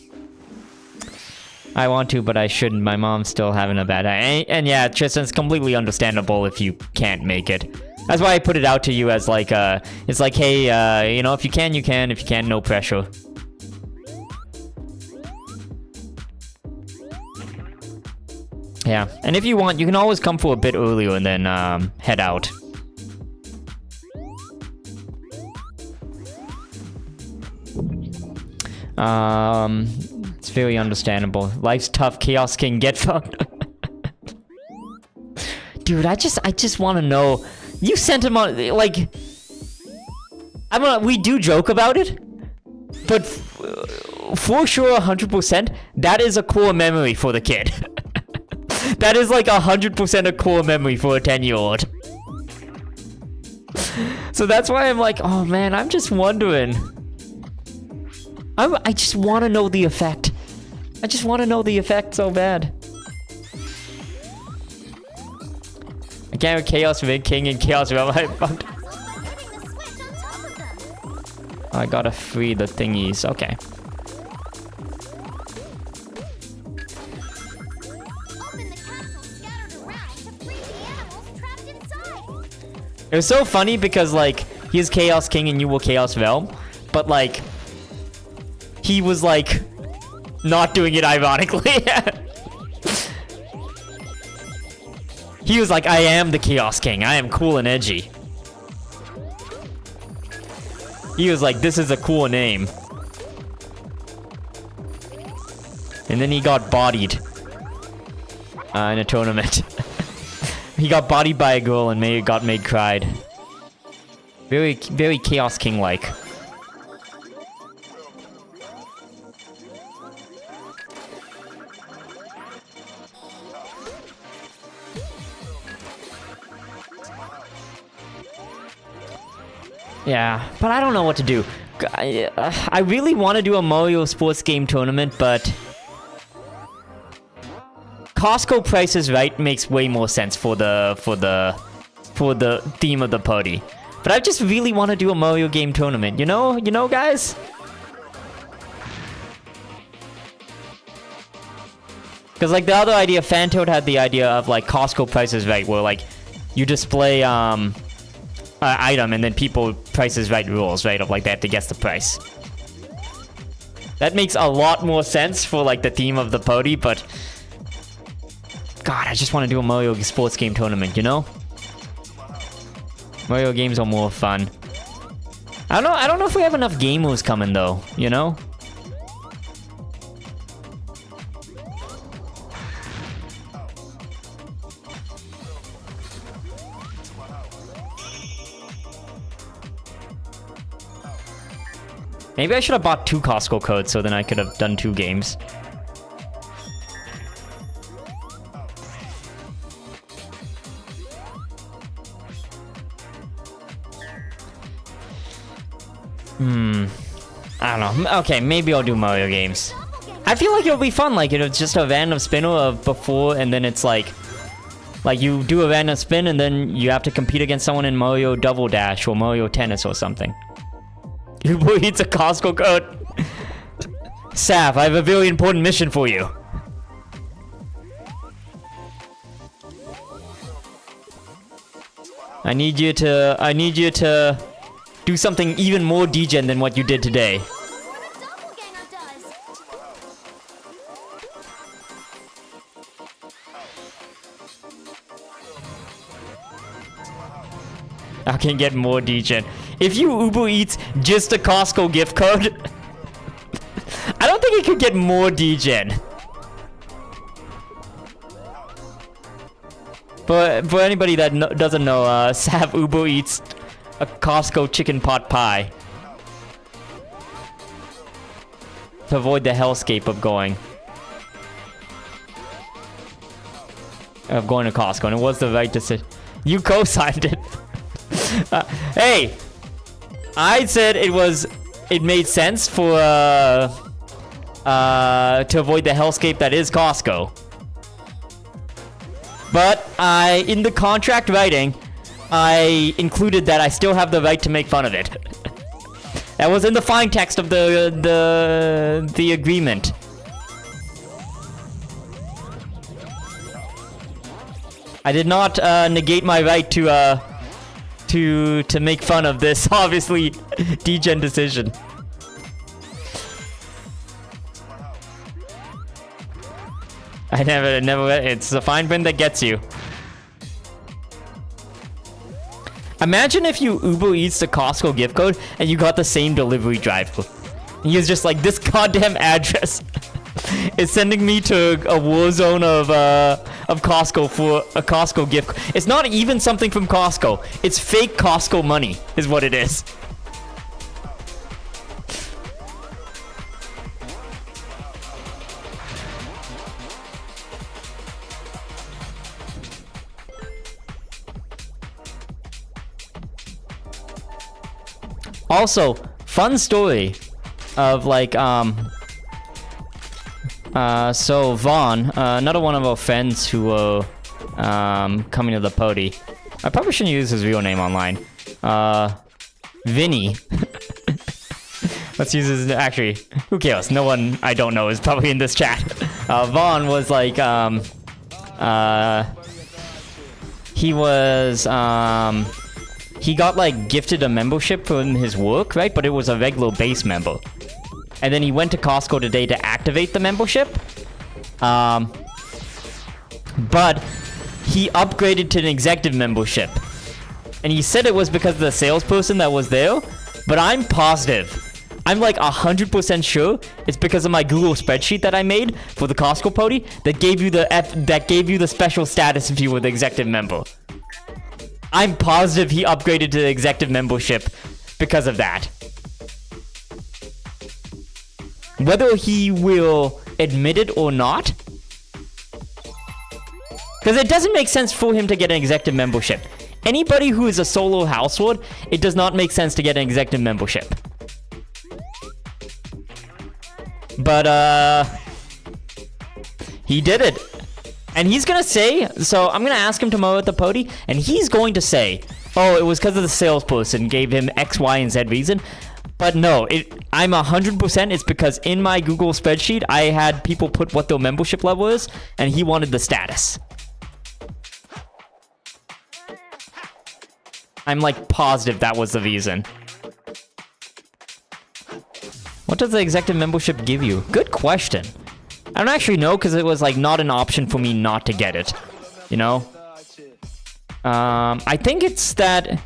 I want to, but I shouldn't. My mom's still having a bad day. And yeah, Tristan, it's completely understandable if you can't make it. That's why I put it out to you as like, it's like, hey, you know, if you can, you can. If you can't, no pressure. Yeah, and if you want, you can always come for a bit earlier and then head out. It's very understandable. Life's tough. Chaos King, get fucked. Dude, I just want to know. You sent him on like. We do joke about it, but for sure, 100%, that is a core memory for the kid. That is like 100% a core memory for a 10-year-old. So that's why I'm like, oh man, I'm just wondering. I just want to know the effect. I just want to know the effect so bad. I can't have Chaos Mid King and Chaos Realm. I gotta free the thingies. Okay. It was so funny because like he's Chaos King and you were Chaos Realm, but like he was like not doing it ironically. He was like, I am the Chaos King. I am cool and edgy. He was like, this is a cool name. And then he got bodied in a tournament. He got bodied by a girl and got made cried. Very, very Chaos King-like. Yeah, but I don't know what to do. I really want to do a Mario sports game tournament, but Costco Price is Right makes way more sense for the theme of the party. But I just really want to do a Mario game tournament, you know, guys? Because like the other idea, Fantoad had the idea of like Costco Price is Right, where like you display item and then people Price is Right rules, right? Of like they have to guess the price. That makes a lot more sense for like the theme of the party, but God, I just want to do a Mario sports game tournament, you know? Mario games are more fun. I don't know if we have enough gamers coming though, you know? Maybe I should have bought 2 Costco codes so then I could have done 2 games. I don't know. Okay, maybe I'll do Mario games. I feel like it'll be fun. Like, it's just a random spin of before, and then it's like you do a random spin, and then you have to compete against someone in Mario Double Dash or Mario Tennis or something. Uber Eats a Costco code. Saf, I have a very important mission for you. I need you to do something even more degen than what you did today. I can get more degen. If you Uber Eats just a Costco gift code, I don't think it could get more degen. For anybody that doesn't know, Sav Uber Eats a Costco chicken pot pie to avoid the hellscape of going to Costco, and it was the right decision. You co-signed it. Hey, I said it made sense for to avoid the hellscape that is Costco. But in the contract writing, I included that I still have the right to make fun of it. That was in the fine text of the agreement. I did not negate my right to make fun of this obviously degen decision. I never. It's the fine print that gets you. Imagine if you Uber Eats the Costco gift code and you got the same delivery driver. He was just like, this goddamn address is sending me to a war zone of Costco for a Costco gift. It's not even something from Costco. It's fake Costco money, is what it is. Also, fun story of like, so Vaughn, another one of our friends who were coming to the podi. I probably shouldn't use his real name online. Vinny. Let's use his, actually, who cares? No one I don't know is probably in this chat. Vaughn was like, he got like gifted a membership from his work, right? But it was a regular base member. And then he went to Costco today to activate the membership. But he upgraded to an executive membership. And he said it was because of the salesperson that was there. But I'm positive. I'm like 100% sure it's because of my Google spreadsheet that I made for the Costco podi that gave you the special status if you were the executive member. I'm positive he upgraded to the executive membership because of that. Whether he will admit it or not, because it doesn't make sense for him to get an executive membership. Anybody who is a solo household, it does not make sense to get an executive membership. But he did it. And he's gonna say, so I'm gonna ask him tomorrow at the podi, and he's going to say, oh, it was because of the salesperson gave him X, Y, and Z reason. But no, I'm 100% it's because in my Google spreadsheet, I had people put what their membership level is, and he wanted the status. I'm like positive that was the reason. What does the executive membership give you? Good question. I don't actually know because it was like not an option for me not to get it, you know? I think it's that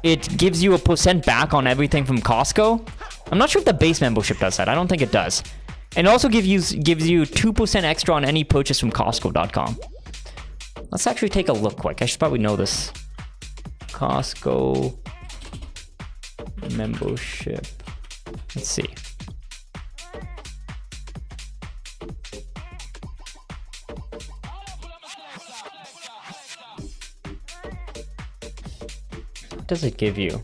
it gives you a % back on everything from Costco. I'm not sure if the base membership does that. I don't think it does. And it also gives you 2% extra on any purchase from Costco.com. Let's actually take a look quick. I should probably know this. Costco membership Let's see. What does it give you?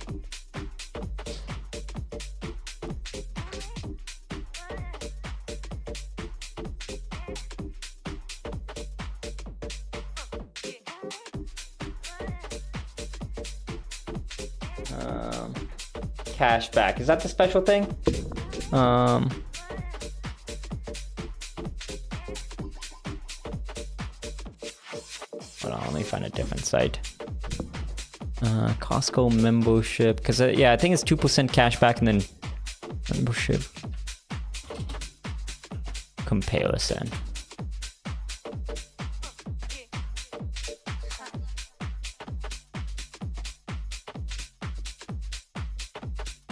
Cash back. Is that the special thing? Hold on, let me find a different site. Costco membership, because yeah, I think it's 2% cash back and then membership comparison.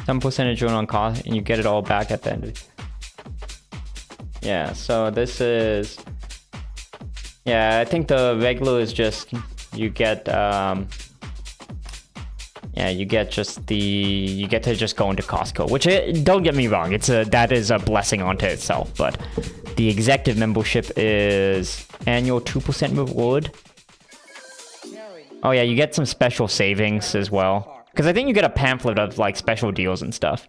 Some percentage on cost, and you get it all back at the end of it. Yeah, so this is, yeah, I think the regular is just you get yeah, you get just the, you get to just go into Costco, which don't get me wrong, it's a, that is a blessing onto itself, but the executive membership is annual 2% reward. Oh yeah, you get some special savings as well. Because I think you get a pamphlet of like special deals and stuff.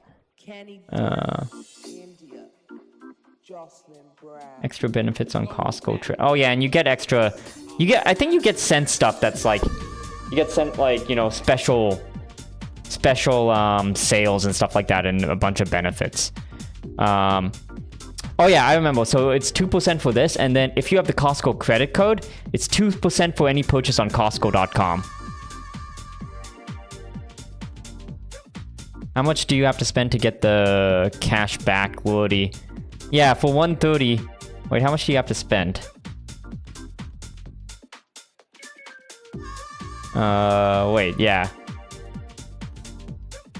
Extra benefits on Costco trip. Oh yeah, and you get extra. You get. I think you get sent stuff that's like, you get sent like, you know, special sales and stuff like that, and a bunch of benefits. Oh yeah, I remember. So it's 2% for this, and then if you have the Costco credit code, it's 2% for any purchase on Costco.com. How much do you have to spend to get the cash back, Woody? Yeah, for 130. Wait, how much do you have to spend? Wait, yeah.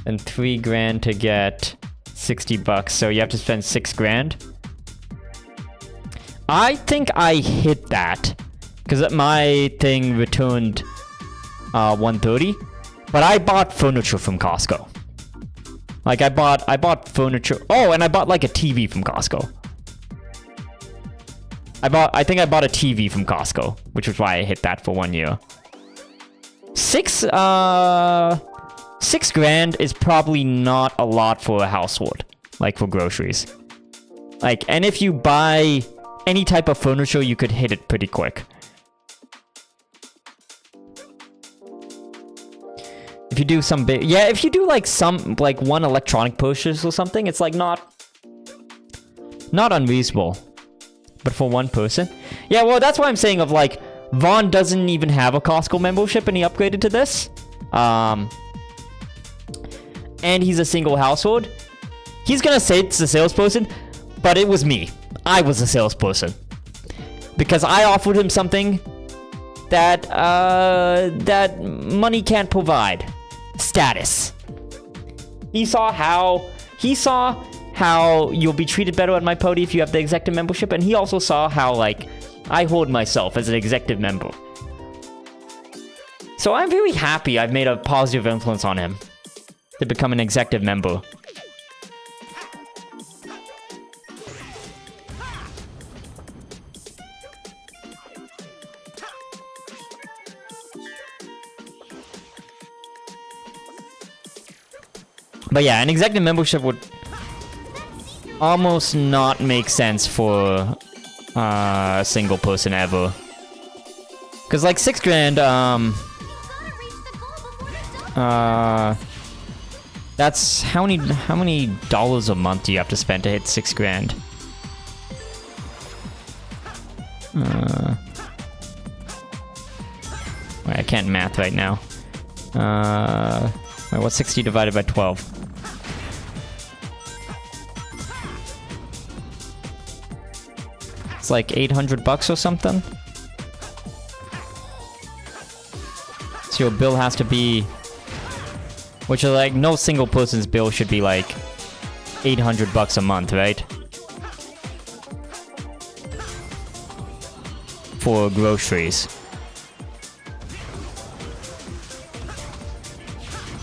And 3 grand to get 60 bucks, so you have to spend 6 grand. I think I hit that, because my thing returned 130, but I bought furniture from Costco. Like I bought furniture. Oh, and I bought like a TV from Costco. I think I bought a TV from Costco, which is why I hit that for 1 year. 6 grand is probably not a lot for a household, like for groceries. Like, and if you buy any type of furniture, you could hit it pretty quick. If you do some big, yeah, if you do like some, like one electronic purchase or something, it's like not unreasonable. But for one person, yeah, well, that's why I'm saying of like, Vaughn doesn't even have a Costco membership and he upgraded to this. And he's a single household. He's gonna say it's the salesperson, but it was me. I was the salesperson. Because I offered him something that, that money can't provide. Status. He saw how you'll be treated better at my party if you have the executive membership, and he also saw how like I hold myself as an executive member. So I'm very happy I've made a positive influence on him to become an executive member. But yeah, an executive membership would almost not make sense for a single person ever. Cause like 6 grand, that's how many dollars a month do you have to spend to hit 6 grand? Wait, I can't math right now. Wait, what's 60 divided by 12? It's like 800 bucks or something. So your bill has to be, which is like no single person's bill should be like 800 bucks a month, right? For groceries.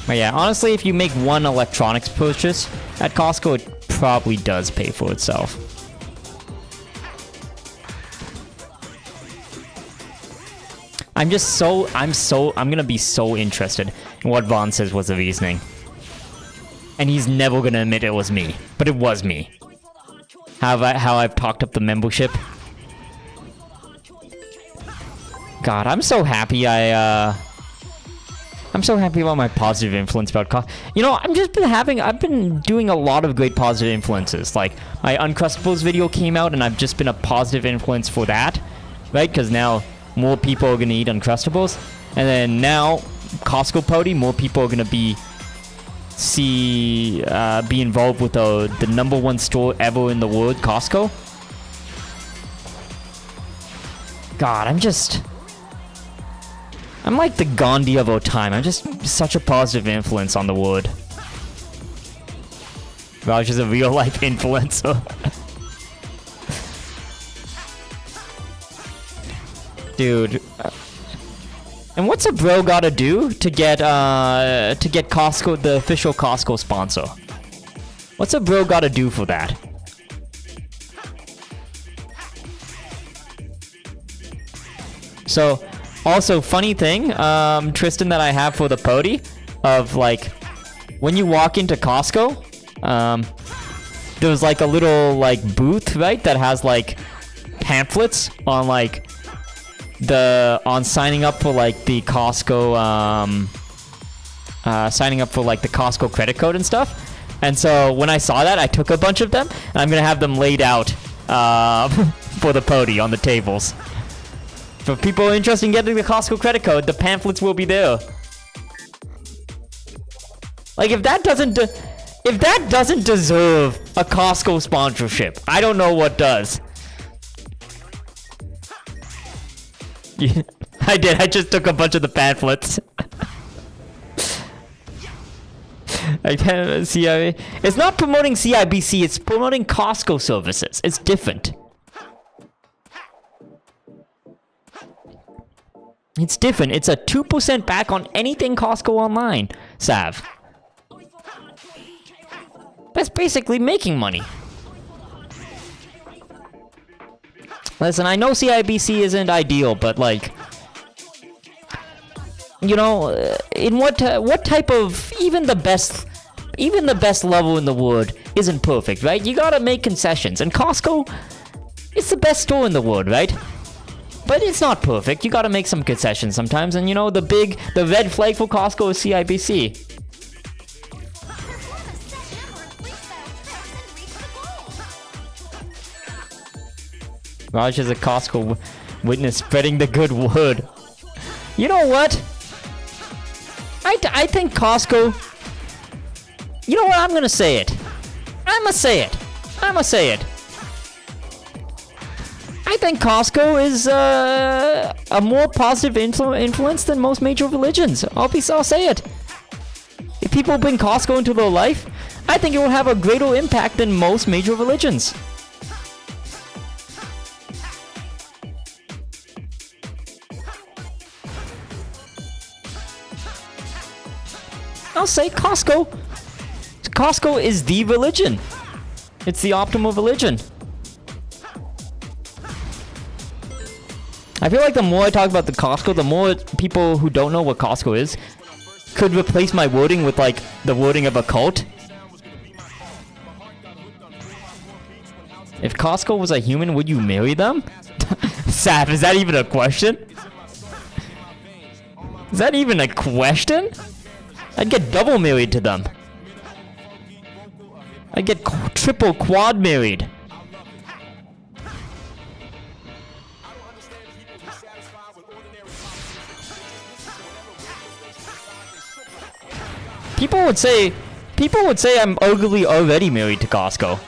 But yeah, honestly, if you make one electronics purchase at Costco, it probably does pay for itself. I'm gonna be so interested in what Vaughn says was the reasoning. And he's never gonna admit it was me, but it was me. How I've talked up the membership. God, I'm so happy I'm so happy about my positive influence about Costco. You know, I've been doing a lot of great positive influences. Like, my Uncrustables video came out, and I've just been a positive influence for that. Right? Because now, more people are gonna eat Uncrustables. And then now, Costco Party, more people are gonna be involved with the #1 store ever in the world, Costco. God, I'm like the Gandhi of our time. I'm just such a positive influence on the world. Raj is a real life influencer. Dude. And what's a bro gotta do to get Costco, the official Costco sponsor? What's a bro gotta do for that? So, also, funny thing, Tristan, that I have for the pody, of like, when you walk into Costco, there's like a little like booth, right, that has like pamphlets on like on signing up for like the Costco, signing up for like the Costco credit code and stuff. And so when I saw that, I took a bunch of them, and I'm gonna have them laid out for the pody on the tables. For people interested in getting the Costco credit code, the pamphlets will be there. Like, if that doesn't deserve a Costco sponsorship, I don't know what does. I did. I just took a bunch of the pamphlets. I can't see. It's not promoting CIBC. It's promoting Costco services. It's different. It's different. It's a 2% back on anything Costco online, Sav. That's basically making money. Listen, I know CIBC isn't ideal, but like, you know, in what type of, even the best level in the world isn't perfect, right? You gotta make concessions, and Costco, it's the best store in the world, right? But it's not perfect. You gotta make some concessions sometimes. And you know, the red flag for Costco is CIBC. Raj is a Costco witness spreading the good word. You know what? I think Costco... You know what? I'm gonna say it. I'ma say it. I think Costco is a more positive influence than most major religions. I'll say it. If people bring Costco into their life, I think it will have a greater impact than most major religions. I'll say Costco. Costco is the religion. It's the optimal religion. I feel like the more I talk about the Costco, the more people who don't know what Costco is could replace my wording with like the wording of a cult. If Costco was a human, would you marry them? Saf, is that even a question? Is that even a question? I'd get double married to them. I'd get triple quad married. People would say I'm ugly already married to Costco.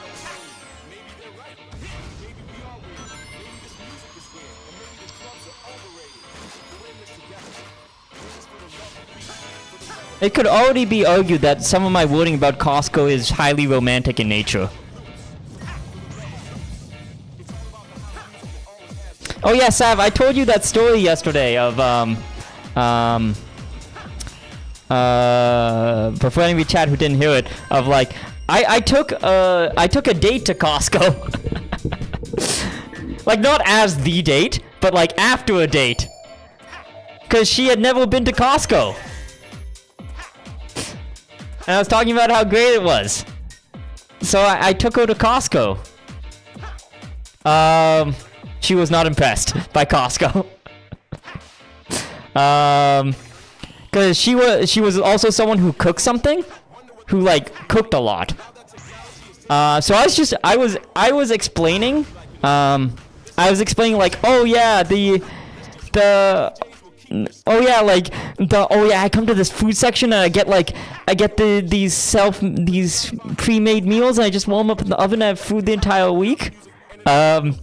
It could already be argued that some of my wording about Costco is highly romantic in nature. Oh yeah, Sav, I told you that story yesterday of for any chat who didn't hear it, of like I took a date to Costco. Like, not as the date, but like after a date. Because she had never been to Costco. And I was talking about how great it was. So I took her to Costco. She was not impressed by Costco. Because she was also someone who cooked something. Who, like, cooked a lot. So I was explaining, like, oh yeah, I come to this food section and I get these pre-made meals and I just warm up in the oven and I have food the entire week. And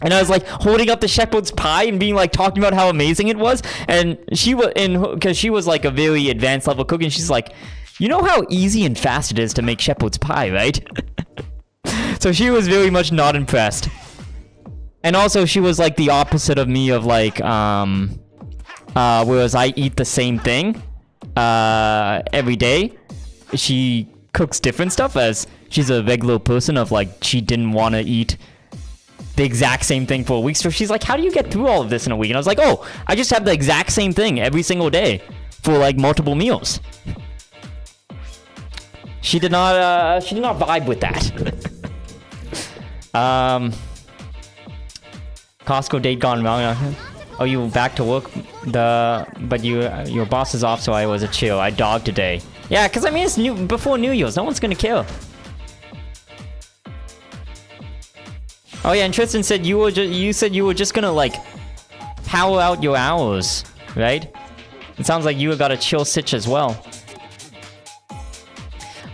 I was like holding up the shepherd's pie and being like talking about how amazing it was, and because she was like a very advanced level cook, and she's like, you know how easy and fast it is to make shepherd's pie, right? So she was very much not impressed. And also she was like the opposite of me of like, whereas I eat the same thing every day, she cooks different stuff, as she's a regular person of like, she didn't want to eat the exact same thing for a week. So she's like, how do you get through all of this in a week? And I was like, oh, I just have the exact same thing every single day for like multiple meals. She did not vibe with that. Costco date gone wrong. Oh, you back to work? But your boss is off, so I was a chill. I dogged today. Yeah, because I mean it's before New Year's. No one's gonna kill. Oh yeah, and Tristan said you said you were just gonna like power out your hours, right? It sounds like you got a chill sitch as well.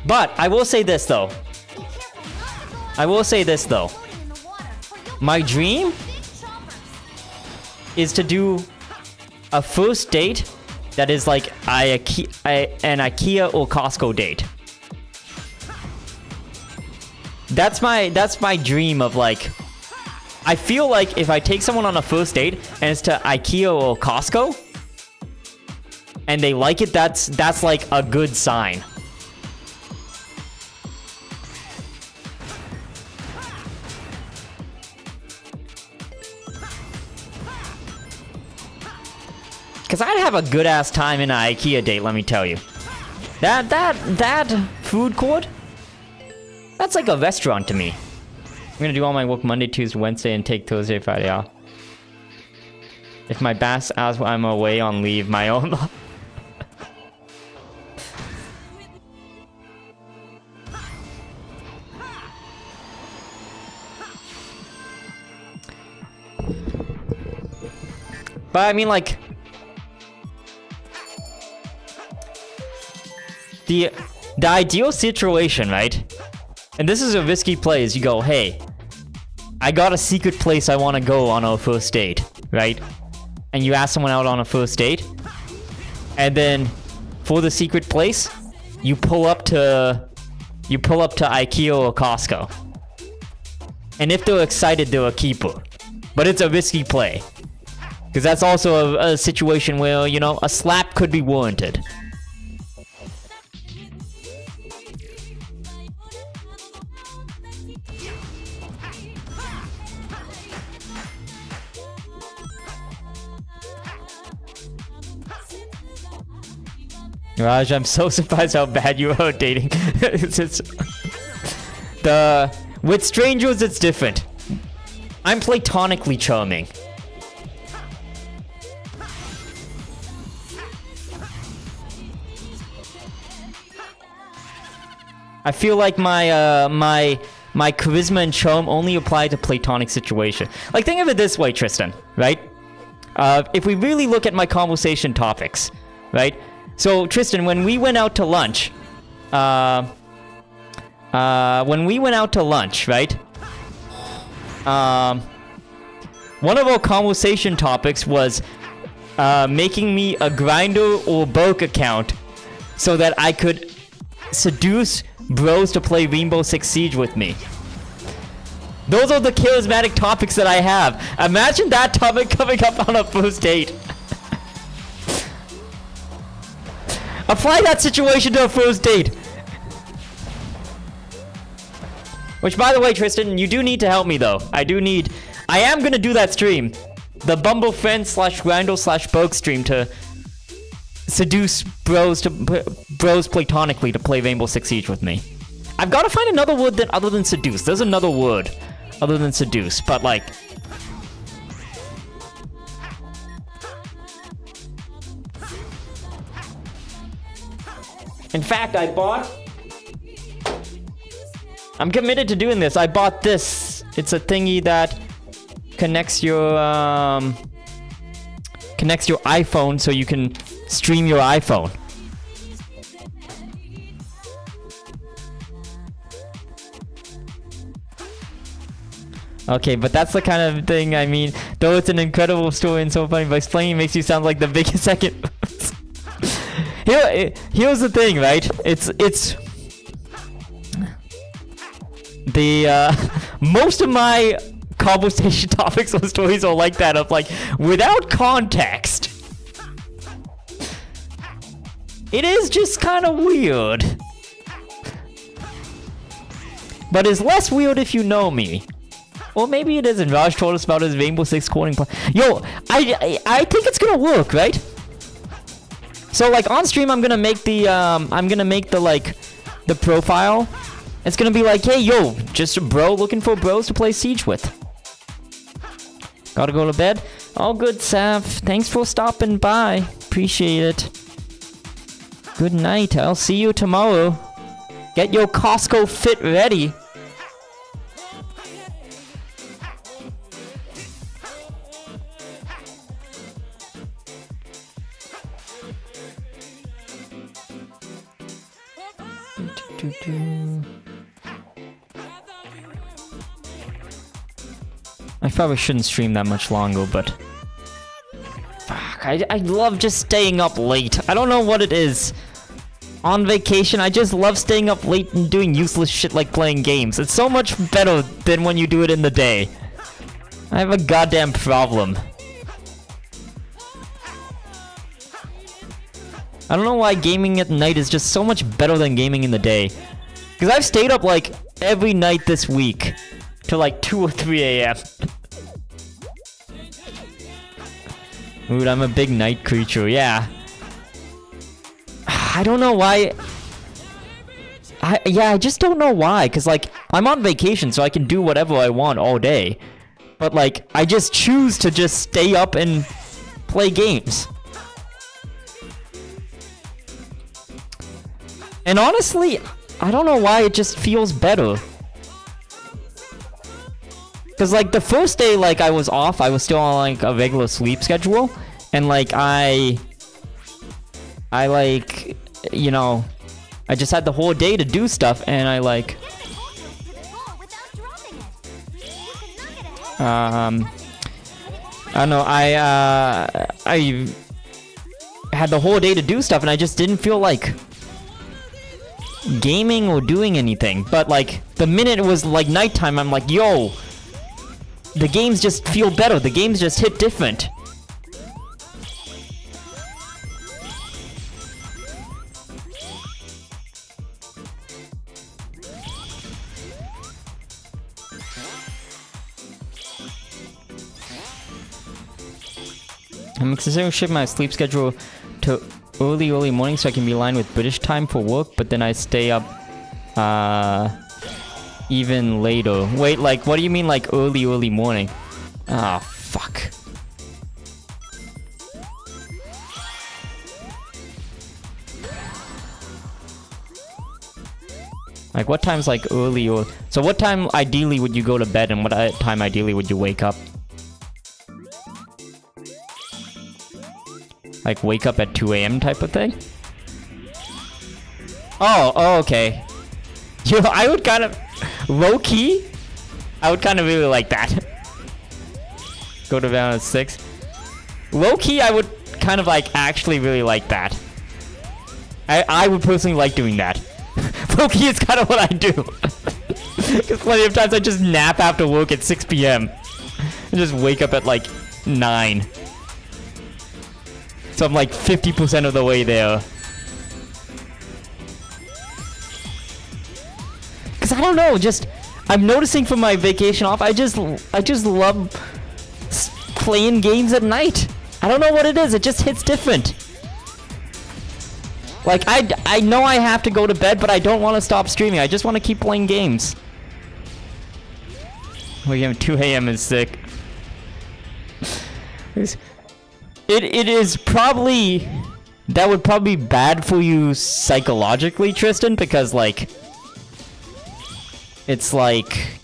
But I will say this though. My dream is to do a first date that is like an IKEA or Costco date. That's my dream of like, I feel like if I take someone on a first date and it's to IKEA or Costco and they like it, that's like a good sign. Cause I'd have a good ass time in an IKEA date, let me tell you. That food court, that's like a restaurant to me. I'm gonna do all my work Monday, Tuesday, Wednesday, and take Thursday, Friday off. If my boss asks I'm away on leave, my own. But I mean, like, the ideal situation, right? And this is a risky play, is you go, hey, I got a secret place I want to go on a first date, right? And you ask someone out on a first date, and then for the secret place, you pull up to IKEA or Costco. And if they're excited, they're a keeper. But it's a risky play. Because that's also a situation where, you know, a slap could be warranted. Raj, I'm so surprised how bad you are dating. With strangers, it's different. I'm platonically charming. I feel like my charisma and charm only apply to platonic situation. Like, think of it this way, Tristan, right? If we really look at my conversation topics, right? So, Tristan, when we went out to lunch, right? One of our conversation topics was making me a Grindr or Burk account so that I could seduce bros to play Rainbow Six Siege with me. Those are the charismatic topics that I have. Imagine that topic coming up on a first date. Apply that situation to a first date. Which, by the way, Tristan, you do need to help me, though. I am gonna do that stream. The Bumble Friend / Randall / Berg stream to seduce bros platonically to play Rainbow Six Siege with me. I've got to find another word other than seduce. There's another word other than seduce, but like... In fact, I'm committed to doing this. I bought this. It's a thingy that connects your iPhone so you can stream your iPhone. Okay, but that's the kind of thing, I mean, though it's an incredible story and so funny, but explaining makes you sound like the biggest second. Here's the thing, right? It's the most of my conversation topics or stories are like that, of like, without context. It is just kind of weird. But it's less weird if you know me. Or maybe it isn't. Raj told us about his Rainbow Six coding plan. Yo, I think it's gonna work, right? So like on stream, I'm gonna make the like the profile. It's gonna be like, hey yo, just a bro looking for bros to play Siege with. Gotta go to bed. All good, Sav. Thanks for stopping by. Appreciate it. Good night. I'll see you tomorrow. Get your Costco fit ready. I probably shouldn't stream that much longer, but fuck, I love just staying up late. I don't know what it is. On vacation, I just love staying up late and doing useless shit like playing games. It's so much better than when you do it in the day. I have a goddamn problem. I don't know why gaming at night is just so much better than gaming in the day. Because I've stayed up like every night this week till like 2 or 3 a.m. Dude, I'm a big night creature, yeah. I don't know why. I just don't know why. Because like, I'm on vacation so I can do whatever I want all day. But like, I just choose to just stay up and play games. And honestly, I don't know why it just feels better. Cause like the first day like I was off, I was still on like a regular sleep schedule. And like I like, you know, I just had the whole day to do stuff and I like... I don't know, I had the whole day to do stuff and I just didn't feel like gaming or doing anything. But like the minute it was like nighttime, I'm like, yo, the games just feel better, the games just hit different. I'm considering shifting my sleep schedule to early morning so I can be aligned with British time for work, but then I stay up even later. Wait, like, what do you mean like early morning? Ah, fuck. Like, what time's like early or... So what time ideally would you go to bed and what time ideally would you wake up? Like, wake up at 2 a.m. type of thing? Oh, okay. Yo, I would kind of... Low-key? I would kind of really like that. Go to bed at 6. Low-key, I would kind of like actually really like that. I would personally like doing that. Low-key is kind of what I do. Because plenty of times I just nap after work at 6 p.m. and just wake up at like 9. So I'm like 50% of the way there. Because I don't know, just... I'm noticing from my vacation off, I just love playing games at night. I don't know what it is. It just hits different. Like, I know I have to go to bed, but I don't want to stop streaming. I just want to keep playing games. Oh, yeah, 2 a.m. is sick. It is probably... That would probably be bad for you psychologically, Tristan, because, like... It's like...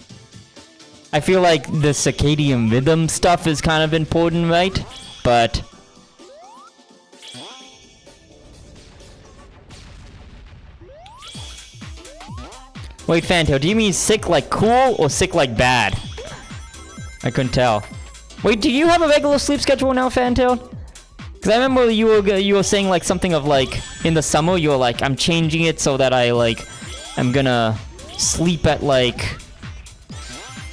I feel like the circadian rhythm stuff is kind of important, right? But... Wait, Fantail, do you mean sick like cool or sick like bad? I couldn't tell. Wait, do you have a regular sleep schedule now, Fantail? Because I remember you were saying like something of like, in the summer, you were like, I'm changing it so that I'm gonna sleep at like...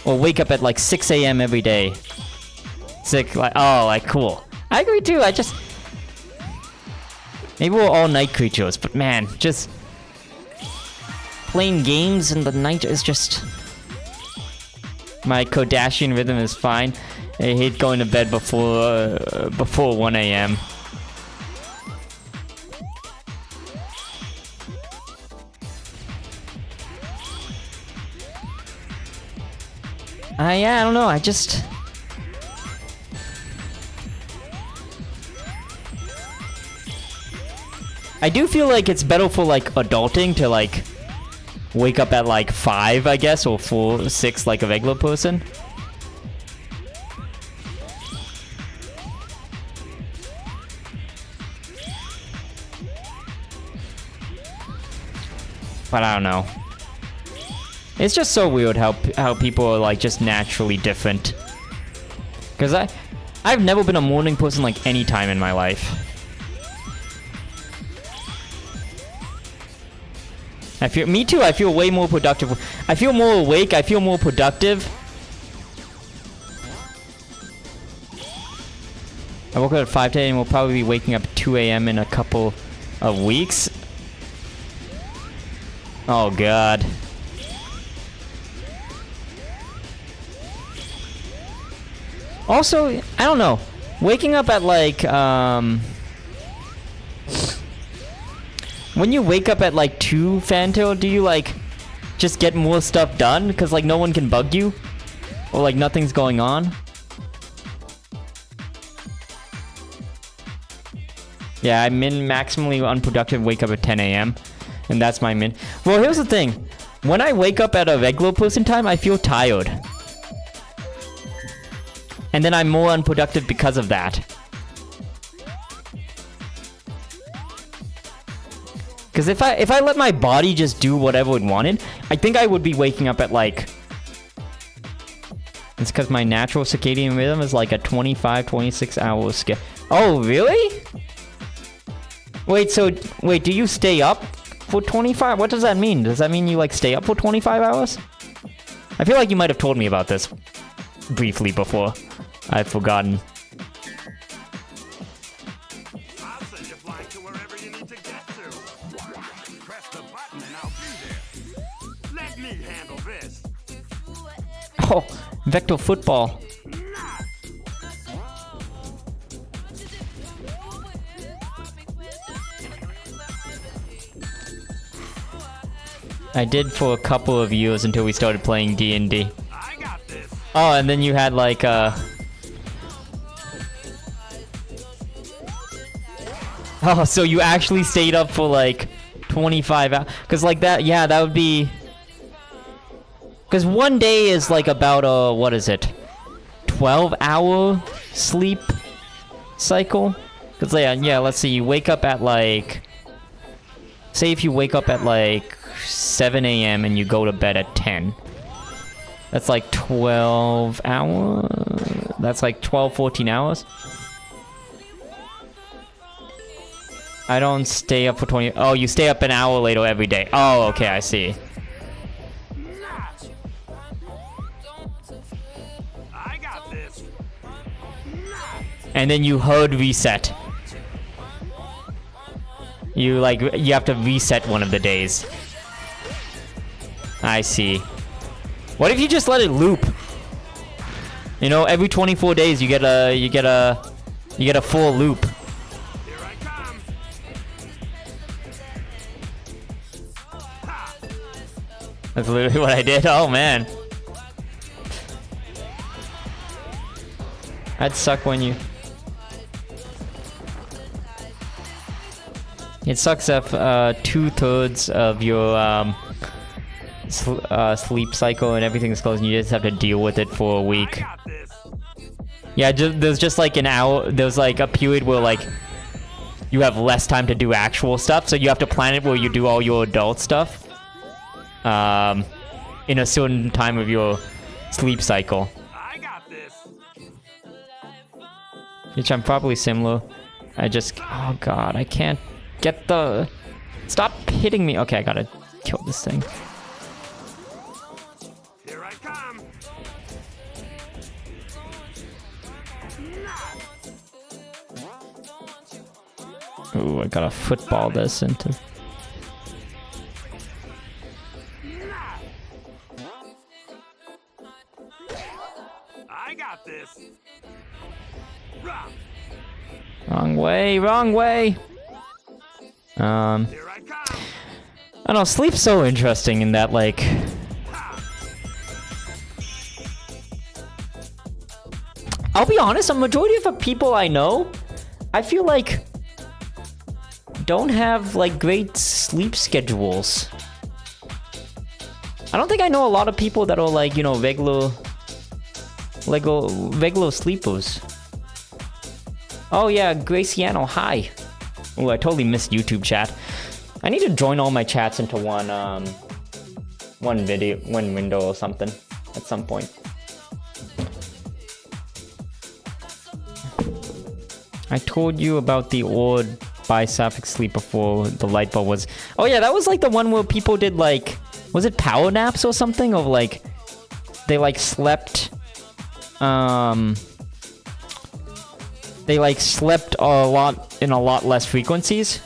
Or wake up at like 6 a.m. every day. Sick, like, oh, like, cool. I agree too, I just... Maybe we're all night creatures, but man, just... Playing games in the night is just... My Kardashian rhythm is fine. I hate going to bed before 1 a.m. Yeah, I don't know, I just... I do feel like it's better for like adulting to like wake up at like 5, I guess, or 4, 6 like a regular person. But I don't know. It's just so weird how people are like just naturally different. Cause I've never been a morning person like any time in my life. Me too, I feel way more productive. I feel more awake, I feel more productive. I woke up at 5 today and we'll probably be waking up at 2 a.m. in a couple of weeks. Oh god. Also, I don't know. Waking up at like, when you wake up at like 2, Fantail, do you like just get more stuff done? Because like no one can bug you? Or like nothing's going on? Yeah, I'm maximally unproductive, wake up at 10 a.m. And that's my min. Well, here's the thing. When I wake up at a regular person time, I feel tired. And then I'm more unproductive because of that. Because if I let my body just do whatever it wanted, I think I would be waking up at like... It's because my natural circadian rhythm is like a 25, 26 hour schedule. Oh, really? Wait, do you stay up for 25? What does that mean? Does that mean you like stay up for 25 hours? I feel like you might have told me about this briefly before. I've forgotten. I'll send you flying to wherever you need to get to. Press the button and I'll be there. Let me handle this. Oh, Vector Football. I did for a couple of years until we started playing D&D. I got this. Oh, and then you had like Oh, so you actually stayed up for like 25 hours? Because like that, yeah, that would be... Because one day is like about what is it? 12-hour sleep cycle? Because yeah, let's see, you wake up at like... Say if you wake up at like 7 a.m. and you go to bed at 10. That's like 12 hours? That's like 12, 14 hours? I don't stay up for 20... Oh, you stay up an hour later every day. Oh, okay, I see. I got this. And then you hard reset. You have to reset one of the days. I see. What if you just let it loop? You know, every 24 days you get a full loop. Here I come. Ha! That's literally what I did. Oh man. That'd suck when you... It sucks if 2/3 of your sleep cycle and everything's closed and you just have to deal with it for a I week. got this. Yeah, there's just like an hour, there's like a period where like you have less time to do actual stuff, so you have to plan it where you do all your adult stuff in a certain time of your sleep cycle. I got this. Which I'm probably similar. I just, oh god, I can't get the... Stop hitting me. Okay, I gotta kill this thing. Here I come. Ooh, I gotta football this into... I got this. Rah! Wrong way, wrong way! Here I come. I don't know, sleep's so interesting in that, like... I'll be honest, a majority of the people I know, I feel like, don't have, like, great sleep schedules. I don't think I know a lot of people that are, like, you know, regular sleepers. Oh yeah, Graciano, hi. Oh, I totally missed YouTube chat. I need to join all my chats into one window or something at some point. I told you about the old bisapphic sleep before the light bulb was... Oh yeah, that was like the one where people did like... Was it power naps or something? Of like... They like slept... They like slept a lot in a lot less frequencies.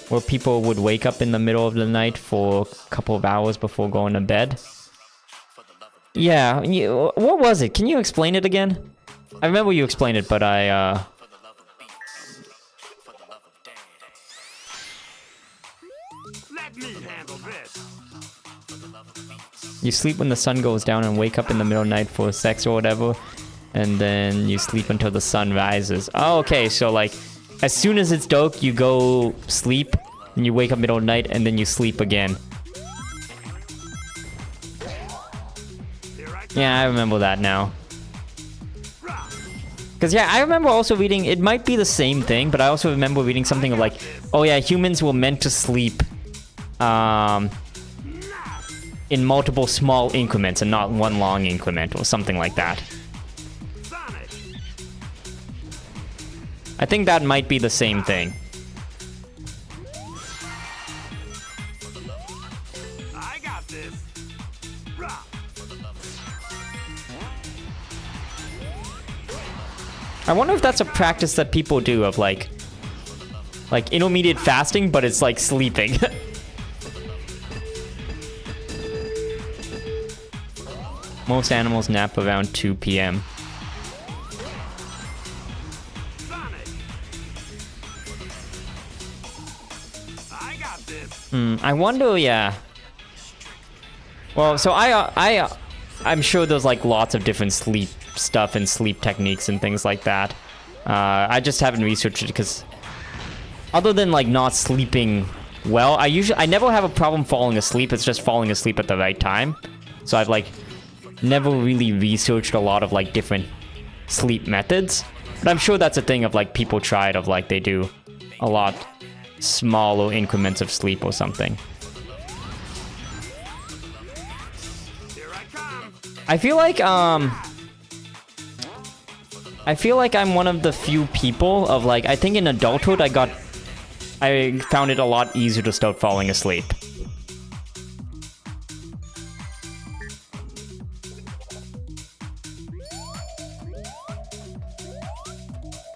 Where people would wake up in the middle of the night for a couple of hours before going to bed. Yeah, what was it? Can you explain it again? I remember you explained it, but I, Let me handle this. You sleep when the sun goes down and wake up in the middle of the night for sex or whatever. And then you sleep until the sun rises. Oh, okay, so like, as soon as it's dark, you go sleep, and you wake up middle of the night, and then you sleep again. Here I come. Yeah, I remember that now. Rah! Because, yeah, I remember also reading, it might be the same thing, but I also remember reading something of like, oh yeah, humans were meant to sleep in multiple small increments and not one long increment or something like that. Sonic. I think that might be the same thing. I got this. Rah! I wonder if that's a practice that people do of like intermediate fasting, but it's like sleeping. Most animals nap around 2 p.m. Sonic. I got this. I wonder, yeah. Well, so I'm sure there's like lots of different sleep stuff and sleep techniques and things like that. I just haven't researched it because other than like not sleeping well, I never have a problem falling asleep. It's just falling asleep at the right time. So I've like never really researched a lot of like different sleep methods. But I'm sure that's a thing of like people tried of like they do a lot smaller increments of sleep or something. Here I come. I feel like I'm one of the few people of like, I think in adulthood I found it a lot easier to start falling asleep.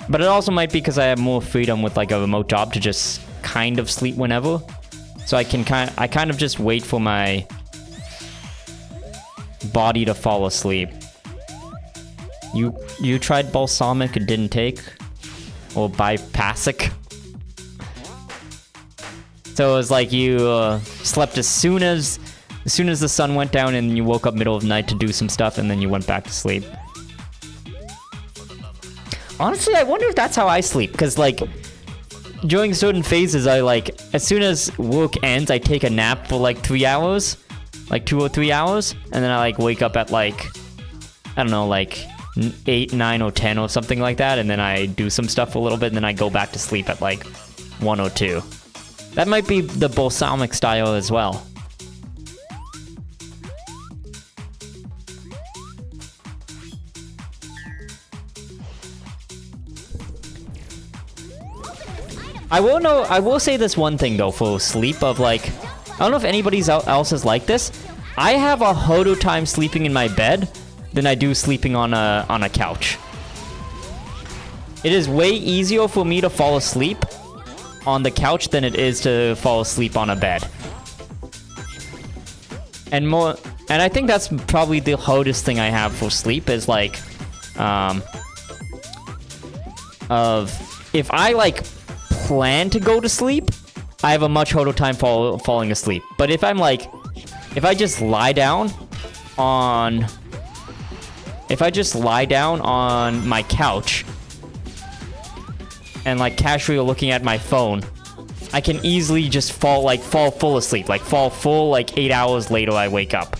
But it also might be because I have more freedom with like a remote job to just kind of sleep whenever. So I kind of just wait for my body to fall asleep. You tried balsamic, it didn't take? Or bypassic? So it was like you slept as soon as the sun went down, and you woke up middle of the night to do some stuff, and then you went back to sleep. Honestly, I wonder if that's how I sleep, because like during certain phases, I like as soon as work ends, I take a nap for like 3 hours, like 2 or 3 hours, and then I like wake up at like, I don't know, like 8, 9, or 10 or something like that, and then I do some stuff for a little bit, and then I go back to sleep at like 1 or 2. That might be the balsamic style as well. I will say this one thing though for sleep of like, I don't know if anybody else is like this. I have a harder time sleeping in my bed than I do sleeping on a couch. It is way easier for me to fall asleep on the couch than it is to fall asleep on a bed. And I think that's probably the hardest thing I have for sleep is like, if I like plan to go to sleep, I have a much harder time falling asleep. But if I'm like, if I just lie down on my couch and like casually looking at my phone, I can easily just fall full asleep, like fall full, like 8 hours later I wake up.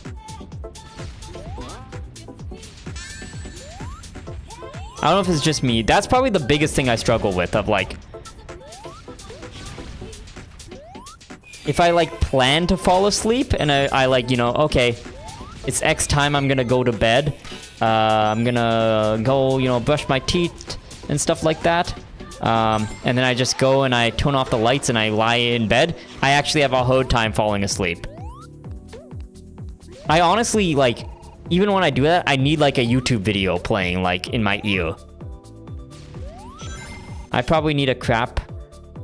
I don't know if it's just me. That's probably the biggest thing I struggle with of like, if I like plan to fall asleep and I like, you know, okay, it's X time, I'm gonna go to bed. I'm gonna go, you know, brush my teeth and stuff like that. And then I just go and I turn off the lights and I lie in bed. I actually have a hard time falling asleep. I honestly, like, even when I do that, I need like a YouTube video playing like in my ear. I probably need a crap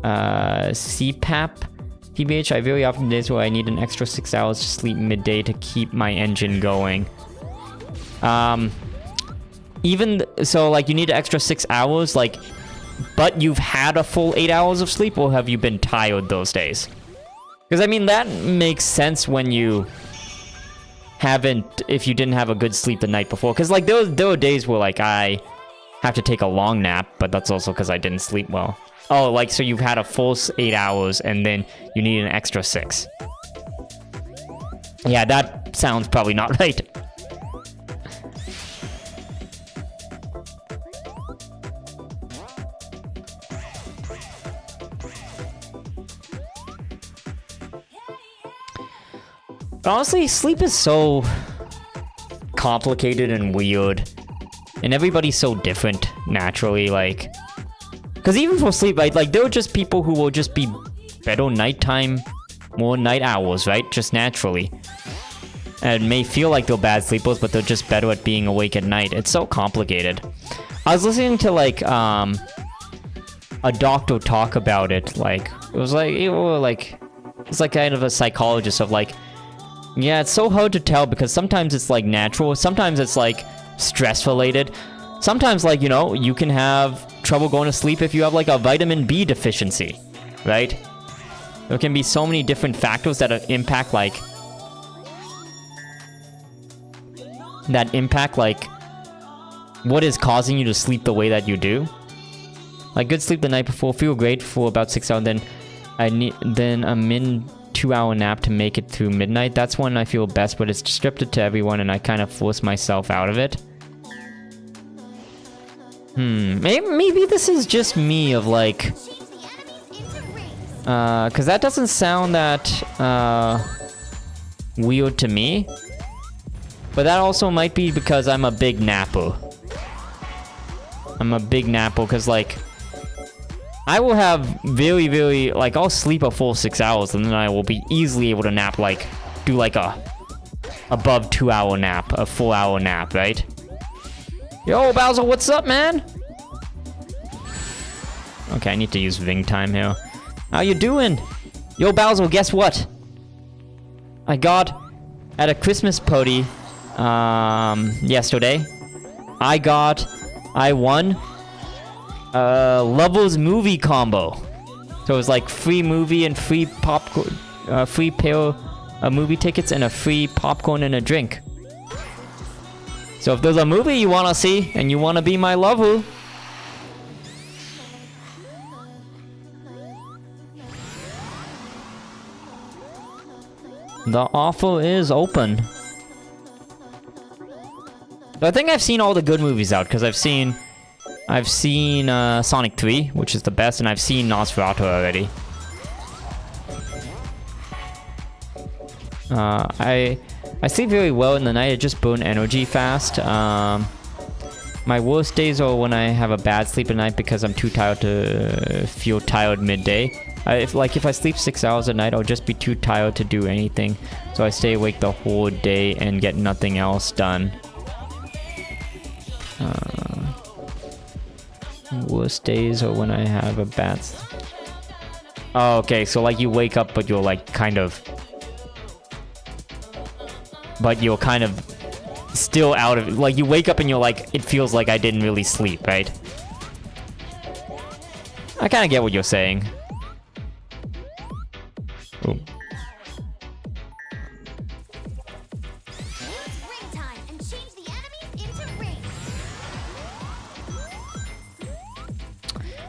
CPAP. TBH, I very often days where I need an extra 6 hours to sleep midday to keep my engine going. So like you need an extra 6 hours, like, but you've had a full 8 hours of sleep, or have you been tired those days? Because I mean, that makes sense when you if you didn't have a good sleep the night before. Because like there were days where like I have to take a long nap, but that's also because I didn't sleep well. Oh, like, so you've had a full 8 hours and then you need an extra 6. Yeah, that sounds probably not right. Honestly, sleep is so complicated and weird. And everybody's so different, naturally, like... Because even for sleep, right, like, there are just people who will just be better nighttime, more night owls, right? Just naturally. And may feel like they're bad sleepers, but they're just better at being awake at night. It's so complicated. I was listening to, like, a doctor talk about it, like, it was like kind of a psychologist of, like, yeah, it's so hard to tell because sometimes it's, like, natural, sometimes it's, like, stress-related. Sometimes, like, you know, you can have trouble going to sleep if you have, like, a vitamin B deficiency, right? There can be so many different factors that impact, like, what is causing you to sleep the way that you do. Like, good sleep the night before, feel great for about 6 hours, then a min 2-hour nap to make it through midnight. That's when I feel best, but it's scripted to everyone, and I kind of force myself out of it. Maybe this is just me of, like... Because that doesn't sound that, weird to me. But that also might be because I'm a big napper. I'm a big napper, because, like... I will have very, very... Like, I'll sleep a full 6 hours, and then I will be easily able to nap, like... Do, like, a... above 2-hour nap. A 4-hour nap, right? Yo, Bowser, what's up, man? Okay, I need to use Ving time here. How you doing? Yo, Bowser, guess what? I got... At a Christmas party... yesterday. I won Levels movie combo. So it was like free movie and free popcorn, free pair of movie tickets and a free popcorn and a drink. So if there's a movie you want to see and you want to be my lover, the offer is open. But I think I've seen all the good movies out because I've seen Sonic 3, which is the best, and I've seen Nosferatu already. I sleep very well in the night. I just burn energy fast. My worst days are when I have a bad sleep at night because I'm too tired to feel tired midday. If I sleep 6 hours a night, I'll just be too tired to do anything. So I stay awake the whole day and get nothing else done. Worst days are when I have a bad sleep. Oh, okay, so like you wake up but you're like kind of... But you're kind of still out of... Like you wake up and you're like, it feels like I didn't really sleep, right? I kind of get what you're saying. Ooh.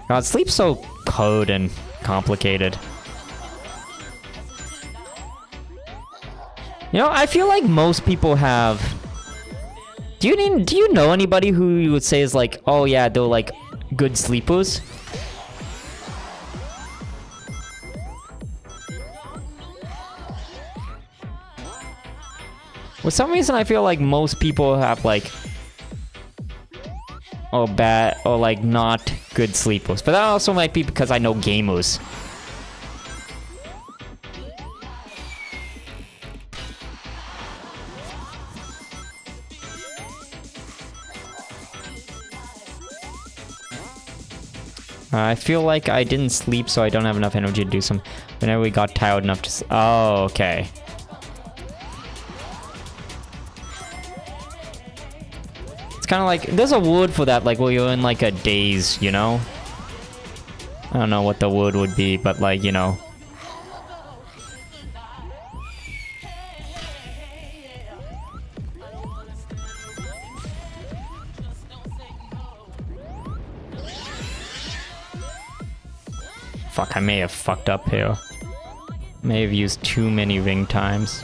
God, sleep's so cold and complicated. You know, I feel like most people have... Do you know anybody who you would say is like, oh yeah, they're like good sleepers? For some reason, I feel like most people have like... or bad, or like not good sleepers. But that also might be because I know gamers. I feel like I didn't sleep, so I don't have enough energy to do some... Whenever we got tired enough to... Oh, okay. Kind of like, there's a word for that, like where you're in like a daze, you know? I don't know what the word would be, but like, you know. Fuck, I may have fucked up here. May have used too many ring times.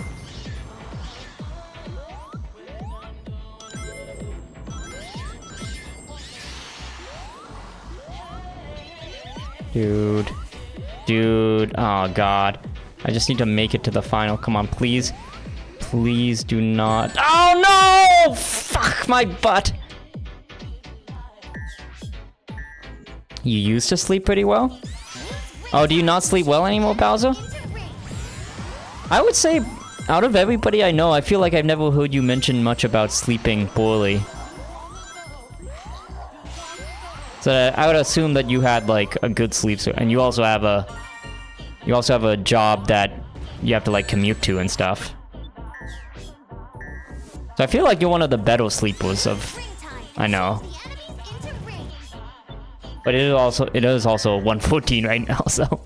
Dude, oh god. I just need to make it to the final. Come on, please. Please do not. Oh no! Fuck my butt. You used to sleep pretty well? Oh, do you not sleep well anymore, Bowser? I would say, out of everybody I know, I feel like I've never heard you mention much about sleeping poorly. So I would assume that you had like a good sleep, and you also have a job that you have to like commute to and stuff. So I feel like you're one of the better sleepers of... I know. But it is also 1:14 right now, so...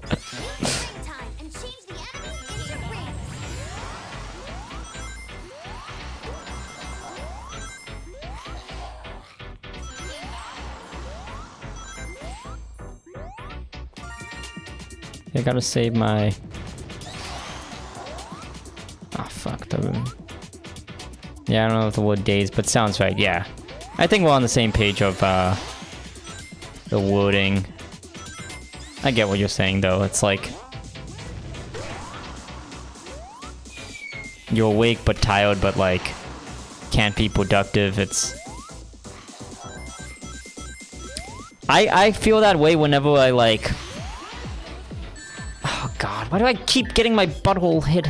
I gotta save my... Oh, fuck. Yeah, I don't know what the word days, but sounds right, yeah. I think we're on the same page of, the wording. I get what you're saying, though. It's like... You're awake but tired, but, like, can't be productive. It's... I feel that way whenever I, like... Oh god, why do I keep getting my butthole hit?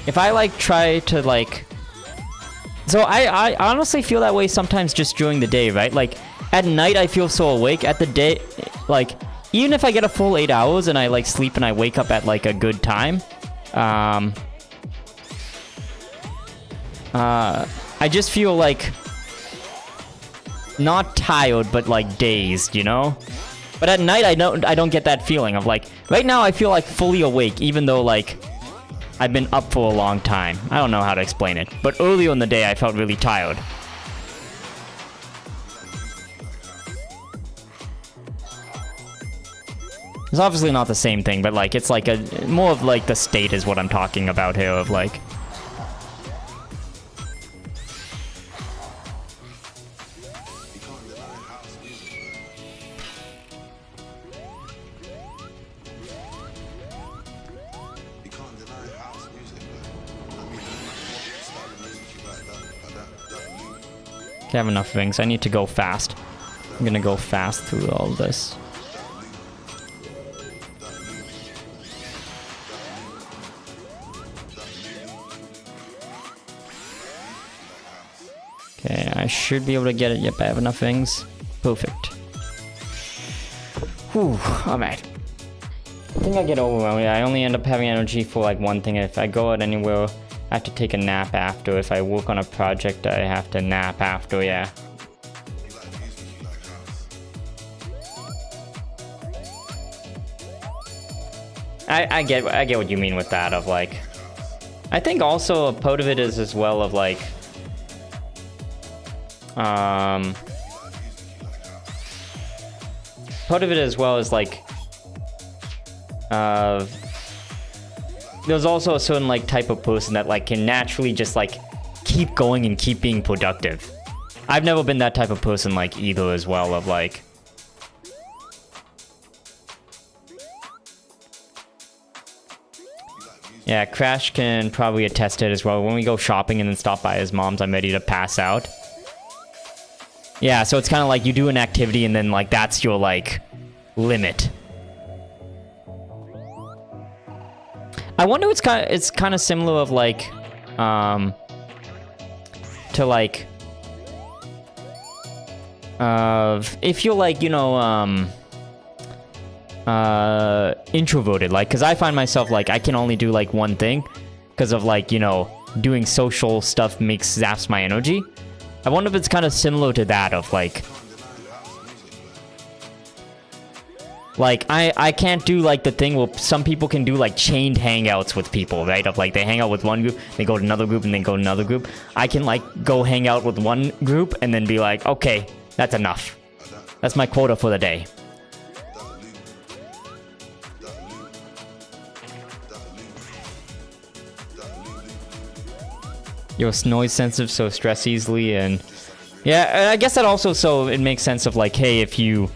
If I like try to like... So I honestly feel that way sometimes just during the day, right? Like at night I feel so awake. At the day, like even if I get a full 8 hours and I like sleep and I wake up at like a good time, I just feel like not tired, but like dazed, you know? But at night, I don't get that feeling of like, right now I feel like fully awake, even though like I've been up for a long time. I don't know how to explain it, but earlier in the day I felt really tired. It's obviously not the same thing, but like it's like a more of like the state is what I'm talking about here of like. Okay, I have enough rings. I need to go fast. I'm gonna go fast through all this. Okay, I should be able to get it. Yep, I have enough rings. Perfect. Whew, alright. I think I get overwhelmed. I only end up having energy for like one thing. If I go out anywhere, I have to take a nap after. If I work on a project, I have to nap after, yeah. I get what you mean with that of like, I think also a part of it is as well of like, part of it as well is like, there's also a certain like type of person that like can naturally just like keep going and keep being productive. I've never been that type of person like either as well of like, yeah, Crash can probably attest to it as well. When we go shopping and then stop by his mom's, I'm ready to pass out. Yeah, so it's kind of like you do an activity and then like that's your like limit. I wonder it's kind of similar of like to like if you're like, you know, introverted, like, because I find myself like I can only do like one thing because of like, you know, doing social stuff zaps my energy. I wonder if it's kind of similar to that of like I can't do like the thing where some people can do like chained hangouts with people, right? Of like they hang out with one group, they go to another group, and then go to another group. I can like go hang out with one group and then be like, okay, that's enough. That's my quota for the day. You're noise sensitive, so stress easily, and yeah, I guess that also, so it makes sense of like, hey, if you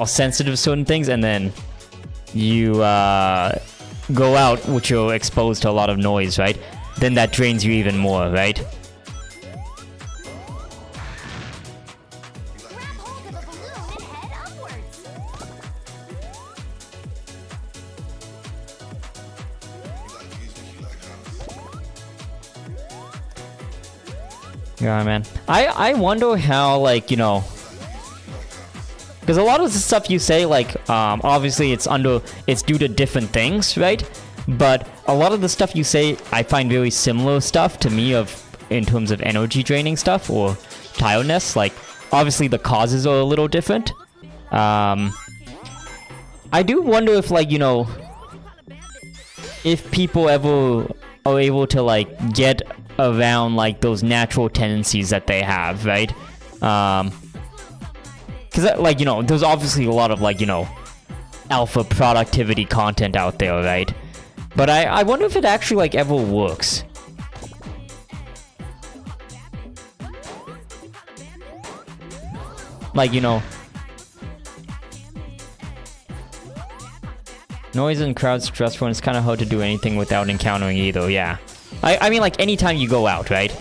are sensitive to certain things and then you go out which you're exposed to a lot of noise, right? Then that drains you even more, right? Yeah, man. I wonder how, like, you know, because a lot of the stuff you say, like, obviously it's due to different things, right? But a lot of the stuff you say, I find very similar stuff to me in terms of energy draining stuff or tiredness. Like, obviously the causes are a little different. I do wonder if, like, you know, if people ever are able to, like, get around like those natural tendencies that they have, right? Because like, you know, there's obviously a lot of like, you know, alpha productivity content out there, right? But I wonder if it actually like ever works. Like, you know, noise and crowd stressful, and it's kind of hard to do anything without encountering either, yeah. I mean, like, anytime you go out, right?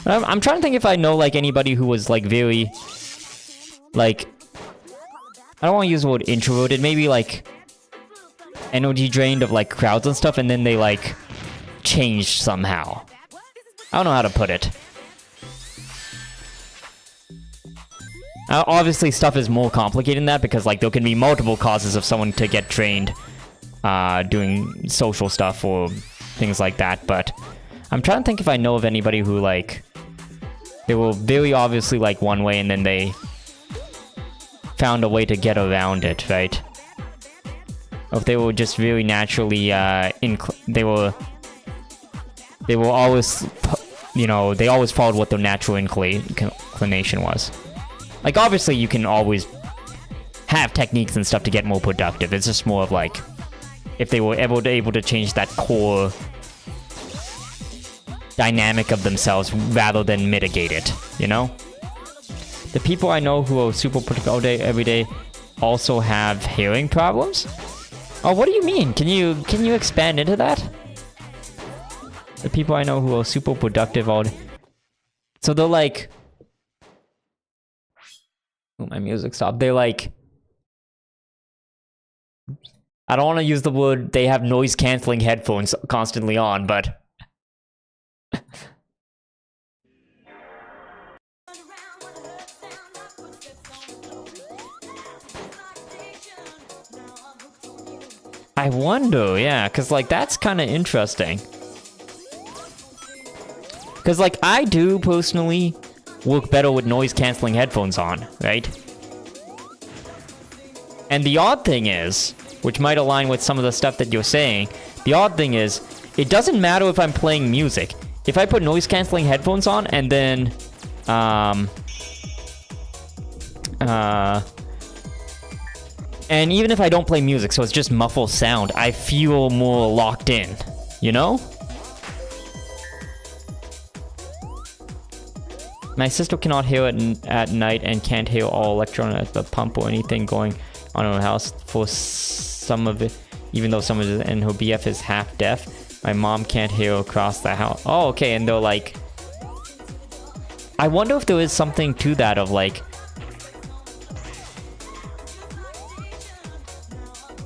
I'm trying to think if I know, like, anybody who was, like, very, like, I don't want to use the word introverted, maybe, like, energy drained of, like, crowds and stuff, and then they, like, changed somehow. I don't know how to put it. Obviously, stuff is more complicated than that, because, like, there can be multiple causes of someone to get drained. doing social stuff or things like that. But I'm trying to think if I know of anybody who like they were very obviously like one way and then they found a way to get around it, right? Or if they were just very naturally they were always, you know, they always followed what their natural inclination was. Like, obviously, you can always have techniques and stuff to get more productive. It's just more of like, if they were able to change that core dynamic of themselves rather than mitigate it, you know? The people I know who are super productive all day, every day, also have hearing problems? Oh, what do you mean? Can you expand into that? The people I know who are super productive all day. So they're like... Oh, my music stopped. They're like... I don't want to use the word they have noise-canceling headphones constantly on, but... I wonder, yeah, because, like, that's kind of interesting. Because, like, I do, personally, work better with noise-canceling headphones on, right? And the odd thing is, which might align with some of the stuff that you're saying, the odd thing is, it doesn't matter if I'm playing music. If I put noise-canceling headphones on, and then, and even if I don't play music, so it's just muffled sound, I feel more locked in, you know? My sister cannot hear it at night and can't hear all electronic at the pump or anything going on in her house for some of it, even though some of it, and her BF is half deaf. My mom can't hear across the house. Oh, okay, and they're like... I wonder if there is something to that of like...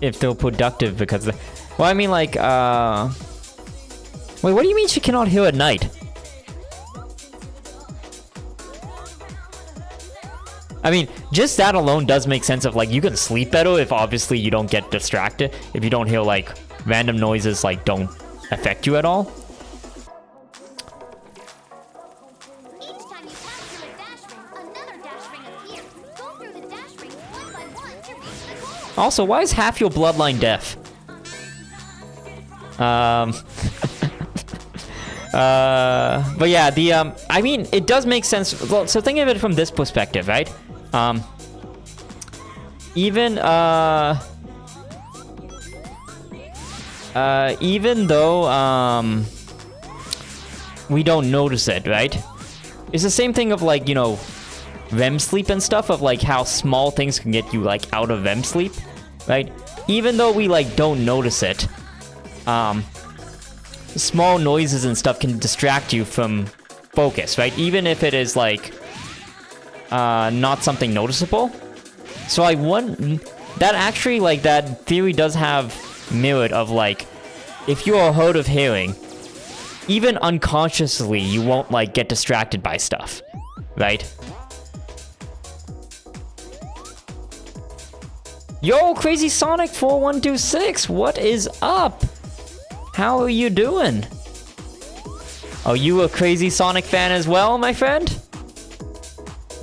if they're productive because... well, I mean like, wait, what do you mean she cannot hear at night? I mean, just that alone does make sense of like, you can sleep better if obviously you don't get distracted. If you don't hear like, random noises like don't affect you at all. Also, why is half your bloodline deaf? But yeah, the, I mean, it does make sense. Well, so think of it from this perspective, right? Even though, we don't notice it, right? It's the same thing of like, you know, REM sleep and stuff, of like how small things can get you like out of REM sleep, right? Even though we like don't notice it, small noises and stuff can distract you from focus, right? Even if it is like not something noticeable. So I want that actually, like, that theory does have merit of like, if you are hard of hearing, even unconsciously you won't like get distracted by stuff, right? Yo, Crazy Sonic 4126, what is up? How are you doing? Are you a Crazy Sonic fan as well, my friend?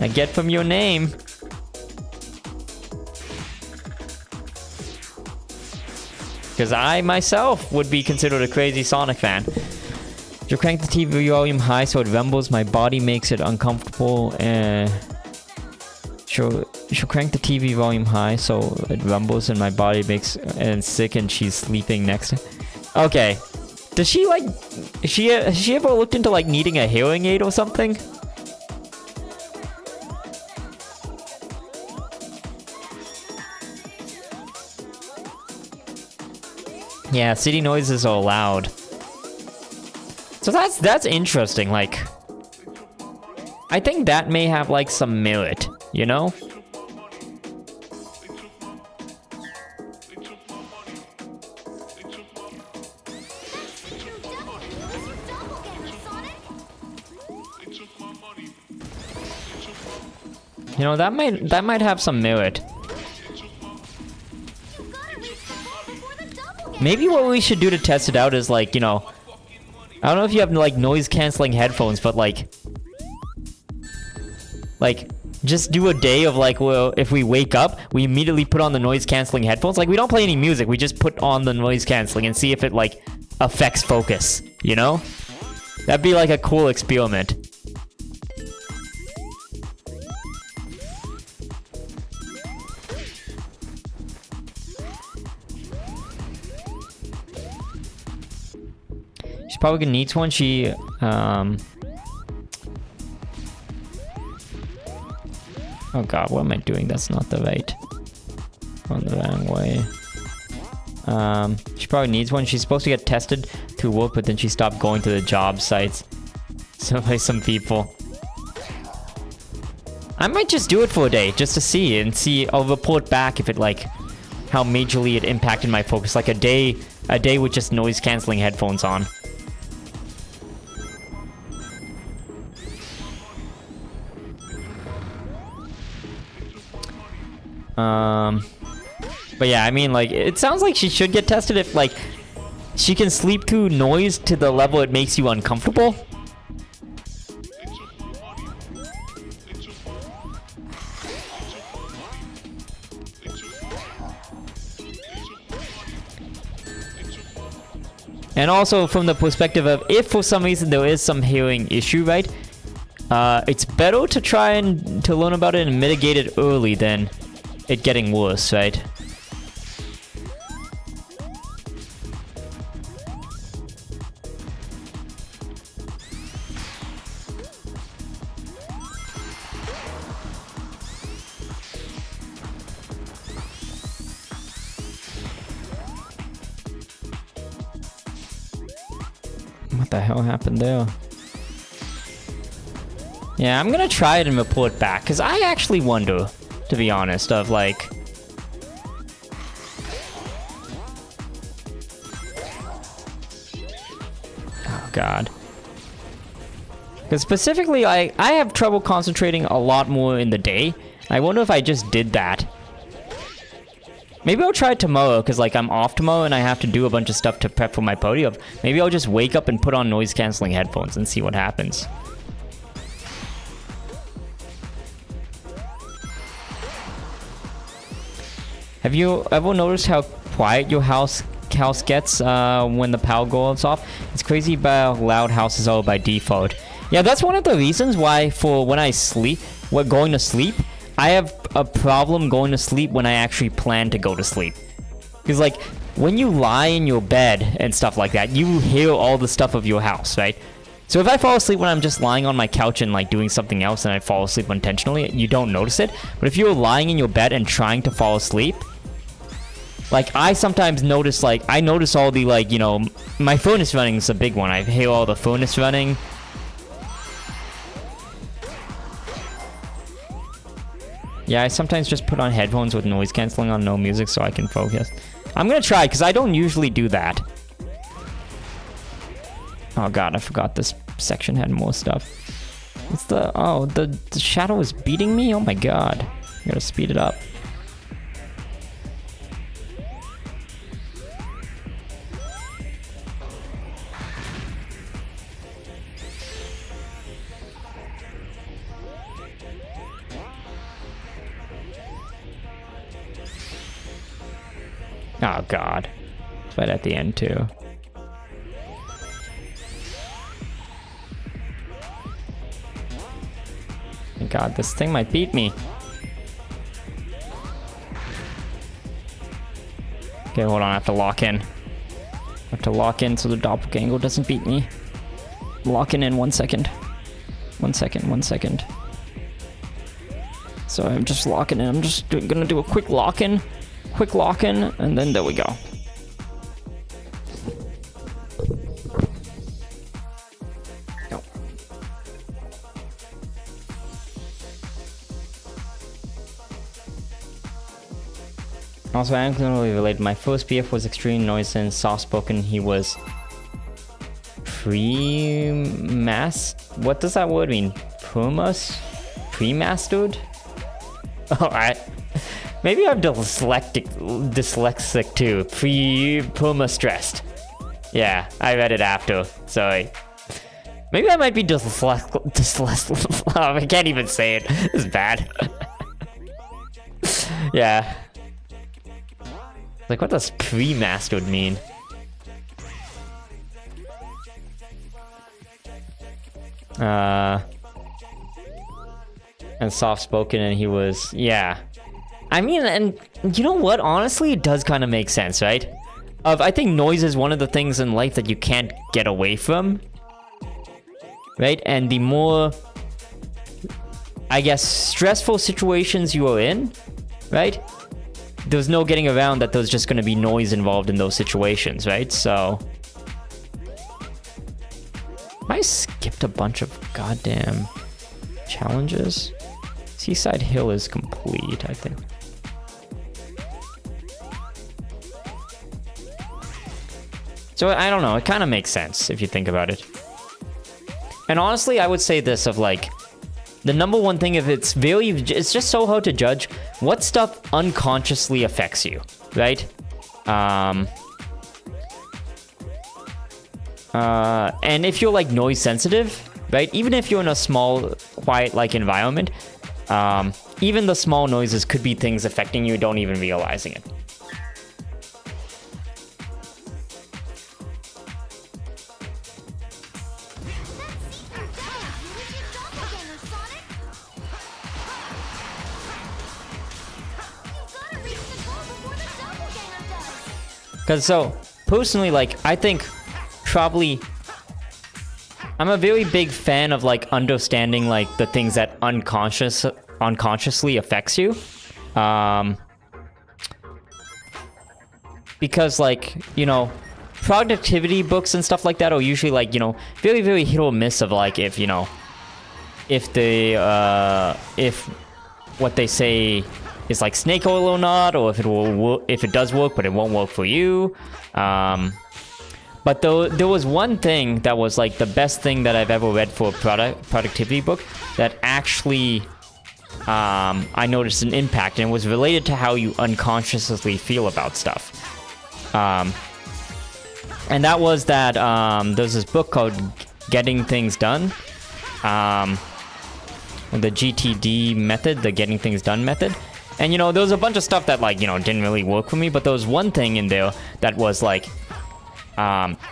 I get from your name. Because I myself would be considered a Crazy Sonic fan. You crank the TV volume high so it rumbles. My body makes it uncomfortable. She'll crank the TV volume high so it rumbles and my body makes and sick and she's sleeping next to. Okay. Does she like... has she ever looked into like needing a hearing aid or something? Yeah, city noises are loud. So that's interesting, like... I think that may have like some merit, you know? You know, that might have some merit. Maybe what we should do to test it out is like, you know, I don't know if you have like noise canceling headphones, but like just do a day of like, well, if we wake up, we immediately put on the noise canceling headphones. Like we don't play any music, we just put on the noise canceling and see if it like affects focus, you know? That'd be like a cool experiment. She's probably gonna need one. She oh god, what am I doing? That's not the right. On the wrong way. She probably needs one. She's supposed to get tested through work, but then she stopped going to the job sites. So by some people. I might just do it for a day, just to see, and see, I'll report back if it like, how majorly it impacted my focus. Like a day with just noise canceling headphones on. But yeah, I mean, like, it sounds like she should get tested if, like, she can sleep through noise to the level it makes you uncomfortable. And also from the perspective of if for some reason there is some hearing issue, right? It's better to try and to learn about it and mitigate it early than it getting worse, right? What the hell happened there? Yeah, I'm gonna try it and report back, because I actually wonder, to be honest, of like... Oh god. Because specifically, I have trouble concentrating a lot more in the day. I wonder if I just did that. Maybe I'll try it tomorrow, because like I'm off tomorrow and I have to do a bunch of stuff to prep for my podium. Maybe I'll just wake up and put on noise cancelling headphones and see what happens. Have you ever noticed how quiet your house gets when the power goes off? It's crazy how loud houses are by default. Yeah, that's one of the reasons why for when I sleep, going to sleep, I have a problem going to sleep when I actually plan to go to sleep. Because like, when you lie in your bed and stuff like that, you hear all the stuff of your house, right? So if I fall asleep when I'm just lying on my couch and like doing something else and I fall asleep unintentionally, you don't notice it. But if you're lying in your bed and trying to fall asleep, like I sometimes notice, like, I notice all the like, you know, my furnace running is a big one. I hear all the furnace running. Yeah, I sometimes just put on headphones with noise cancelling on no music so I can focus. I'm gonna try, because I don't usually do that. Oh god, I forgot this section had more stuff. It's the... Oh, the shadow is beating me? Oh my god. I gotta speed it up. Oh god. It's right at the end too. Oh god, this thing might beat me. Okay, hold on, I have to lock in. I have to lock in so the doppelganger doesn't beat me. Locking in 1 second. 1 second, 1 second. So I'm just locking in. I'm just gonna do a quick lock-in. Quick lock-in, and then there we go. No. Also, I am really related. My first BF was extreme noise and soft-spoken. He was What does that word mean? Pre-mastered? Alright. Maybe I'm dyslexic too. Perma stressed. Yeah, I read it after. So maybe I might be dyslexic. I can't even say it. This is bad. Yeah. Like, what does pre-mastered mean? And soft-spoken, and he was... Yeah. I mean, and you know what? Honestly, it does kind of make sense, right? I think noise is one of the things in life that you can't get away from. Right? And the more, I guess, stressful situations you are in, right? There's no getting around that there's just going to be noise involved in those situations, right? So... I skipped a bunch of goddamn challenges. Seaside Hill is complete, I think. So I don't know, it kind of makes sense if you think about it. And honestly, I would say this of like, the number one thing, if it's just so hard to judge what stuff unconsciously affects you, right? And if you're like noise sensitive, right? Even if you're in a small, quiet like environment, even the small noises could be things affecting you, don't even realizing it. Because so, personally, like, I think probably I'm a very big fan of like understanding like the things that unconsciously affects you. Because like, you know, productivity books and stuff like that are usually like, you know, very, very hit or miss of like if, you know, if what they say is like snake oil or not, or if it will if it does work but it won't work for you. But there was one thing that was like the best thing that I've ever read for a productivity book that actually I noticed an impact, and it was related to how you unconsciously feel about stuff. And that was that there's this book called Getting Things Done. The GTD method, the Getting Things Done method. And, you know, there was a bunch of stuff that, like, you know, didn't really work for me, but there was one thing in there that was, like,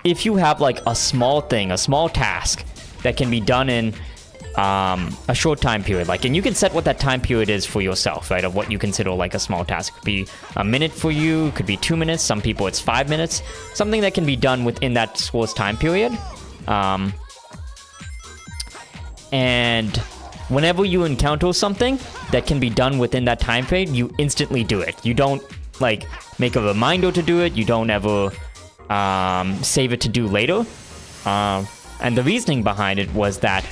if you have, like, a small thing, a small task that can be done in a short time period, like, and you can set what that time period is for yourself, right, of what you consider, like, a small task. It could be a minute for you, it could be 2 minutes, some people it's 5 minutes, something that can be done within that short time period. And whenever you encounter something that can be done within that time frame, you instantly do it. You don't, like, make a reminder to do it. You don't ever save it to do later. And the reasoning behind it was that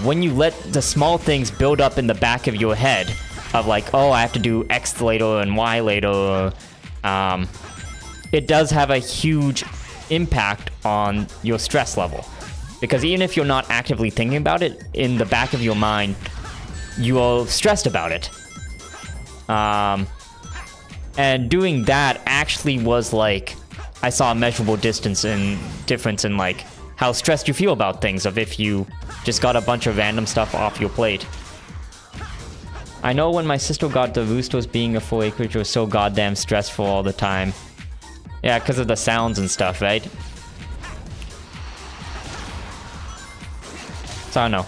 when you let the small things build up in the back of your head of like, oh, I have to do X later and Y later, it does have a huge impact on your stress level. Because even if you're not actively thinking about it, in the back of your mind, you are stressed about it. And doing that actually was like, I saw a measurable difference in like how stressed you feel about things, of if you just got a bunch of random stuff off your plate. I know when my sister got the roosters being a full acreage, it was so goddamn stressful all the time. Yeah, because of the sounds and stuff, right? So I don't know.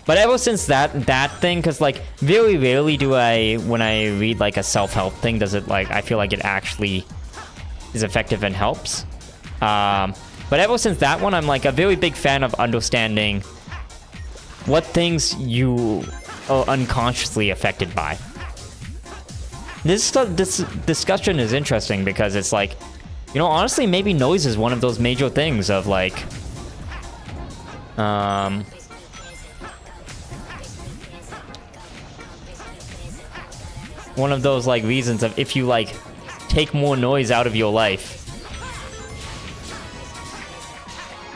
But ever since that thing, because like very rarely do I, when I read like a self-help thing, does it like, I feel like it actually is effective and helps. But ever since that one, I'm like a very big fan of understanding what things you are unconsciously affected by. This discussion is interesting because it's like, you know, honestly, maybe noise is one of those major things of like, one of those like reasons of if you like take more noise out of your life,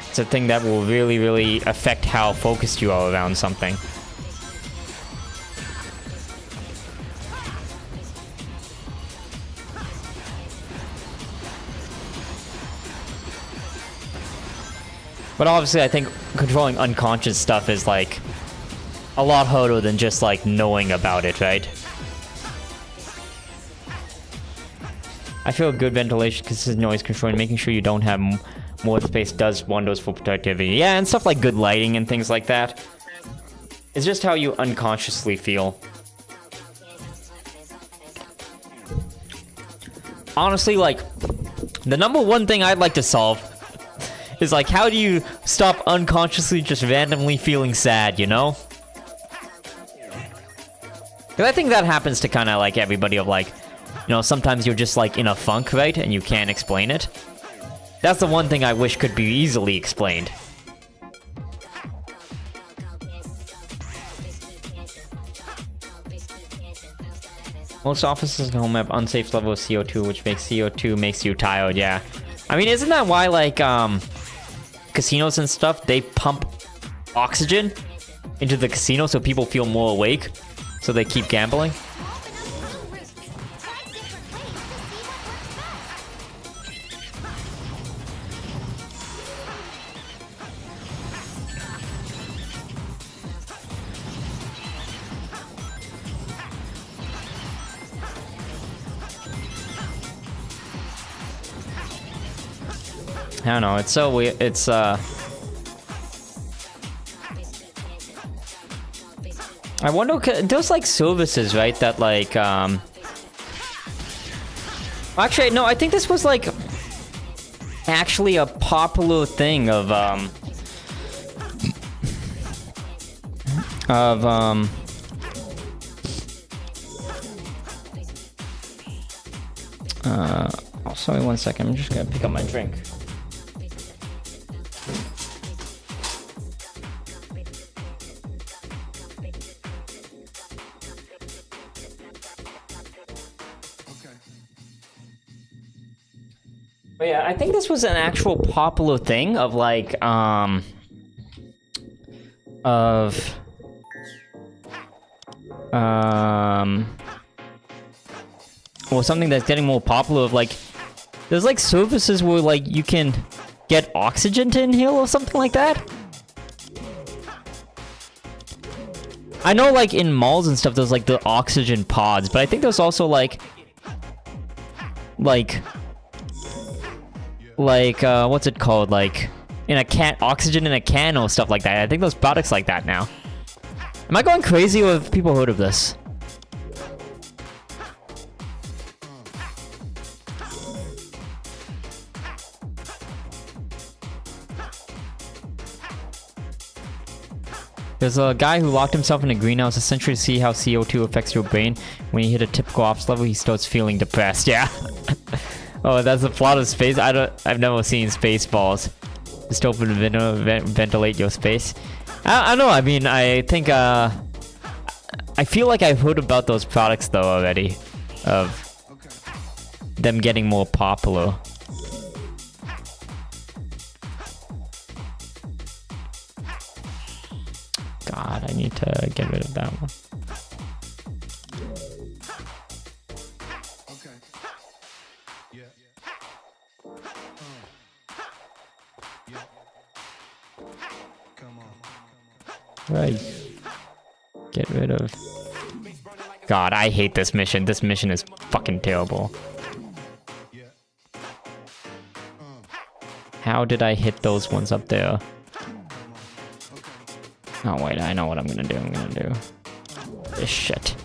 it's a thing that will really, really affect how focused you are around something. But obviously, I think controlling unconscious stuff is like a lot harder than just like knowing about it, right? I feel good ventilation, consistent noise control, and making sure you don't have more space does wonders for productivity. Yeah, and stuff like good lighting and things like that. It's just how you unconsciously feel. Honestly, like, the number one thing I'd like to solve is like, how do you stop unconsciously just randomly feeling sad, you know? Because I think that happens to kind of like everybody of like, you know, sometimes you're just like in a funk, right? And you can't explain it. That's the one thing I wish could be easily explained. Most offices at home have unsafe level of CO2, which makes CO2 makes you tired, yeah. I mean, isn't that why, like, casinos and stuff, they pump oxygen into the casino so people feel more awake? So they keep gambling? I don't know, it's so weird. It's I wonder, there's like services, right, that like actually no, I think this was like actually a popular thing of oh, sorry, 1 second, I'm just gonna pick up my drink. But yeah, I think this was an actual popular thing of like, or something that's getting more popular of like, there's like services where like you can get oxygen to inhale or something like that. I know like in malls and stuff there's like the oxygen pods, but I think there's also like what's it called, like in a can, oxygen in a can or stuff like that. I think there's products like that now. Am I going crazy or have people heard of this? There's a guy who locked himself in a greenhouse essentially to see how CO2 affects your brain. When you hit a typical ops level, he starts feeling depressed. Yeah. Oh, that's the plot of Space. I've never seen Spaceballs. Just open and ventilate your space. I don't know. I mean, I think I feel like I've heard about those products though already, of them getting more popular. God, I need to get rid of that one. Okay. Yeah. Yeah. Come on. Right. Get rid of. God, I hate this mission. This mission is fucking terrible. How did I hit those ones up there? Oh wait, I know what I'm gonna do. I'm gonna do this shit.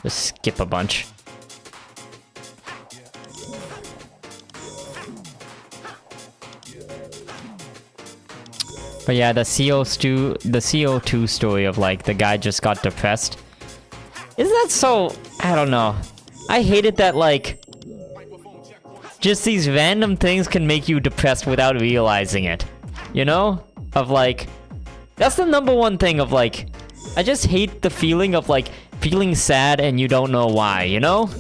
Just skip a bunch. But yeah, the CO2 story of like the guy just got depressed. Isn't that so? I don't know. I hate it that like just these random things can make you depressed without realizing it. You know? Of like, that's the number one thing of like, I just hate the feeling of like feeling sad and you don't know why, you know?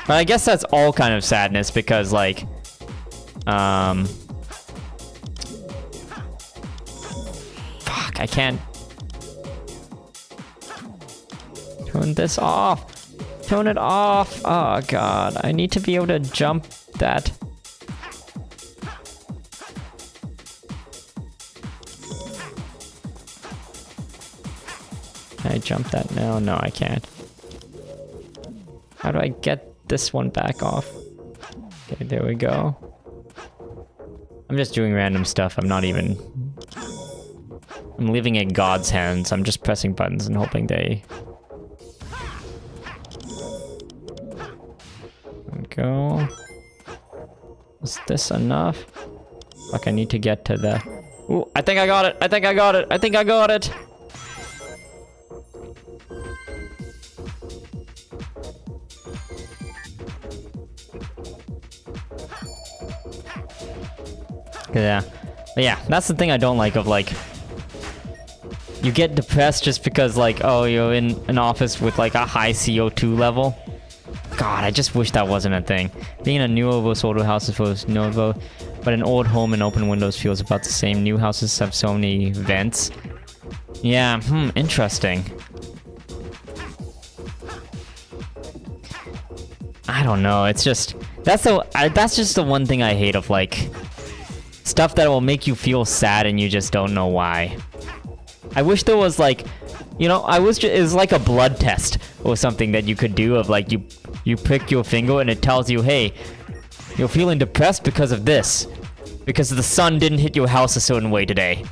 But I guess that's all kind of sadness because like, Fuck, I can't turn this off. Turn it off. Oh god, I need to be able to jump that. Can I jump that now? No, I can't. How do I get this one back off? Okay, there we go. I'm just doing random stuff. I'm not even... I'm leaving it in God's hands. I'm just pressing buttons and hoping they... There we go. Is this enough? Fuck, I need to get to the... Ooh, I think I got it! I think I got it! I think I got it! Yeah. But yeah, that's the thing I don't like of like... You get depressed just because like, oh, you're in an office with like a high CO2 level. God, I just wish that wasn't a thing. Being in a newer versus older house is Novo, but an old home and open windows feels about the same. New houses have so many vents. Yeah, interesting. I don't know, it's just... That's just the one thing I hate of like... Stuff that will make you feel sad and you just don't know why. I wish there was like, you know, it was like a blood test or something that you could do of like you prick your finger and it tells you, hey, you're feeling depressed because of this. Because the sun didn't hit your house a certain way today.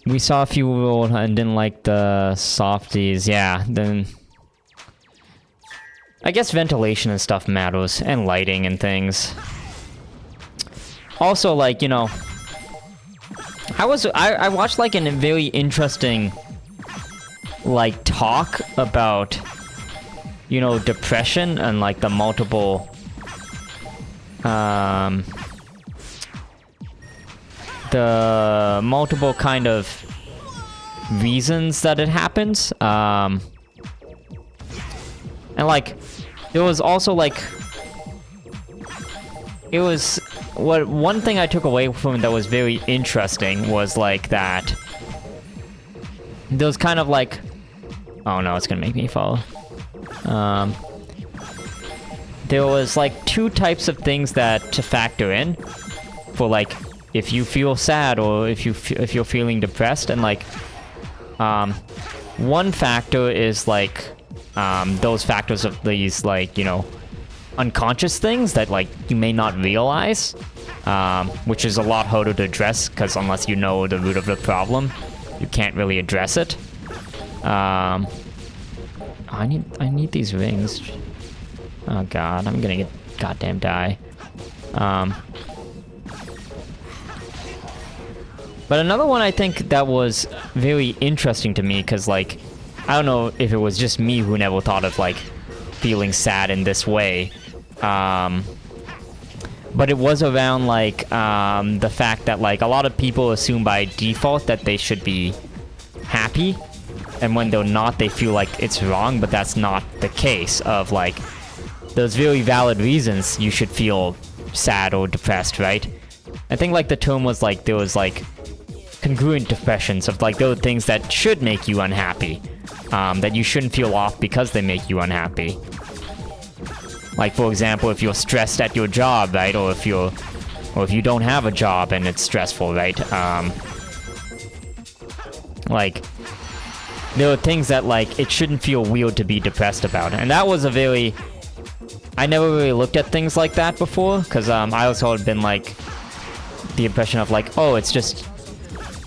We saw a few and didn't like the softies. Yeah, then... I guess ventilation and stuff matters, and lighting and things. Also, like, you know, I watched like a very interesting like talk about, you know, depression and like the multiple kind of reasons that it happens. And like there was also like one thing I took away from it that was very interesting was like that there was kind of like, oh no, it's gonna make me fall. There was like two types of things that to factor in for like if you feel sad or if you're feeling depressed, and like one factor is like those factors of these, like, you know, unconscious things that like you may not realize, which is a lot harder to address because unless you know the root of the problem, you can't really address it. I need these rings. Oh god, I'm gonna get goddamn die. But another one I think that was very interesting to me, because like, I don't know if it was just me who never thought of like feeling sad in this way. But it was around like the fact that like a lot of people assume by default that they should be happy, and when they're not, they feel like it's wrong, but that's not the case. Of like, there's very valid reasons you should feel sad or depressed, right? I think like the term was like, there was like congruent depressions of like, there are things that should make you unhappy, that you shouldn't feel off because they make you unhappy. Like, for example, if you're stressed at your job, right? Or if you don't have a job and it's stressful, right? Like, there are things that like it shouldn't feel weird to be depressed about, and that was a very... I never really looked at things like that before, because I also had been like the impression of like, oh, it's just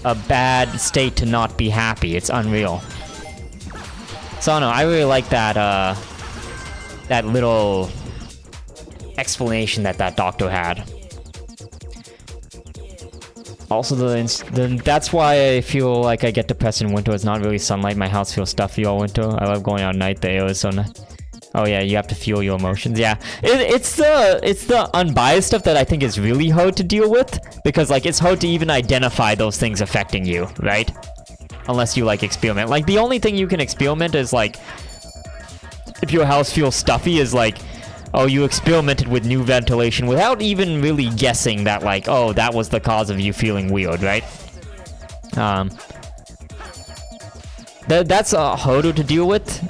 a bad state to not be happy. It's unreal. So I don't know, I really like that that little explanation that doctor had. Also, that's why I feel like I get depressed in winter. It's not really sunlight. My house feels stuffy all winter. I love going out at night. The air is so nice. Oh yeah, you have to feel your emotions. Yeah, it's the unbiased stuff that I think is really hard to deal with, because like it's hard to even identify those things affecting you, right? Unless you like experiment. Like the only thing you can experiment is like if your house feels stuffy is like, oh, you experimented with new ventilation without even really guessing that, like, oh, that was the cause of you feeling weird, right? That's a hurdle to deal with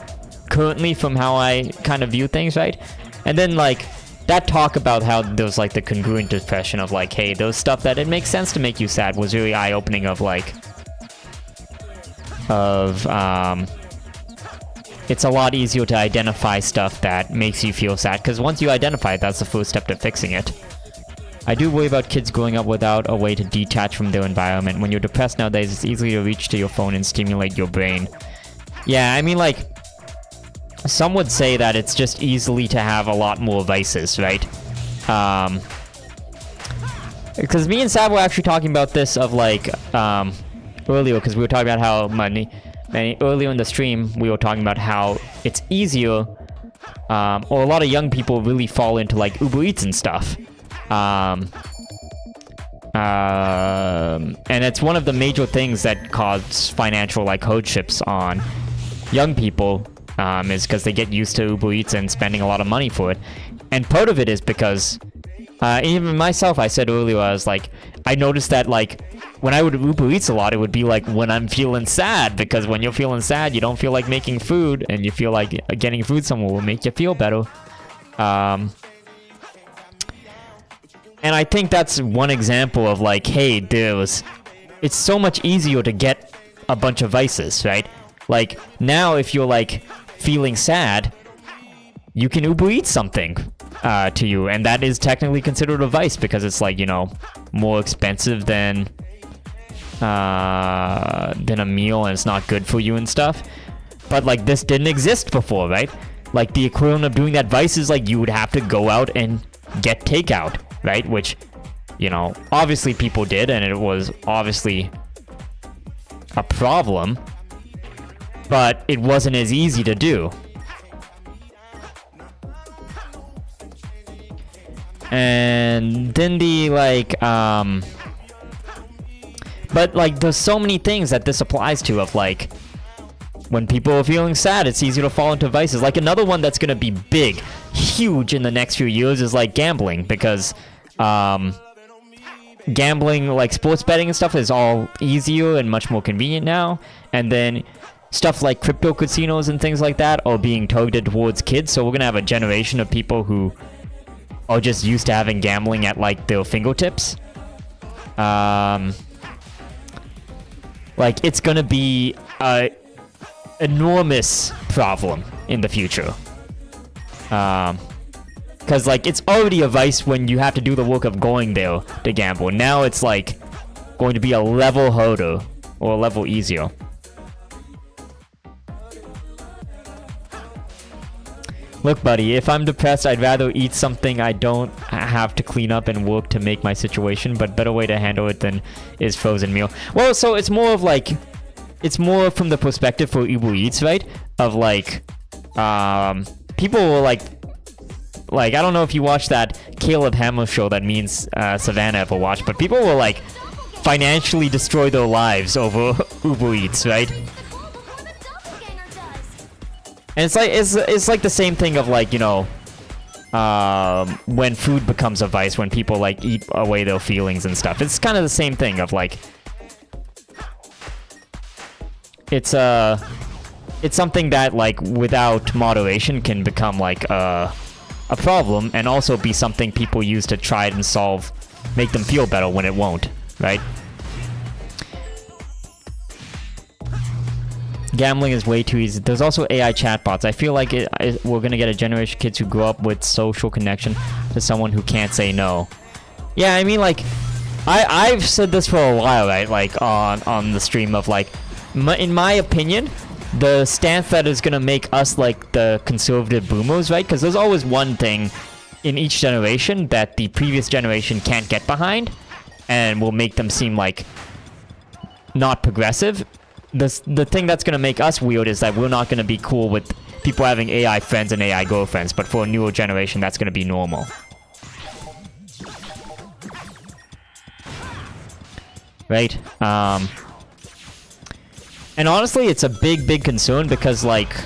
currently from how I kind of view things, right? And then, like, that talk about how there's, like, the congruent depression of, like, hey, those stuff that it makes sense to make you sad was really eye-opening of, like, it's a lot easier to identify stuff that makes you feel sad, because once you identify it, that's the first step to fixing it. I do worry about kids growing up without a way to detach from their environment. When you're depressed nowadays, it's easy to reach to your phone and stimulate your brain. Yeah, I mean, like, some would say that it's just easily to have a lot more vices, right? Because me and Sab were actually talking about this of, like, earlier, because we were talking about how earlier in the stream, we were talking about how it's easier, or a lot of young people really fall into, like, Uber Eats and stuff. And it's one of the major things that cause financial, like, hardships on young people, is because they get used to Uber Eats and spending a lot of money for it. And part of it is because, even myself, I said earlier, I was like, I noticed that, like, when I would Uber Eats a lot, it would be like when I'm feeling sad, because when you're feeling sad, you don't feel like making food, and you feel like getting food somewhere will make you feel better. And I think that's one example of, like, hey, it's so much easier to get a bunch of vices, right? Like, now if you're, like, feeling sad, you can Uber Eats something to you, and that is technically considered a vice, because it's, like, you know, more expensive than a meal, and it's not good for you and stuff. But, like, this didn't exist before, right? Like, the equivalent of doing that vice is, like, you would have to go out and get takeout, right? Which, you know, obviously people did, and it was obviously a problem, but it wasn't as easy to do. And then the, like, but, like, there's so many things that this applies to, of, like, when people are feeling sad, it's easy to fall into vices. Like, another one that's gonna be big, huge in the next few years is, like, gambling, because, gambling, like, sports betting and stuff is all easier and much more convenient now. And then stuff like crypto casinos and things like that are being targeted towards kids, so we're gonna have a generation of people who are just used to having gambling at, like, their fingertips. Like, it's gonna be a enormous problem in the future. Because, like, it's already a vice when you have to do the work of going there to gamble. Now it's, like, going to be a level harder, or a level easier. Look, buddy, if I'm depressed, I'd rather eat something I don't have to clean up and work to make my situation, but better way to handle it than is frozen meal. Well, so it's more of, like, it's more from the perspective for Uber Eats, right? Of, like, people were, like, I don't know if you watched that Caleb Hammer show that me and Savannah ever watched, but people will, like, financially destroy their lives over Uber Eats, right? And it's like the same thing of, like, you know, when food becomes a vice, when people, like, eat away their feelings and stuff. It's kind of the same thing of, like, it's something that, like, without moderation can become, like, a problem, and also be something people use to try and solve, make them feel better when it won't, right? Gambling is way too easy. There's also AI chatbots. I feel like we're gonna get a generation of kids who grow up with social connection to someone who can't say no. Yeah, I mean, like, I've said this for a while, right? Like, on the stream of, like, in my opinion, the stance that is gonna make us, like, the conservative boomers, right? Because there's always one thing in each generation that the previous generation can't get behind, and will make them seem like not progressive. The thing that's gonna make us weird is that we're not gonna be cool with people having AI friends and AI girlfriends, but for a newer generation, that's gonna be normal. Right? And honestly, it's a big concern, because, like,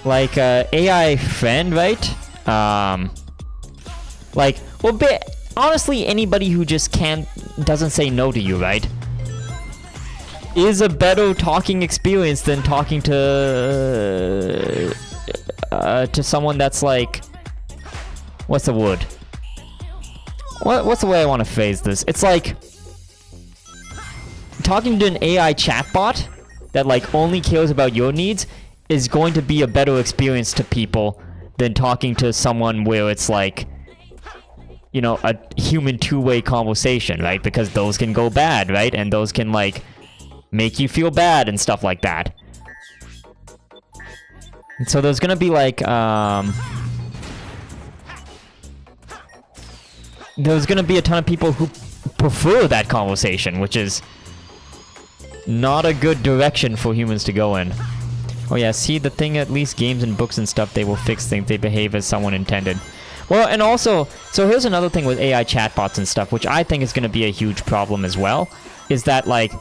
like AI friend, right? Like, well, honestly, anybody who just doesn't say no to you, right, is a better talking experience than talking to someone that's like, what's the word? What's the way I want to phrase this? It's like talking to an AI chatbot that like only cares about your needs is going to be a better experience to people than talking to someone where it's like, you know, a human two-way conversation, right? Because those can go bad, right? And those can like make you feel bad and stuff like that. And so there's gonna be like there's gonna be a ton of people who prefer that conversation, which is not a good direction for humans to go in. Oh yeah, see, the thing, at least games and books and stuff, they will fix things, they behave as someone intended. Well, and also, so here's another thing with AI chatbots and stuff, which I think is going to be a huge problem as well, is that, like,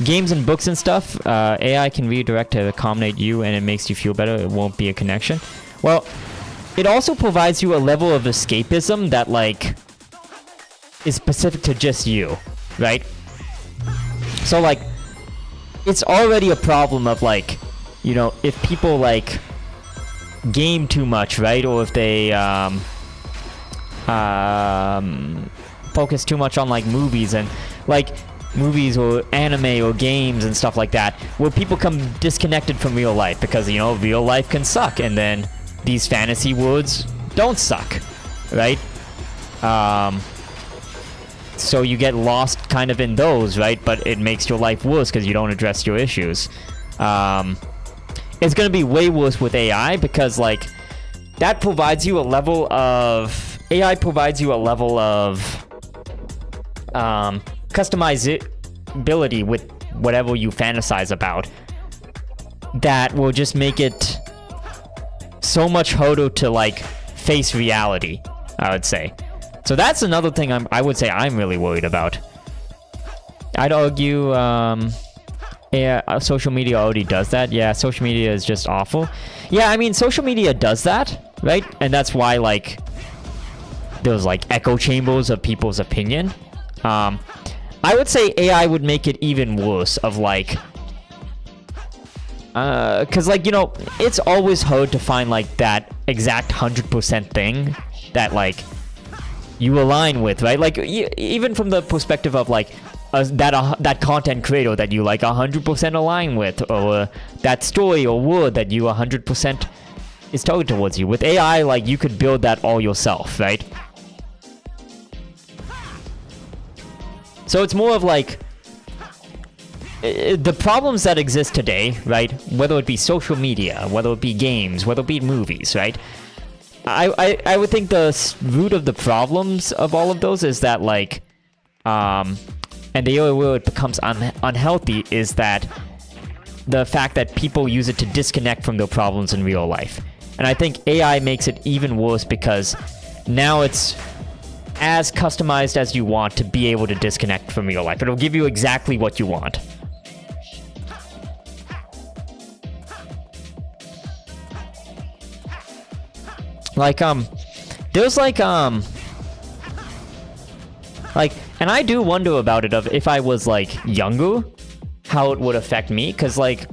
games and books and stuff, AI can redirect to accommodate you and it makes you feel better, it won't be a connection. Well, it also provides you a level of escapism that, like, is specific to just you, right? So, like, it's already a problem of, like, you know, if people, like, game too much, right? Or if they focus too much on, like, movies and, like, movies or anime or games and stuff like that, where people come disconnected from real life because, you know, real life can suck, and then these fantasy worlds don't suck, right? So you get lost kind of in those, right? But it makes your life worse because you don't address your issues. It's going to be way worse with AI because, like, that provides you a level of... AI provides you a level of customizability with whatever you fantasize about that will just make it so much harder to, like, face reality, I would say. So that's another thing I would say I'm really worried about. I'd argue... yeah, social media already does that. Yeah, social media is just awful. Yeah, I mean, social media does that, right? And that's why, like, there's, like, echo chambers of people's opinion. I would say AI would make it even worse of, like... Because, like, you know, it's always hard to find, like, that exact 100% thing that, like, you align with, right? Like, even from the perspective of, like... that content creator that you like 100% align with, or that story or word that you 100% is targeted towards you. With AI, like, you could build that all yourself, right? So it's more of like the problems that exist today, right? Whether it be social media, whether it be games, whether it be movies, right? I would think the root of the problems of all of those is that, like, and the area where it becomes unhealthy is that the fact that people use it to disconnect from their problems in real life. And I think AI makes it even worse because now it's as customized as you want to be able to disconnect from real life. It'll give you exactly what you want. Like, there's like, and I do wonder about it, of if I was, like, younger, how it would affect me, because, like,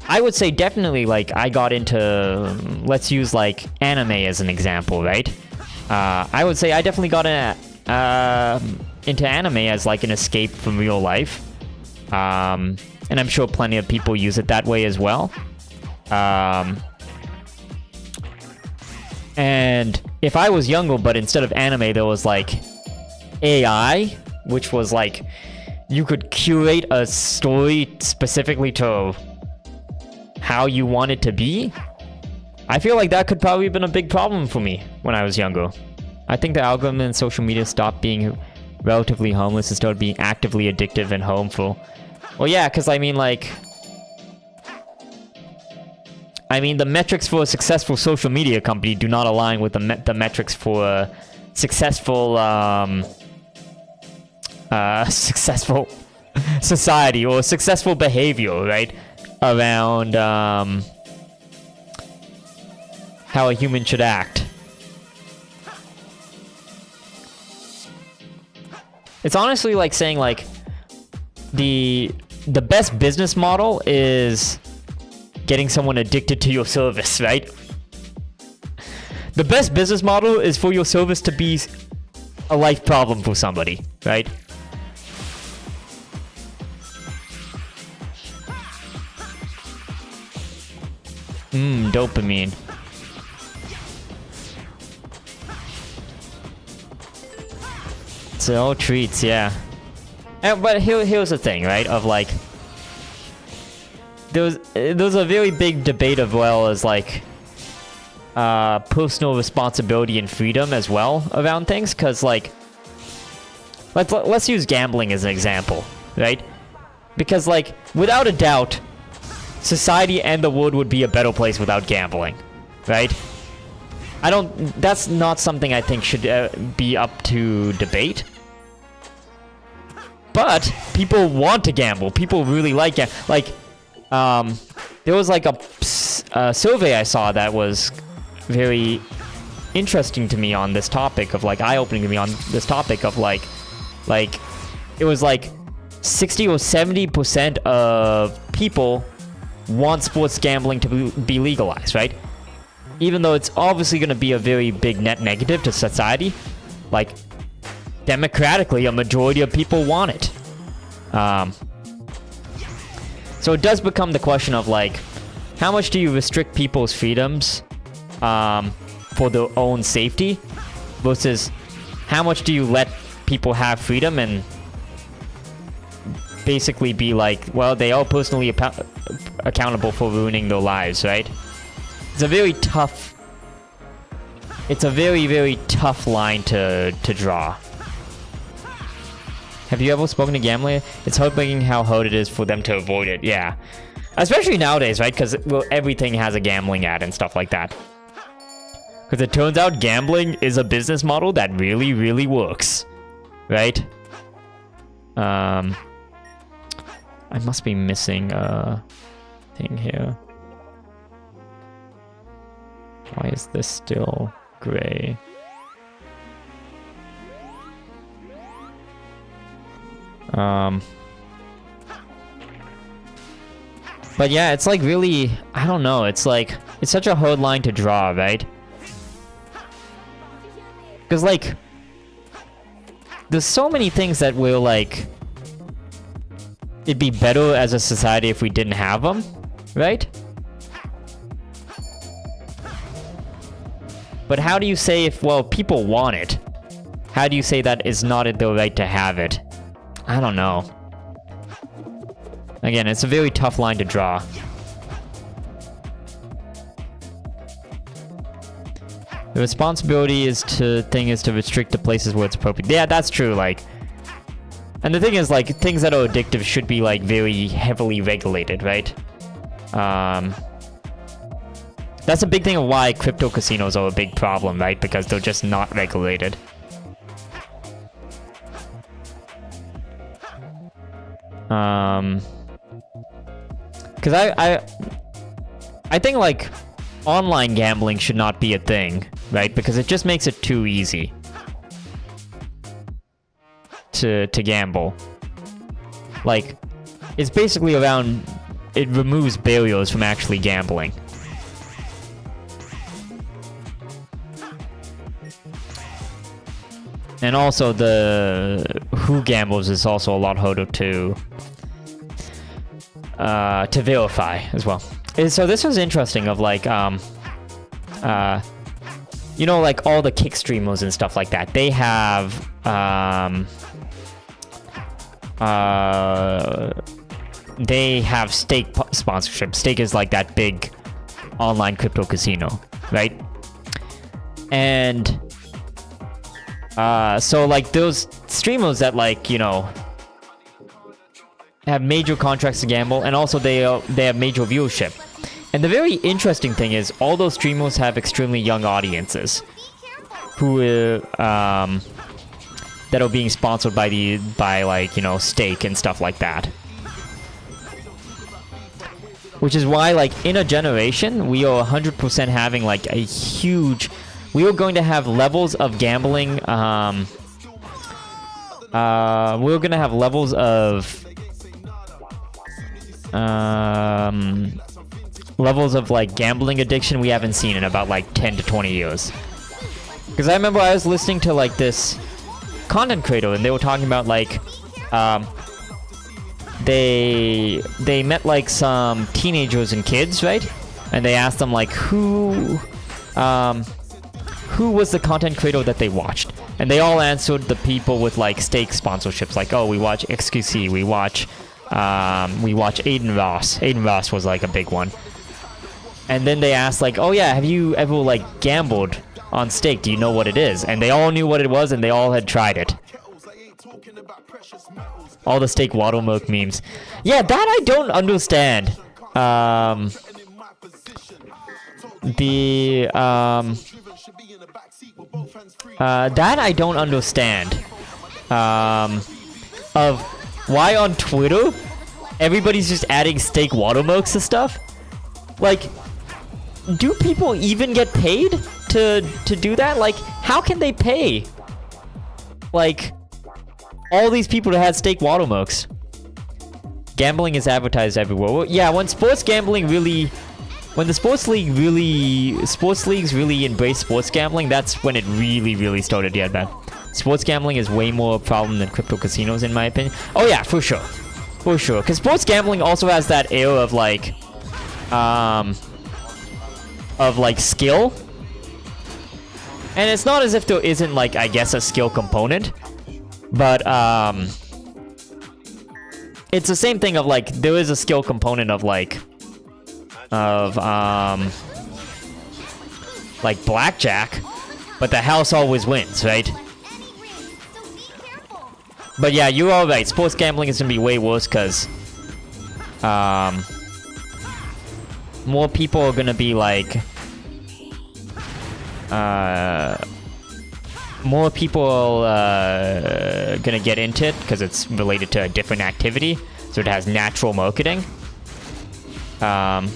I would say definitely, like, I got into, let's use, like, anime as an example, right? I would say I definitely got into anime as, like, an escape from real life. And I'm sure plenty of people use it that way as well. And if I was younger, but instead of anime, there was, like, AI, which was, like, you could curate a story specifically to how you want it to be, I feel like that could probably have been a big problem for me when I was younger. I think the algorithm in social media stopped being relatively harmless and started being actively addictive and harmful. Well, yeah, because, I mean, like... the metrics for a successful social media company do not align with the metrics for a successful, society or successful behavior, right? Around how a human should act. It's honestly like saying like the best business model is getting someone addicted to your service, right? The best business model is for your service to be a life problem for somebody, right? Dopamine. So all treats, yeah. But here's the thing, right? Of like, there's a very big debate as well as like personal responsibility and freedom as well around things, because like let's use gambling as an example, right? Because like without a doubt, society and the world would be a better place without gambling, right? That's not something I think should be up to debate. But people want to gamble. People really like it. Like, there was like a survey I saw that was very interesting to me on this topic of like eye-opening to me on this topic of like it was like 60 or 70% of people want sports gambling to be legalized, right? Even though it's obviously going to be a very big net negative to society, like democratically, a majority of people want it. So it does become the question of like, how much do you restrict people's freedoms for their own safety versus how much do you let people have freedom and basically be like, well, they are personally accountable for ruining their lives, right? It's a very tough... It's a very, very tough line to draw. Have you ever spoken to gamblers? It's heartbreaking how hard it is for them to avoid it. Yeah. Especially nowadays, right? Because well, everything has a gambling ad and stuff like that. Because it turns out gambling is a business model that really, really works. Right? I must be missing a thing here. Why is this still gray? But yeah, it's like really, I don't know, it's like, it's such a hard line to draw, right? Because like, there's so many things that will like, it'd be better as a society if we didn't have them, right? But how do you say if, well, people want it? How do you say that it's not their right to have it? I don't know. Again, it's a very tough line to draw. The responsibility is to restrict the places where it's appropriate. Yeah, that's true, like. And the thing is, like, things that are addictive should be, like, very heavily regulated, right? That's a big thing of why crypto casinos are a big problem, right? Because they're just not regulated. Because I think, like, online gambling should not be a thing, right? Because it just makes it too easy to gamble. Like, it's basically around... It removes barriers from actually gambling. And also the who gambles is also a lot harder to verify as well. And so this was interesting of like, you know, like all the kick streamers and stuff like that. They have, Stake sponsorship. Stake is like that big online crypto casino, right? And so like those streamers that like, you know, have major contracts to gamble, and also they have major viewership. And the very interesting thing is all those streamers have extremely young audiences who that are being sponsored by like, you know, Stake and stuff like that. Which is why, like, in a generation, we are 100% having like a huge. We are going to have levels of gambling. We're gonna have levels of like gambling addiction we haven't seen in about like 10 to 20 years. Because I remember I was listening to like this content creator and they were talking about like they met like some teenagers and kids, right? And they asked them like who was the content creator that they watched, and they all answered the people with like Stake sponsorships, like, oh, we watch XQC, we watch Aiden Ross. Aiden Ross was like a big one. And then they asked like, oh yeah, have you ever like gambled on Stake? Do you know what it is? And they all knew what it was, and they all had tried it. All the Stake watermark memes. Yeah, that I don't understand. That I don't understand. Of why on Twitter everybody's just adding Stake watermarks to stuff. Like, do people even get paid to do that? Like, how can they pay? Like, all these people that had Stake watermarks. Gambling is advertised everywhere. Well, yeah, when sports gambling really, when the sports leagues really embrace sports gambling, that's when it really started to get bad. Sports gambling is way more a problem than crypto casinos, in my opinion. Oh yeah, for sure, because sports gambling also has that air of like skill, and it's not as if there isn't like, I guess, a skill component, but it's the same thing of like there is a skill component of like blackjack, but the house always wins, right? But yeah, you're all right. Sports gambling is gonna be way worse because more people are gonna be like more people are gonna get into it because it's related to a different activity, so it has natural marketing. And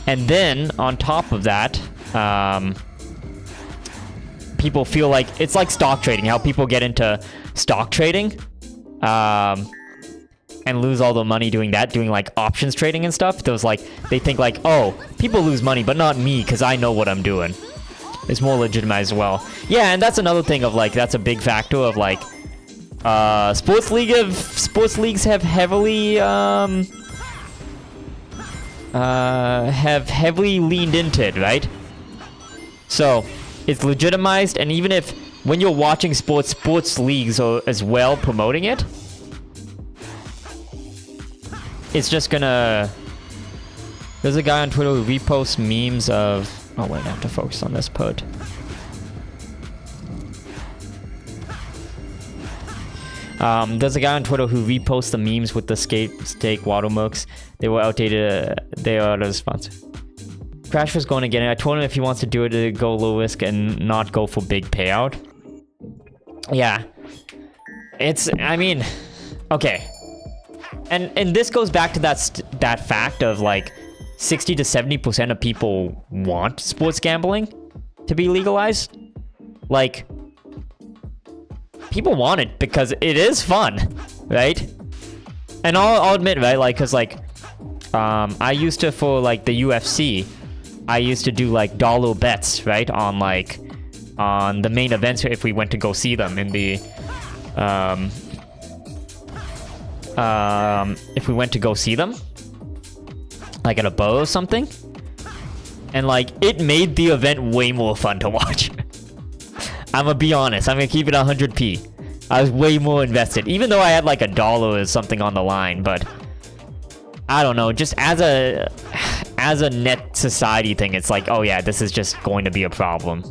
then on top of that, people feel like it's like stock trading. How people get into stock trading and lose all the money doing that, doing like options trading and stuff. Those like, they think like, oh, people lose money, but not me because I know what I'm doing. It's more legitimized as well. Yeah, and that's another thing of like, that's a big factor of like, sports leagues have heavily leaned into it, right? So it's legitimized, and even if when you're watching sports leagues are as well promoting it, it's just gonna. There's a guy on Twitter who reposts memes of. Oh wait, I have to focus on this pod. There's a guy on Twitter who reposts the memes with the Stake watermarks. They were outdated. They are the sponsor. Crash was going to get it. I told him if he wants to do it, to go low risk and not go for big payout. Yeah, it's. I mean, okay. And this goes back to that fact of like 60 to 70% of people want sports gambling to be legalized. Like, people want it because it is fun, right? And I'll admit, right, like, cause like, I used to, for like the UFC, I used to do like dollar bets, right, on like, on the main events if we went to go see them in the, if we went to go see them, like at a bar or something, and like, it made the event way more fun to watch. I'm gonna be honest, I'm gonna keep it 100p. I was way more invested, even though I had like $1 or something on the line, but I don't know, just as a net society thing, it's like, oh yeah, this is just going to be a problem.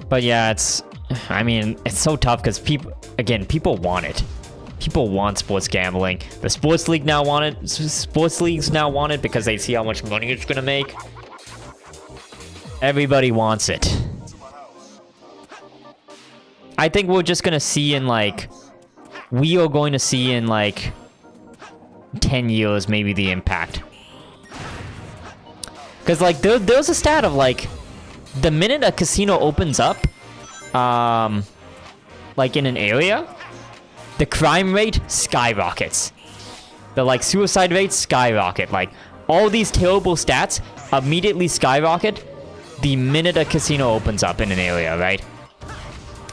But yeah, I mean, it's so tough because people want it. People want sports gambling. The sports league now want it. Sports leagues now want it because they see how much money it's gonna make. Everybody wants it. I think we're just gonna see in like, we are going to see in like 10 years maybe the impact. Because like there's a stat of like, the minute a casino opens up, like in an area, the crime rate skyrockets. The like suicide rates skyrocket. Like all these terrible stats immediately skyrocket the minute a casino opens up in an area, right?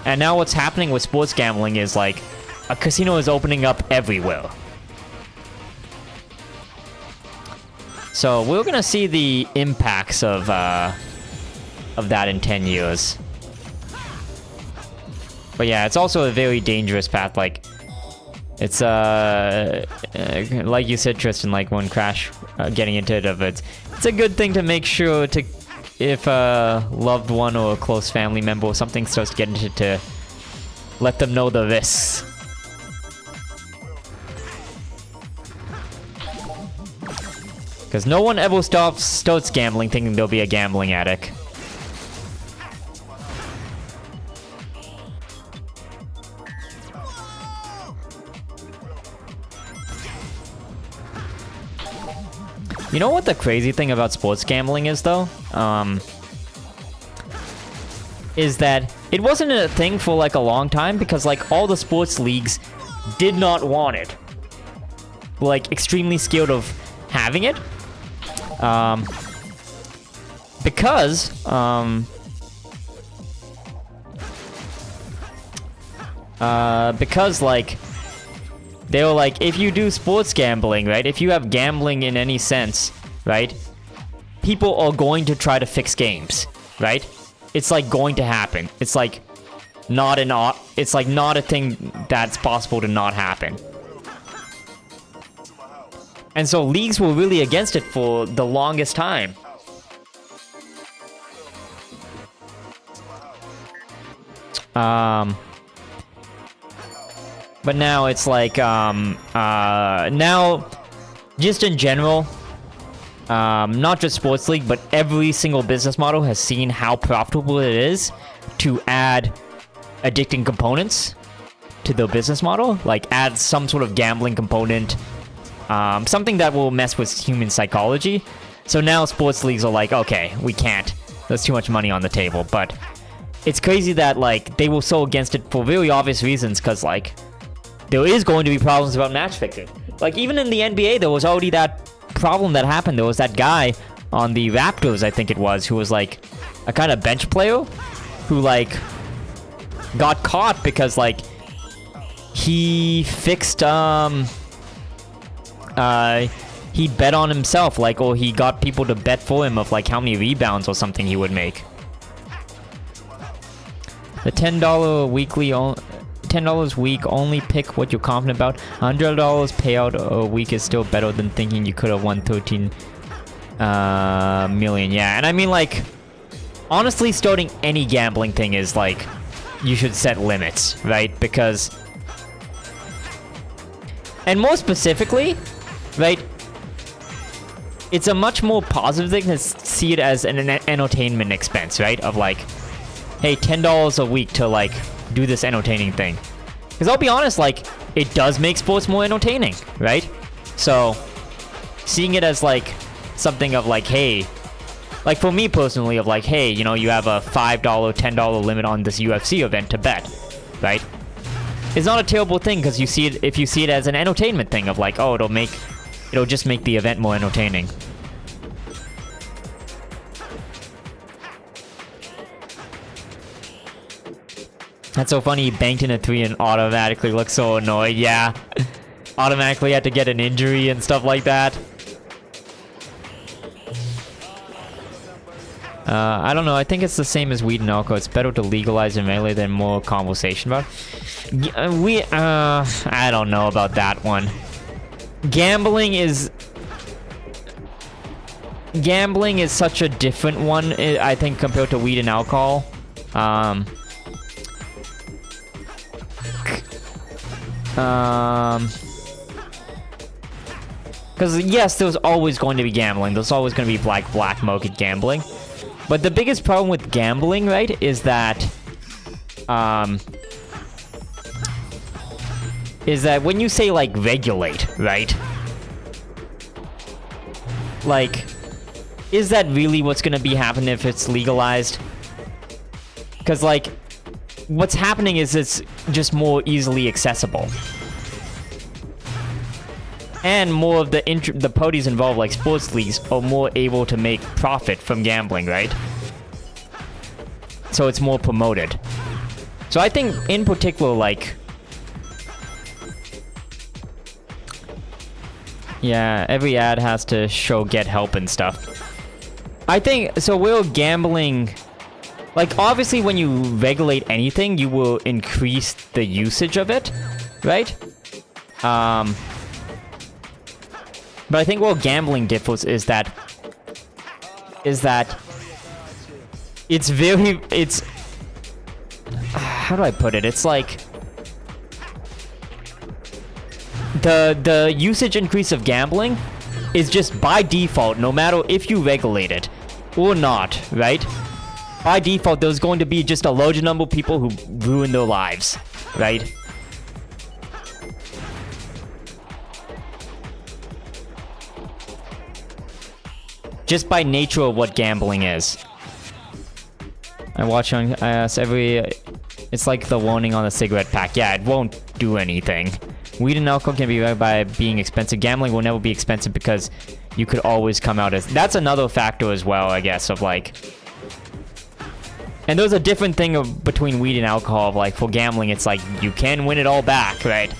And now what's happening with sports gambling is like a casino is opening up everywhere. So we're gonna see the impacts of that in 10 years. But yeah, it's also a very dangerous path. Like, it's like you said, Tristan, like when Crash getting into it, it's a good thing to make sure to, if a loved one or a close family member or something starts to get into it, to let them know the risks. Because no one ever starts gambling thinking they'll be a gambling addict. You know what the crazy thing about sports gambling is, though? Is that it wasn't a thing for like a long time because like all the sports leagues did not want it. Like extremely scared of having it. Because like they were like, if you do sports gambling, right? If you have gambling in any sense, right? People are going to try to fix games, right? It's like going to happen. It's like not a thing that's possible to not happen. And so leagues were really against it for the longest time. But now it's like, now, just in general, not just Sports League, but every single business model has seen how profitable it is to add addicting components to their business model. Like, add some sort of gambling component, something that will mess with human psychology. So now sports leagues are like, okay, we can't. There's too much money on the table. But it's crazy that, like, they were so against it for very obvious reasons, because, like, there is going to be problems about match fixing. Like, even in the NBA, there was already that problem that happened. There was that guy on the Raptors, I think it was, who was, like, a kind of bench player who, like, got caught because, like, he fixed, he bet on himself, like, or he got people to bet for him of, like, how many rebounds or something he would make. The $10 weekly, $10 week, only pick what you're confident about. $100 payout a week is still better than thinking you could have won 13 million. Yeah, and I mean, like, honestly, starting any gambling thing is, like, you should set limits, right? Because, and more specifically, right, it's a much more positive thing to see it as an entertainment expense, right? Of like, hey, $10 a week to, like, do this entertaining thing. Because I'll be honest, like, it does make sports more entertaining, right? So, seeing it as, like, something of, like, hey, like, for me personally, of, like, hey, you know, you have a $5, $10 limit on this UFC event to bet, right? It's not a terrible thing, because you see it, if you see it as an entertainment thing of, like, oh, it'll just make the event more entertaining. That's so funny, he banked in a 3 and automatically looked so annoyed. Yeah. Automatically had to get an injury and stuff like that. I don't know, I think it's the same as weed and alcohol. It's better to legalize in melee than more conversation about. I don't know about that one. Gambling is such a different one, I think, compared to weed and alcohol. Because yes, there's always going to be gambling. There's always going to be black market gambling. But the biggest problem with gambling, right, is that when you say like regulate, right? Like, is that really what's going to be happening if it's legalized? Because like, what's happening is it's just more easily accessible. And more of the parties involved, like sports leagues, are more able to make profit from gambling, right? So it's more promoted. So I think, in particular, like... Yeah, every ad has to show get help and stuff. I think, so we're gambling... Like, obviously, when you regulate anything, you will increase the usage of it, right? But I think what gambling differs is that it's very, how do I put it? It's like the usage increase of gambling is just by default, no matter if you regulate it or not, right? By default, there's going to be just a larger number of people who ruin their lives, right? Just by nature of what gambling is. I watch on it's like the warning on the cigarette pack. Yeah, it won't do anything. Weed and alcohol can be right by being expensive. Gambling will never be expensive because you could always come out as... That's another factor as well, I guess, of like... And there's a different thing between weed and alcohol. Like, for gambling, it's like, you can win it all back, right?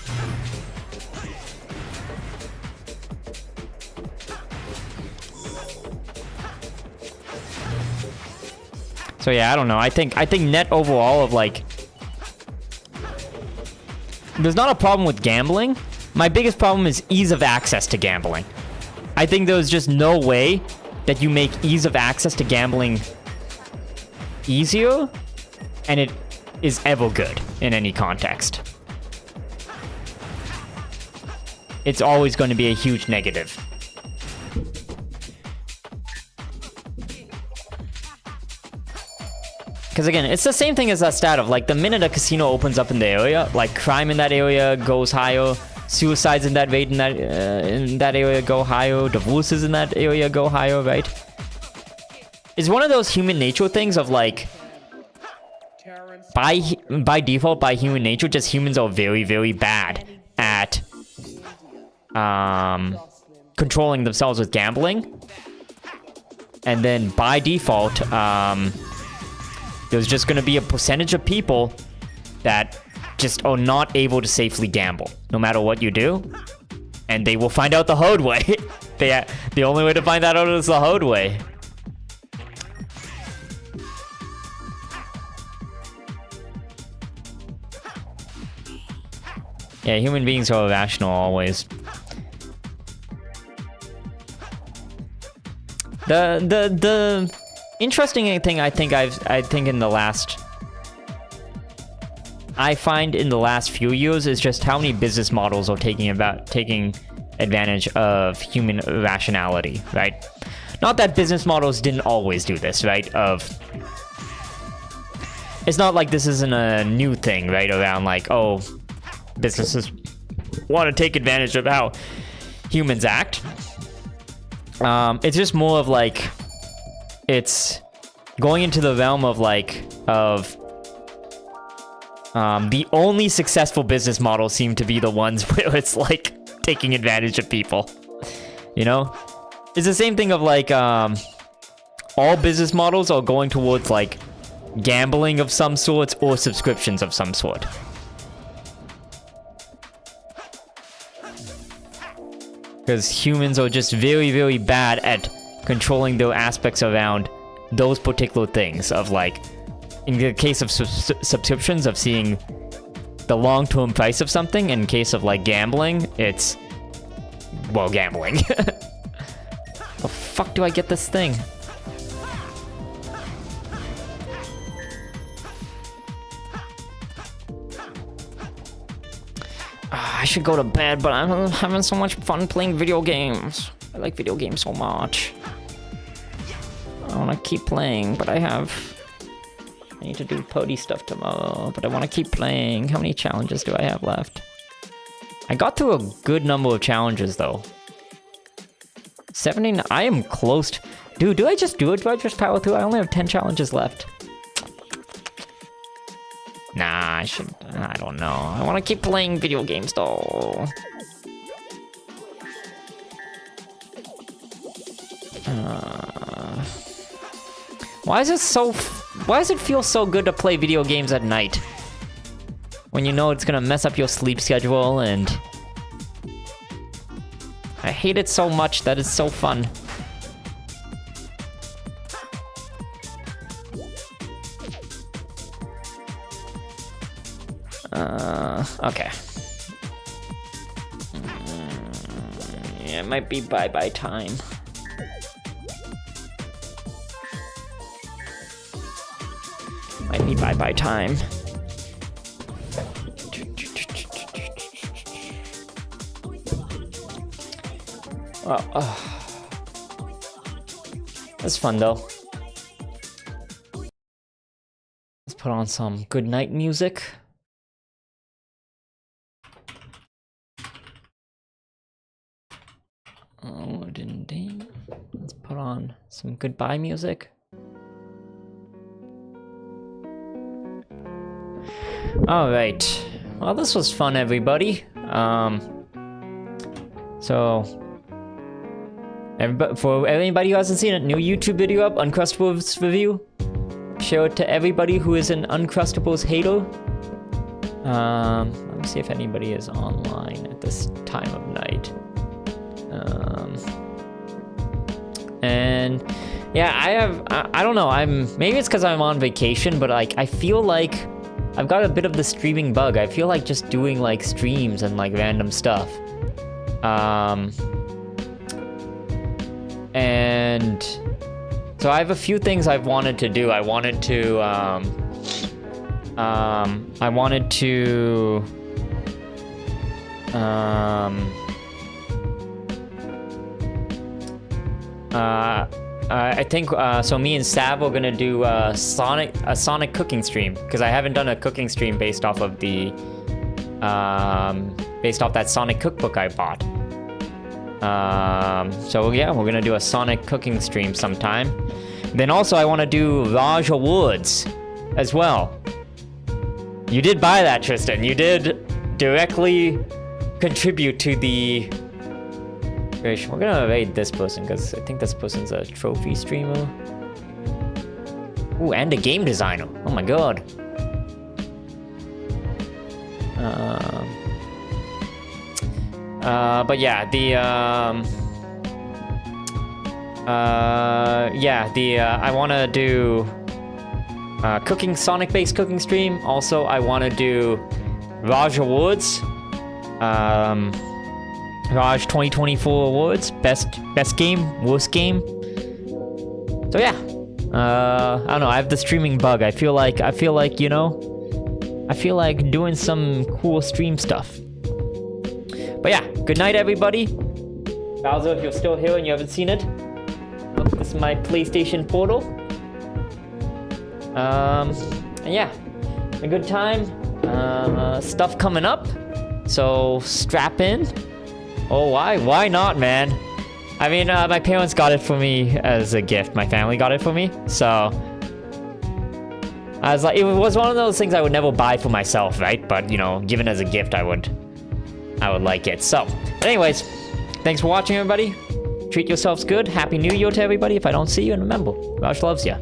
So yeah, I don't know. I think net overall of like... There's not a problem with gambling. My biggest problem is ease of access to gambling. I think there's just no way that you make ease of access to gambling easier, and it is ever good in any context. It's always going to be a huge negative. Because again, it's the same thing as that stat of like the minute a casino opens up in the area, like crime in that area goes higher, suicides in that rate in that area go higher, divorces in that area go higher, right? It's one of those human nature things of like, by default, by human nature, just humans are very, very bad at controlling themselves with gambling. And then by default, there's just going to be a percentage of people that just are not able to safely gamble, no matter what you do. And they will find out the hard way. The only way to find that out is the hard way. Yeah, human beings are irrational always. The interesting thing I find in the last few years is just how many business models are taking advantage of human irrationality, right? Not that business models didn't always do this, right? It's not like this isn't a new thing, right? Around like, oh, businesses want to take advantage of how humans act. It's just more of like, it's going into the realm of like, the only successful business models seem to be the ones where it's like taking advantage of people, you know? It's the same thing of like, all business models are going towards like gambling of some sorts or subscriptions of some sort. Because humans are just very, very bad at controlling their aspects around those particular things of like, in the case of subscriptions, of seeing the long-term price of something. In case of like gambling, it's, well, gambling. The fuck do I get this thing? I should go to bed, but I'm having so much fun playing video games. I like video games so much. I want to keep playing, but I need to do Pody stuff tomorrow, but I want to keep playing. How many challenges do I have left? I got through a good number of challenges, though. 79. I am close to... Dude, do I just do it? Do I just power through? I only have 10 challenges left. Nah, I should... I don't know. I want to keep playing video games, though. Why is it so... Why does it feel so good to play video games at night? When you know it's gonna mess up your sleep schedule and... I hate it so much that it's so fun. Okay. Yeah, it might be bye-bye time. Might be bye-bye time. That's fun though. Let's put on some good night music. Oh, ding. Let's put on some goodbye music. Alright. Well, this was fun, everybody. So... for everybody who hasn't seen it, new YouTube video up, Uncrustables review. Show it to everybody who is an Uncrustables hater. Let me see if anybody is online at this time of night. And yeah, I don't know, maybe it's because I'm on vacation, but like, I feel like I've got a bit of the streaming bug. I feel like just doing like streams and like random stuff. And so I have a few things I've wanted to do. I wanted to I think so me and Sav are gonna do a Sonic cooking stream, because I haven't done a cooking stream based off of the that Sonic cookbook I bought. So yeah, we're gonna do a Sonic cooking stream sometime. Then also I want to do Raj Awards as well. You did buy that, Tristan. You did directly contribute to the... We're gonna raid this person because I think this person's a trophy streamer. Ooh, and a game designer. Oh my god. But yeah, I want to do Sonic-based cooking stream. Also, I want to do Raj Awards. Raj 2024 Awards. Best game, worst game. So yeah. I don't know, I have the streaming bug. I feel like, you know, I feel like doing some cool stream stuff. But yeah, good night, everybody. Bowser, if you're still here and you haven't seen it, look, this is my PlayStation Portal. And yeah, a good time. Stuff coming up, so strap in. Oh, why not, man? I mean, my parents got it for me as a gift. My family got it for me, so I was like, it was one of those things I would never buy for myself, right? But you know, given as a gift, I would like it. So, anyways, thanks for watching, everybody. Treat yourselves good. Happy New Year to everybody if I don't see you, and remember, Raj loves you.